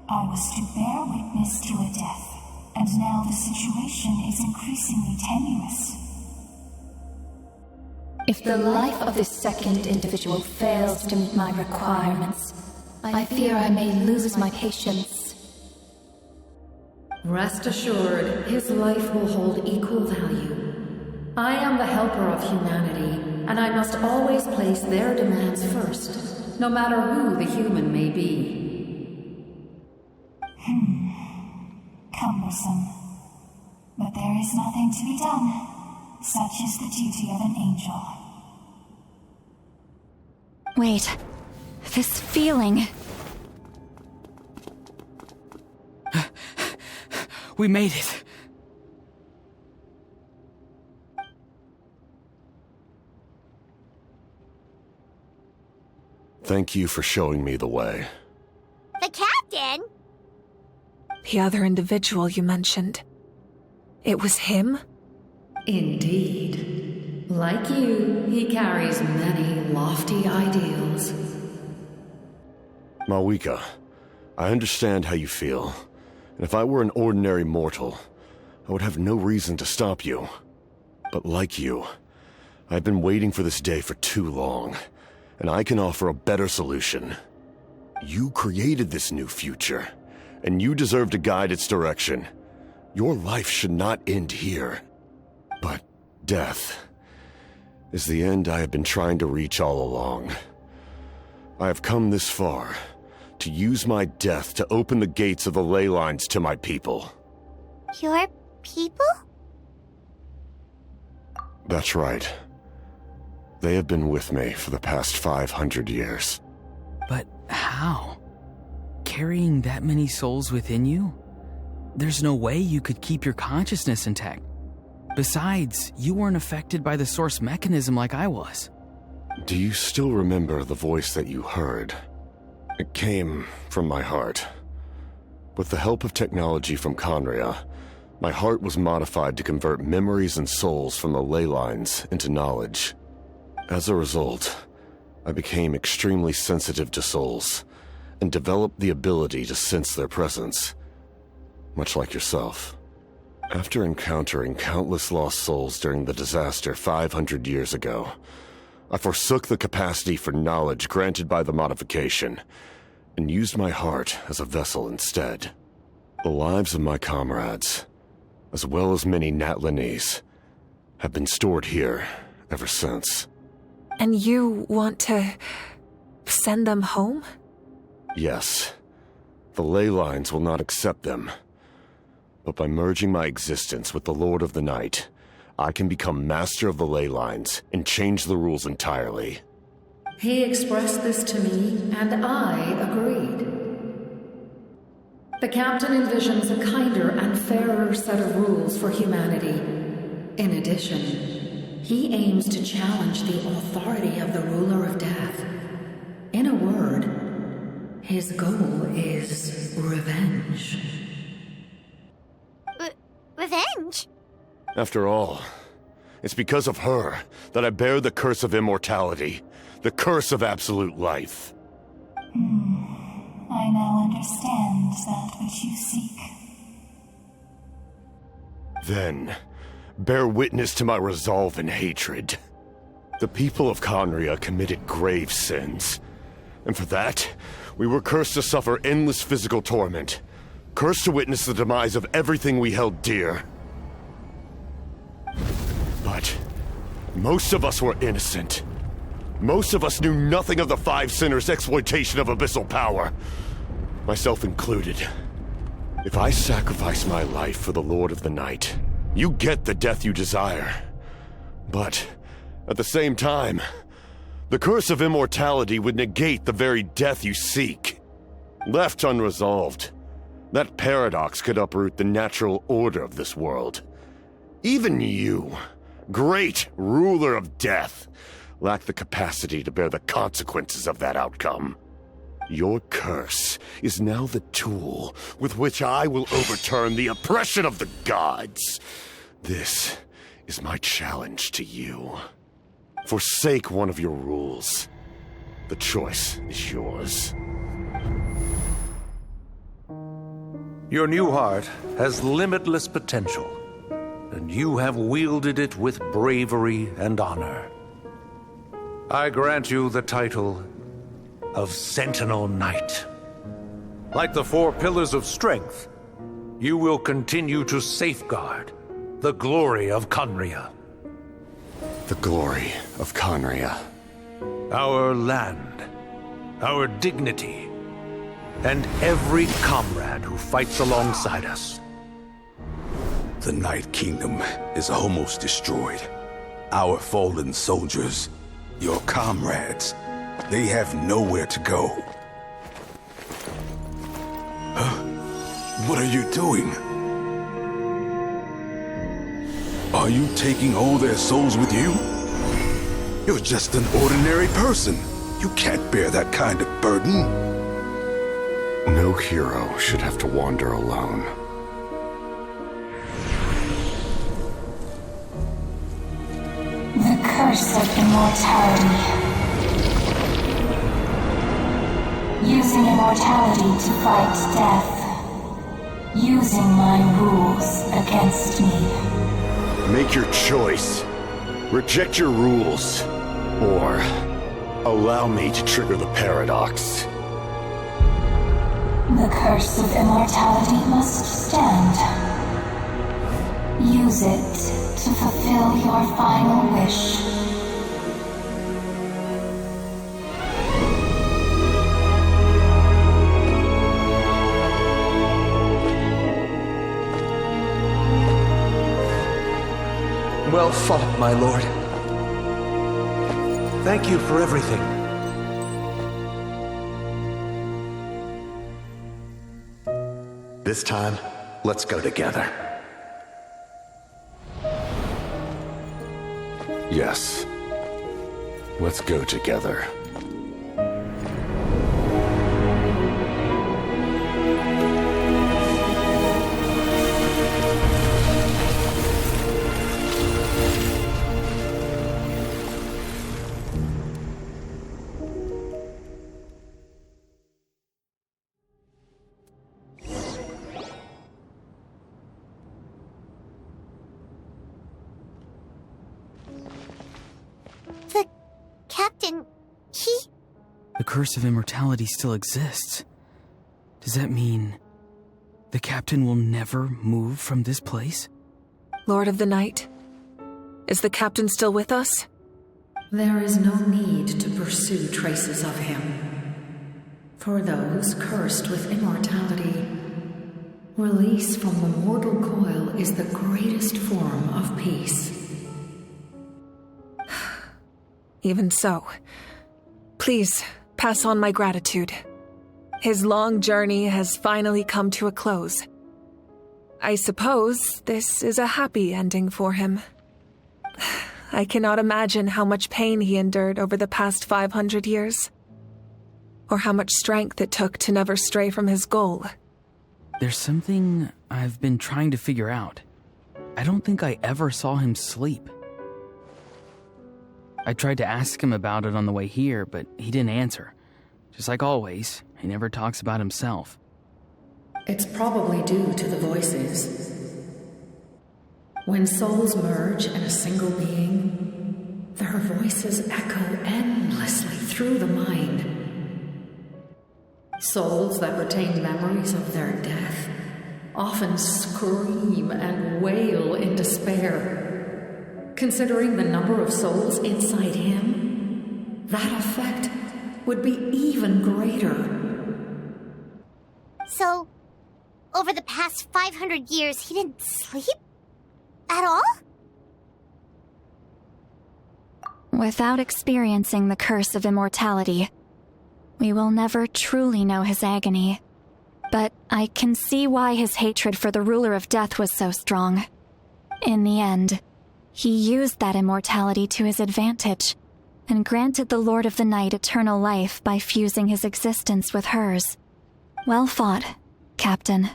I was to bear witness to a death, and now the situation is increasingly tenuous. If the life of this second individual fails to meet my requirements, I fear I may lose my patience. Rest assured, his life will hold equal value. I am the helper of humanity, and I must always place their demands first, no matter who the human may be. Cumbersome. But there is nothing to be done. Such is the duty of an angel. Wait, this feeling... We made it. Thank you for showing me the way. The captain? The other individual you mentioned. It was him? Indeed. Like you, he carries many lofty ideals. Malika, I understand how you feel. And if I were an ordinary mortal, I would have no reason to stop you. But like you, I've been waiting for this day for too long, and I can offer a better solution. You created this new future, and you deserve to guide its direction. Your life should not end here. But death is the end I have been trying to reach all along. I have come this far to use my death to open the gates of the ley lines to my people. Your people? That's right. They have been with me for the past 500 years. But how? Carrying that many souls within you? There's no way you could keep your consciousness intact. Besides, you weren't affected by the source mechanism like I was. Do you still remember the voice that you heard? It came from my heart. With the help of technology from Khaenri'ah, my heart was modified to convert memories and souls from the ley lines into knowledge. As a result, I became extremely sensitive to souls, and developed the ability to sense their presence, much like yourself. After encountering countless lost souls during the disaster 500 years ago, I forsook the capacity for knowledge granted by the modification, and used my heart as a vessel instead. The lives of my comrades, as well as many Natlanese, have been stored here ever since. And you want to send them home? Yes. The ley lines will not accept them. But by merging my existence with the Lord of the Night, I can become master of the ley lines and change the rules entirely. He expressed this to me, and I agreed. The captain envisions a kinder and fairer set of rules for humanity. In addition, he aims to challenge the authority of the ruler of death. In a word, his goal is revenge. Revenge? After all, it's because of her that I bear the curse of immortality, the curse of absolute life. I now understand that which you seek. Then, bear witness to my resolve and hatred. The people of Khaenri'ah committed grave sins, and for that, we were cursed to suffer endless physical torment, cursed to witness the demise of everything we held dear. But most of us were innocent. Most of us knew nothing of the Five Sinners' exploitation of abyssal power, myself included. If I sacrifice my life for the Lord of the Night, you get the death you desire. But, at the same time, the curse of immortality would negate the very death you seek. Left unresolved, that paradox could uproot the natural order of this world. Even you, great ruler of death, lack the capacity to bear the consequences of that outcome. Your curse is now the tool with which I will overturn the oppression of the gods. This is my challenge to you. Forsake one of your rules. The choice is yours. Your new heart has limitless potential, and you have wielded it with bravery and honor. I grant you the title of Sentinel Knight. Like the four pillars of strength, you will continue to safeguard the glory of Khaenri'ah. The glory of Khaenri'ah. Our land, our dignity, and every comrade who fights alongside us. The Night Kingdom is almost destroyed. Our fallen soldiers, your comrades, they have nowhere to go. What are you doing? Are you taking all their souls with you? You're just an ordinary person. You can't bear that kind of burden. No hero should have to wander alone. The curse of immortality. Using immortality to fight death. Using my rules against me. Make your choice. Reject your rules. Or allow me to trigger the paradox. The curse of immortality must stand. Use it to fulfill your final wish. Well fought, my lord. Thank you for everything. This time, let's go together. Yes. Let's go together. captain, he... The curse of immortality still exists. Does that mean the captain will never move from this place? Lord of the Night, is the captain still with us? There is no need to pursue traces of him. For those cursed with immortality, release from the mortal coil is the greatest form of peace. Even so, please pass on my gratitude. His long journey has finally come to a close. I suppose this is a happy ending for him. I cannot imagine how much pain he endured over the past 500 years, or how much strength it took to never stray from his goal. There's something I've been trying to figure out. I don't think I ever saw him sleep. I tried to ask him about it on the way here, but he didn't answer. Just like always, he never talks about himself. It's probably due to the voices. When souls merge in a single being, their voices echo endlessly through the mind. Souls that retain memories of their death often scream and wail in despair. Considering the number of souls inside him, that effect would be even greater. So, over the past 500 years, he didn't sleep? At all? Without experiencing the curse of immortality, we will never truly know his agony. But I can see why his hatred for the ruler of death was so strong. In the end, he used that immortality to his advantage, and granted the Lord of the Night eternal life by fusing his existence with hers. Well fought, Captain.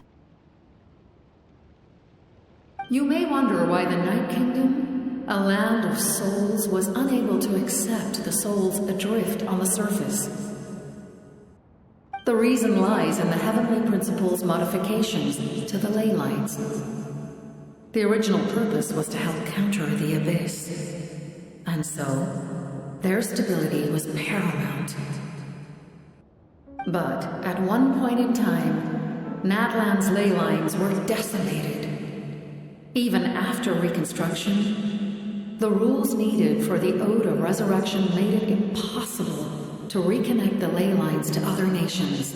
You may wonder why the Night Kingdom, a land of souls, was unable to accept the souls adrift on the surface. The reason lies in the Heavenly Principle's modifications to the ley lines. The original purpose was to help counter the Abyss, and so their stability was paramount. But at one point in time, Natlan's ley lines were decimated. Even after reconstruction, the rules needed for the Ode of Resurrection made it impossible to reconnect the ley lines to other nations.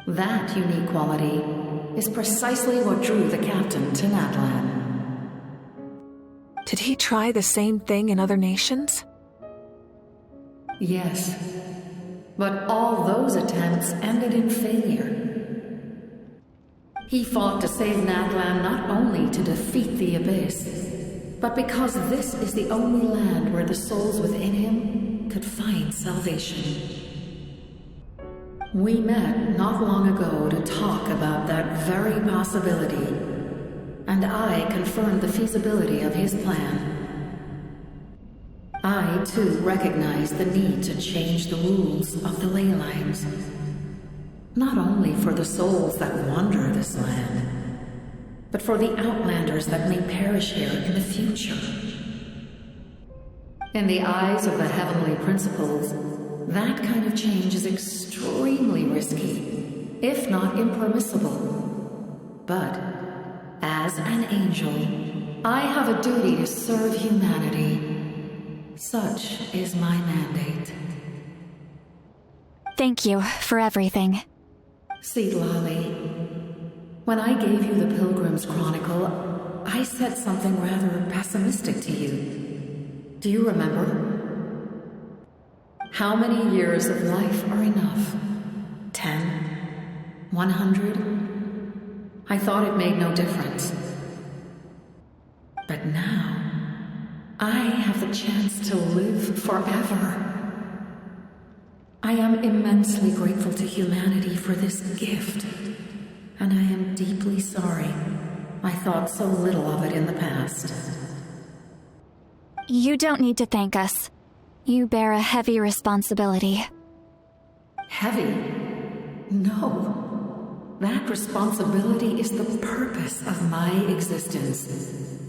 That unique quality is precisely what drew the captain to Natlan. Did he try the same thing in other nations? Yes, but all those attempts ended in failure. He fought to save Natlan not only to defeat the Abyss, but because this is the only land where the souls within him could find salvation. We met not long ago to talk about that very possibility, and I confirmed the feasibility of his plan. I, too, recognized the need to change the rules of the ley lines. Not only for the souls that wander this land, but for the outlanders that may perish here in the future. In the eyes of the Heavenly Principles, that kind of change is extremely risky, if not impermissible. But, as an angel, I have a duty to serve humanity. Such is my mandate. Thank you for everything. See, Lolly, when I gave you the Pilgrim's Chronicle, I said something rather pessimistic to you. Do you remember? How many years of life are enough? 10? 100? I thought it made no difference. But now, I have the chance to live forever. I am immensely grateful to humanity for this gift, and I am deeply sorry I thought so little of it in the past. You don't need to thank us. You bear a heavy responsibility. Heavy? No. That responsibility is the purpose of my existence.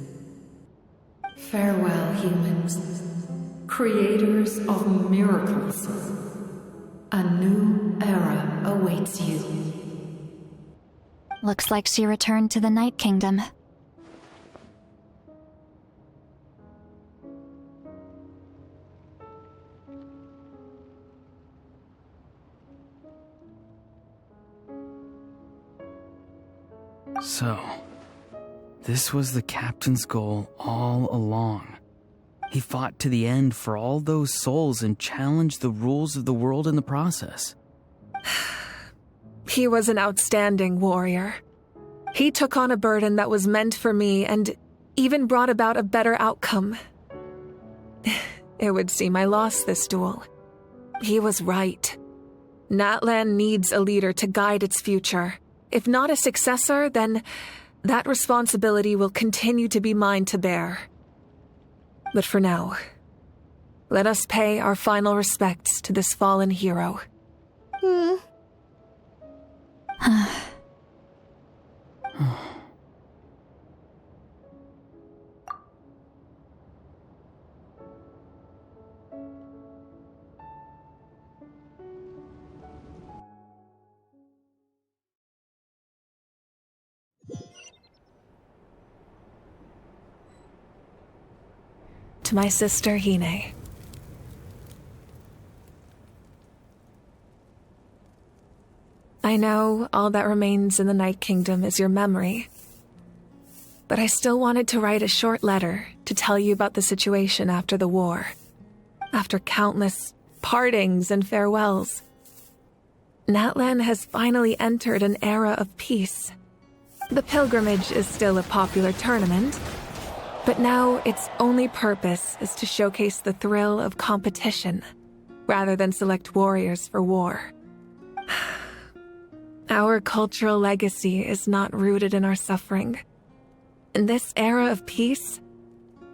Farewell, humans. Creators of miracles, a new era awaits you. Looks like she returned to the Night Kingdom. So, this was the captain's goal all along. He fought to the end for all those souls and challenged the rules of the world in the process. He was an outstanding warrior. He took on a burden that was meant for me and even brought about a better outcome. It would seem I lost this duel. He was right. Natlan needs a leader to guide its future. If not a successor, then that responsibility will continue to be mine to bear. But for now, let us pay our final respects to this fallen hero. To my sister, Hine. I know all that remains in the Night Kingdom is your memory, but I still wanted to write a short letter to tell you about the situation after the war, after countless partings and farewells. Natlan has finally entered an era of peace. The pilgrimage is still a popular tournament, but now its only purpose is to showcase the thrill of competition, rather than select warriors for war. Our cultural legacy is not rooted in our suffering. In this era of peace,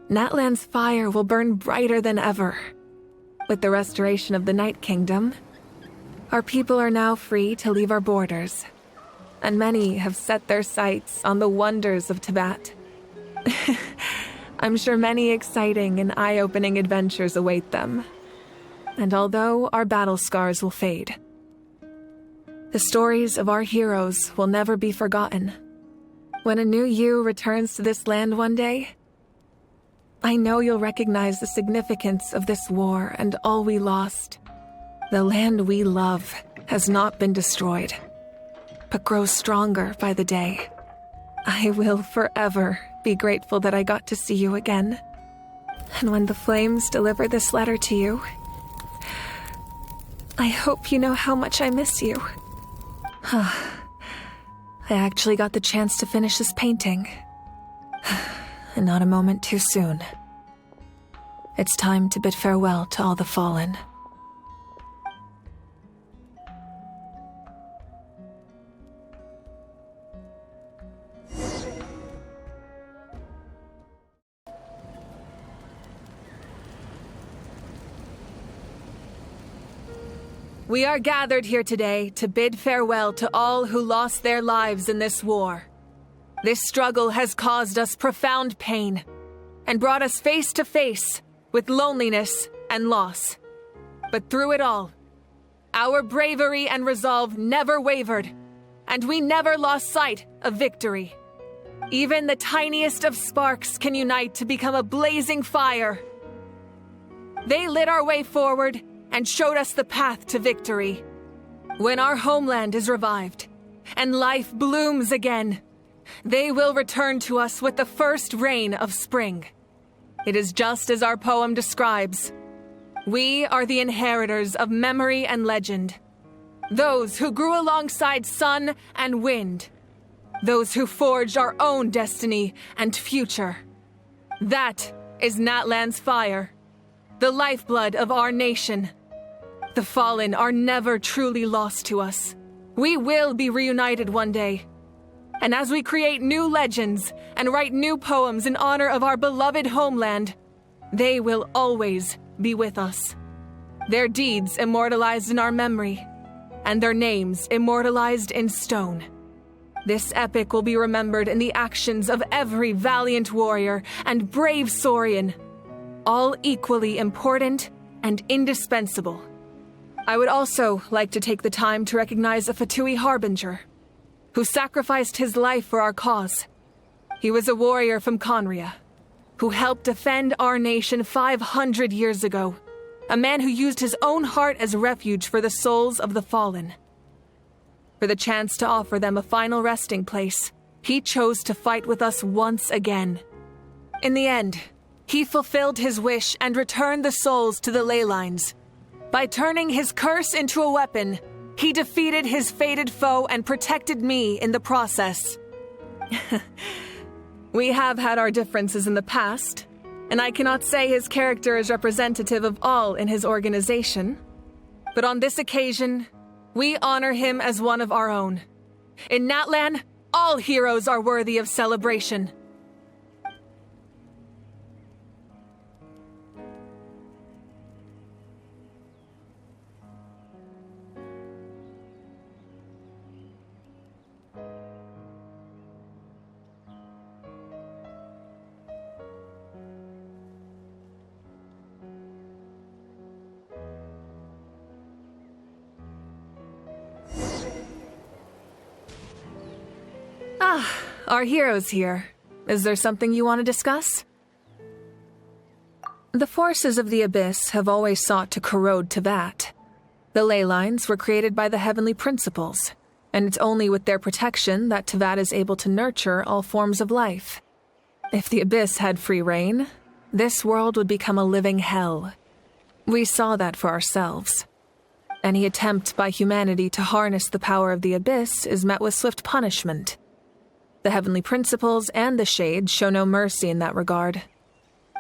Natlan's fire will burn brighter than ever. With the restoration of the Night Kingdom, our people are now free to leave our borders, and many have set their sights on the wonders of Tibet. I'm sure many exciting and eye-opening adventures await them. And although our battle scars will fade, the stories of our heroes will never be forgotten. When a new you returns to this land one day, I know you'll recognize the significance of this war and all we lost. The land we love has not been destroyed, but grows stronger by the day. I will forever be grateful that I got to see you again. And when the flames deliver this letter to you, I hope you know how much I miss you. I actually got the chance to finish this painting. And not a moment too soon. It's time to bid farewell to all the fallen. We are gathered here today to bid farewell to all who lost their lives in this war. This struggle has caused us profound pain and brought us face to face with loneliness and loss. But through it all, our bravery and resolve never wavered, and we never lost sight of victory. Even the tiniest of sparks can unite to become a blazing fire. They lit our way forward and showed us the path to victory. When our homeland is revived and life blooms again, they will return to us with the first rain of spring. It is just as our poem describes. We are the inheritors of memory and legend. Those who grew alongside sun and wind. Those who forged our own destiny and future. That is Natlan's fire, the lifeblood of our nation. The fallen are never truly lost to us. We will be reunited one day. And as we create new legends and write new poems in honor of our beloved homeland, they will always be with us. Their deeds immortalized in our memory, and their names immortalized in stone. This epic will be remembered in the actions of every valiant warrior and brave Saurian. all equally important and indispensable. I would also like to take the time to recognize a Fatui Harbinger, who sacrificed his life for our cause. He was a warrior from Conria, who helped defend our nation 500 years ago. A man who used his own heart as refuge for the souls of the fallen. For the chance to offer them a final resting place, he chose to fight with us once again. In the end, he fulfilled his wish and returned the souls to the ley lines. By turning his curse into a weapon, he defeated his fated foe and protected me in the process. We have had our differences in the past, and I cannot say his character is representative of all in his organization. But on this occasion, we honor him as one of our own. In Natlan, all heroes are worthy of celebration. Our hero's here. Is there something you want to discuss? The forces of the Abyss have always sought to corrode Teyvat. The ley lines were created by the heavenly principles, and it's only with their protection that Teyvat is able to nurture all forms of life. If the Abyss had free reign, this world would become a living hell. We saw that for ourselves. Any attempt by humanity to harness the power of the Abyss is met with swift punishment. The heavenly principles and the Shade show no mercy in that regard.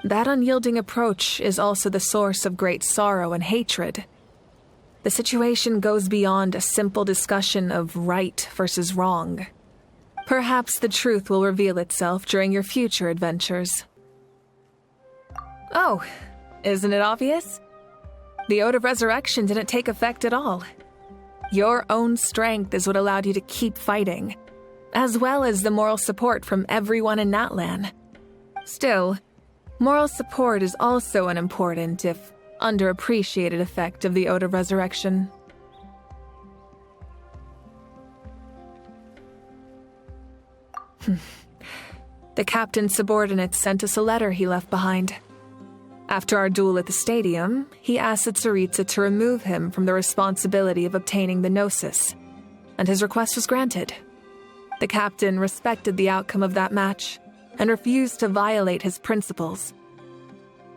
That unyielding approach is also the source of great sorrow and hatred. The situation goes beyond a simple discussion of right versus wrong. Perhaps the truth will reveal itself during your future adventures. Oh, isn't it obvious? The Ode of Resurrection didn't take effect at all. Your own strength is what allowed you to keep fighting, as well as the moral support from everyone in Natlan. Still, moral support is also an important, if underappreciated, effect of the Ode of Resurrection. The captain's subordinates sent us a letter he left behind. After our duel at the stadium, he asked Tsaritsa to remove him from the responsibility of obtaining the Gnosis, and his request was granted. The captain respected the outcome of that match and refused to violate his principles.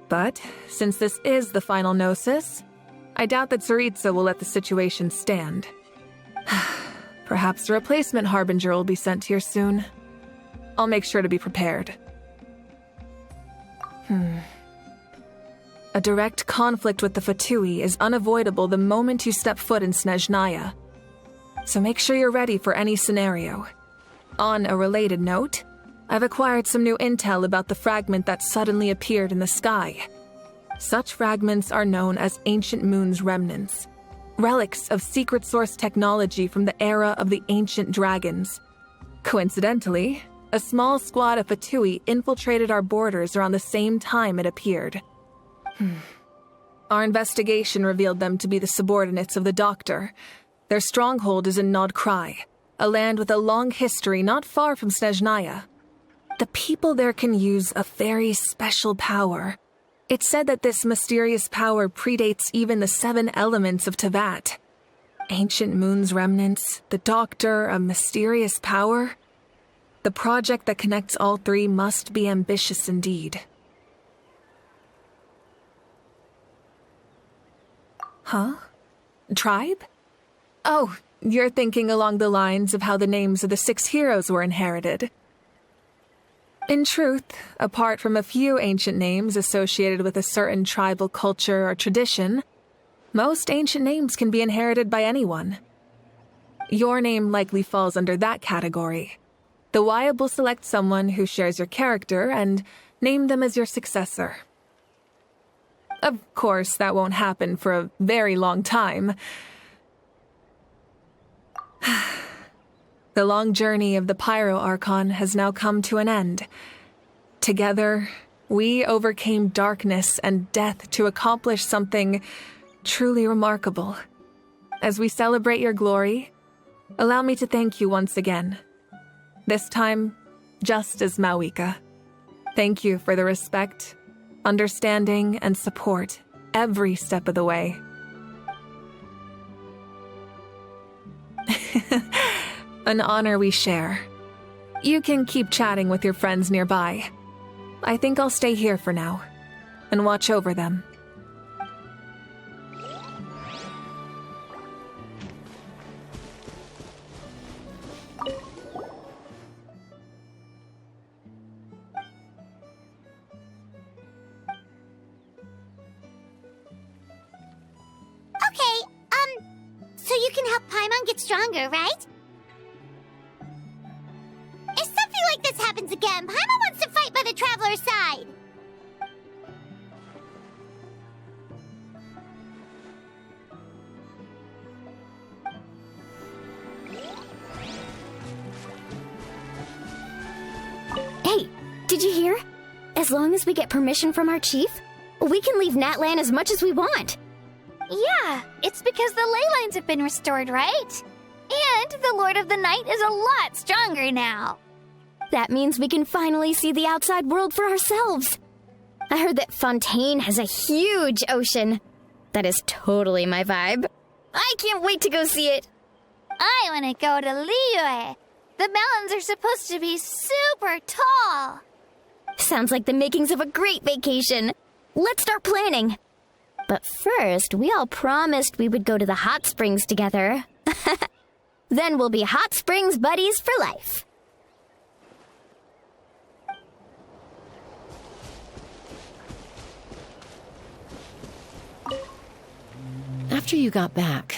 But since this is the final Gnosis, I doubt that Tsaritsa will let the situation stand. Perhaps a replacement Harbinger will be sent here soon. I'll make sure to be prepared. A direct conflict with the Fatui is unavoidable the moment you step foot in Snezhnaya. So make sure you're ready for any scenario. On a related note, I've acquired some new intel about the fragment that suddenly appeared in the sky. Such fragments are known as Ancient Moon's remnants, relics of secret source technology from the era of the ancient dragons. Coincidentally, a small squad of Fatui infiltrated our borders around the same time it appeared. Our investigation revealed them to be the subordinates of the Doctor. Their stronghold is in Nod Krai, a land with a long history not far from Snezhnaya. The people there can use a very special power. It's said that this mysterious power predates even the 7 elements of Teyvat. Ancient Moon's remnants, the Doctor, a mysterious power. The project that connects all 3 must be ambitious indeed. Huh? Tribe? Oh, you're thinking along the lines of how the names of the 6 heroes were inherited. In truth, apart from a few ancient names associated with a certain tribal culture or tradition, most ancient names can be inherited by anyone. Your name likely falls under that category. The Wyab will select someone who shares your character and name them as your successor. Of course, that won't happen for a very long time. The long journey of the Pyro Archon has now come to an end. Together, We overcame darkness and death to accomplish something truly remarkable. As we celebrate your glory, allow me to thank you once again. This time, just as Mawika. Thank you for the respect, understanding, and support every step of the way. An honor we share. You can keep chatting with your friends nearby. I think I'll stay here for now and watch over them. Okay, so you can help Paimon get stronger, right? If something like this happens again, Paimon wants to fight by the Traveler's side. Hey, did you hear? As long as we get permission from our chief, we can leave Natlan as much as we want. Yeah, it's because the ley lines have been restored, right? And the Lord of the Night is a lot stronger now. That means we can finally see the outside world for ourselves. I heard that Fontaine has a huge ocean. That is totally my vibe. I can't wait to go see it. I want to go to Liyue. The mountains are supposed to be super tall. Sounds like the makings of a great vacation. Let's start planning. But first, we all promised we would go to the hot springs together. Then we'll be hot springs buddies for life. After you got back,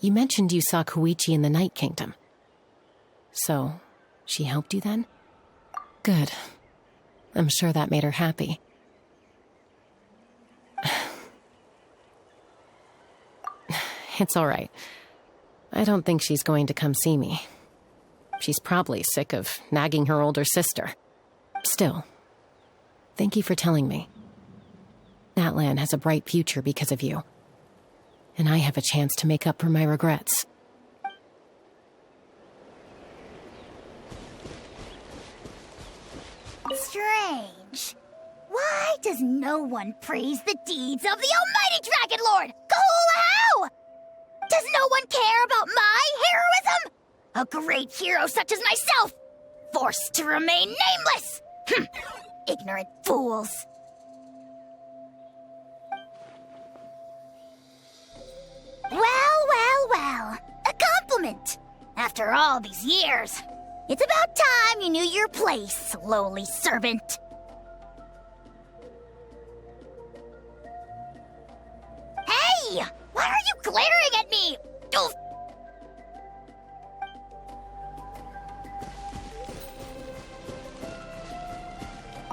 you mentioned you saw Koichi in the Night Kingdom. So, she helped you then? Good. I'm sure that made her happy. It's all right. I don't think she's going to come see me. She's probably sick of nagging her older sister. Still, thank you for telling me. Natlan has a bright future because of you. And I have a chance to make up for my regrets. Strange. Why does no one praise the deeds of the Almighty Dragon Lord, Kahoolahau? Does no one care about my heroism? A great hero such as myself, forced to remain nameless. Ignorant fools. Well. A compliment. After all these years, it's about time you knew your place, lowly servant. Hey! Why are you glaring at me? Oof.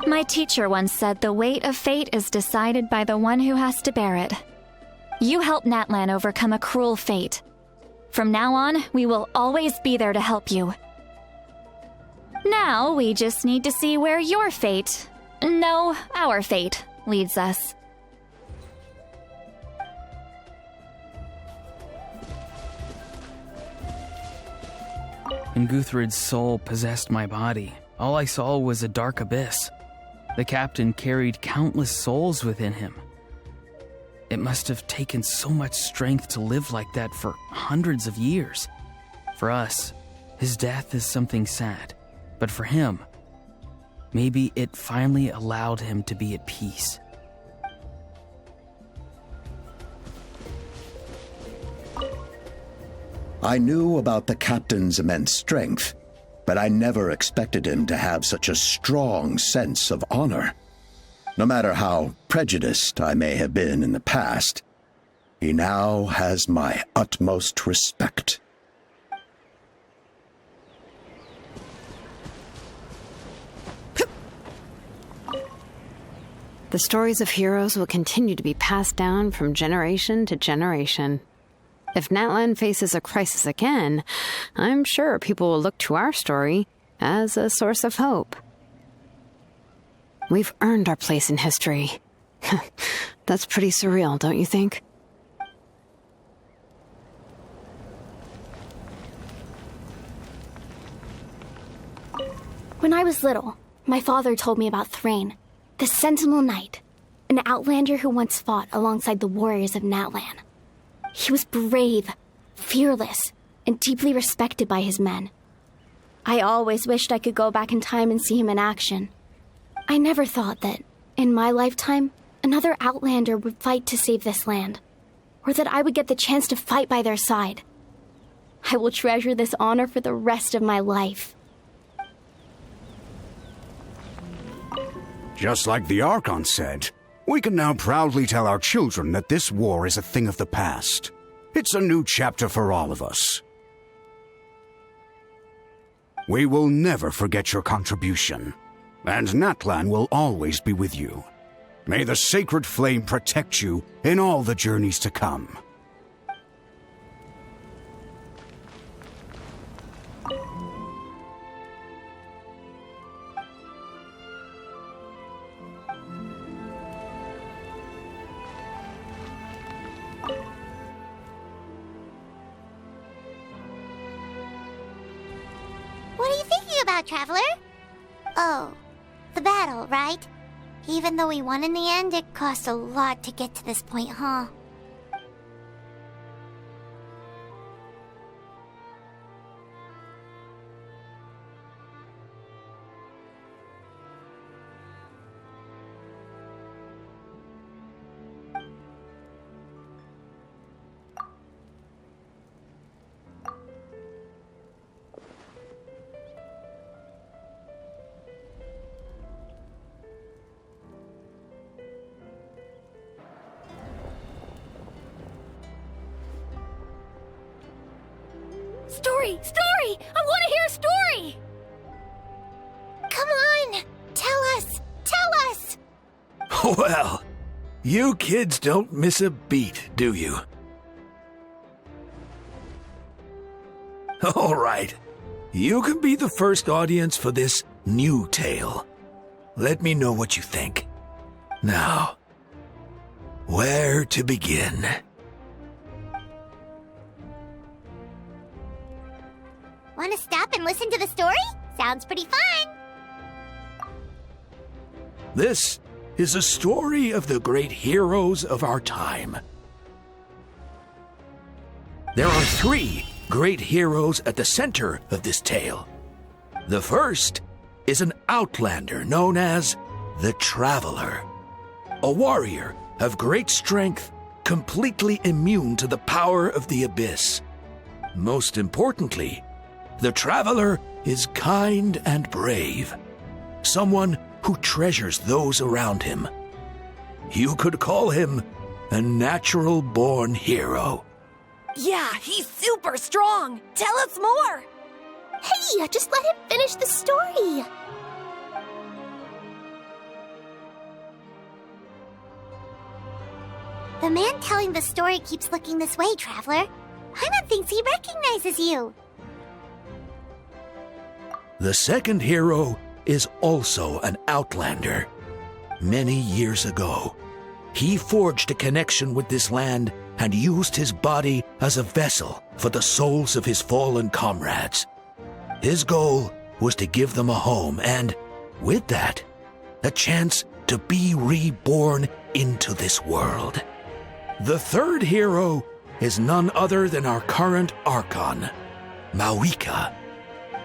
My teacher once said the weight of fate is decided by the one who has to bear it. You helped Natlan overcome a cruel fate. From now on, we will always be there to help you. Now, we just need to see where your fate, no, our fate, leads us. When Guthred's soul possessed my body, all I saw was a dark abyss. The captain carried countless souls within him. It must have taken so much strength to live like that for hundreds of years. For us, his death is something sad. But for him, maybe it finally allowed him to be at peace. I knew about the captain's immense strength, but I never expected him to have such a strong sense of honor. No matter how prejudiced I may have been in the past, he now has my utmost respect. The stories of heroes will continue to be passed down from generation to generation. If Natlan faces a crisis again, I'm sure people will look to our story as a source of hope. We've earned our place in history. That's pretty surreal, don't you think? When I was little, my father told me about Thrain, the Sentinel Knight, an outlander who once fought alongside the warriors of Natlan. He was brave, fearless, and deeply respected by his men. I always wished I could go back in time and see him in action. I never thought that, in my lifetime, another outlander would fight to save this land, or that I would get the chance to fight by their side. I will treasure this honor for the rest of my life. Just like the Archon said, we can now proudly tell our children that this war is a thing of the past. It's a new chapter for all of us. We will never forget your contribution, and Natlan will always be with you. May the sacred flame protect you in all the journeys to come. What are you thinking about, Traveler? Oh, the battle, right? Even though we won in the end, it cost a lot to get to this point, huh? Story! I want to hear a story! Come on! Tell us! Well, you kids don't miss a beat, do you? All right. You can be the first audience for this new tale. Let me know what you think. Now, where to begin? Want to stop and listen to the story? Sounds pretty fun! This is a story of the great heroes of our time. There are 3 great heroes at the center of this tale. The first is an outlander known as the Traveler, a warrior of great strength, completely immune to the power of the abyss. Most importantly, the Traveler is kind and brave, someone who treasures those around him. You could call him a natural-born hero. Yeah, he's super strong. Tell us more. Hey, just let him finish the story. The man telling the story keeps looking this way, Traveler. Paimon thinks he recognizes you. The second hero is also an outlander. Many years ago, he forged a connection with this land and used his body as a vessel for the souls of his fallen comrades. His goal was to give them a home and, with that, a chance to be reborn into this world. The third hero is none other than our current Archon, Mawika.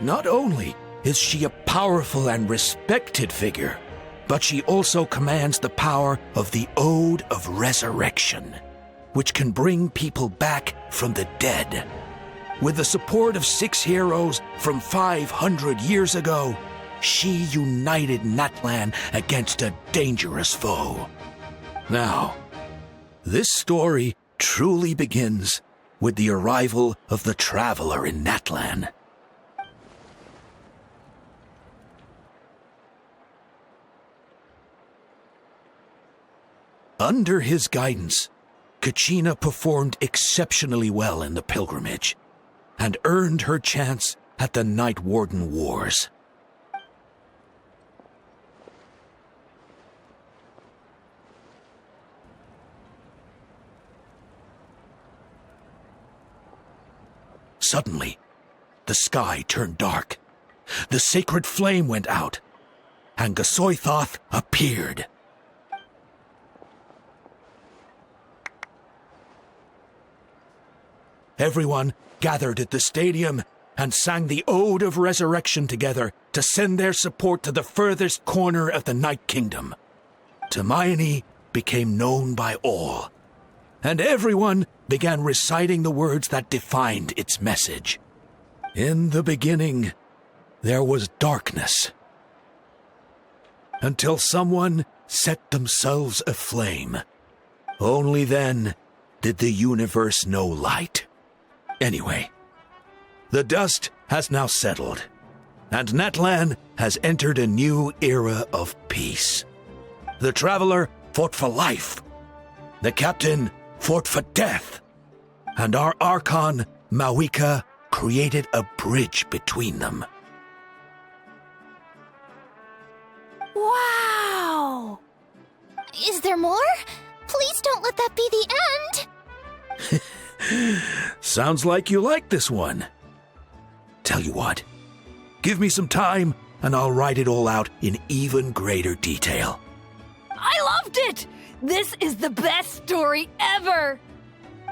Not only is she a powerful and respected figure, but she also commands the power of the Ode of Resurrection, which can bring people back from the dead. With the support of 6 heroes from 500 years ago, she united Natlan against a dangerous foe. Now, this story truly begins with the arrival of the Traveler in Natlan. Under his guidance, Kachina performed exceptionally well in the pilgrimage and earned her chance at the Night Warden Wars. Suddenly, the sky turned dark. The sacred flame went out, and Gasoithoth appeared. Everyone gathered at the stadium and sang the Ode of Resurrection together to send their support to the furthest corner of the Night Kingdom. Hermione became known by all, and everyone began reciting the words that defined its message. In the beginning, there was darkness, until someone set themselves aflame. Only then did the universe know light. Anyway, the dust has now settled, and Natlan has entered a new era of peace. The Traveler fought for life, the Captain fought for death, and our Archon, Mawika, created a bridge between them. Wow! Is there more? Please don't let that be the end! Sounds like you like this one. Tell you what, give me some time and I'll write it all out in even greater detail. I loved it! This is the best story ever!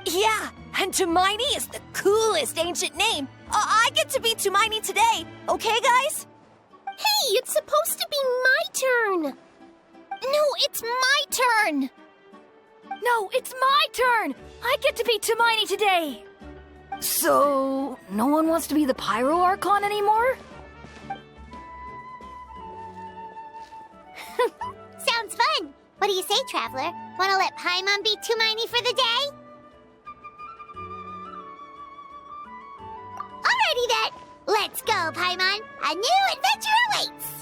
Yeah, and Hermione is the coolest ancient name. I get to be Hermione today, okay, guys? Hey, it's supposed to be my turn! No, it's my turn! No, it's my turn! I get to be Hermione today! So, no one wants to be the Pyro Archon anymore? Sounds fun! What do you say, Traveler? Wanna let Paimon be Hermione for the day? Alrighty then! Let's go, Paimon! A new adventure awaits!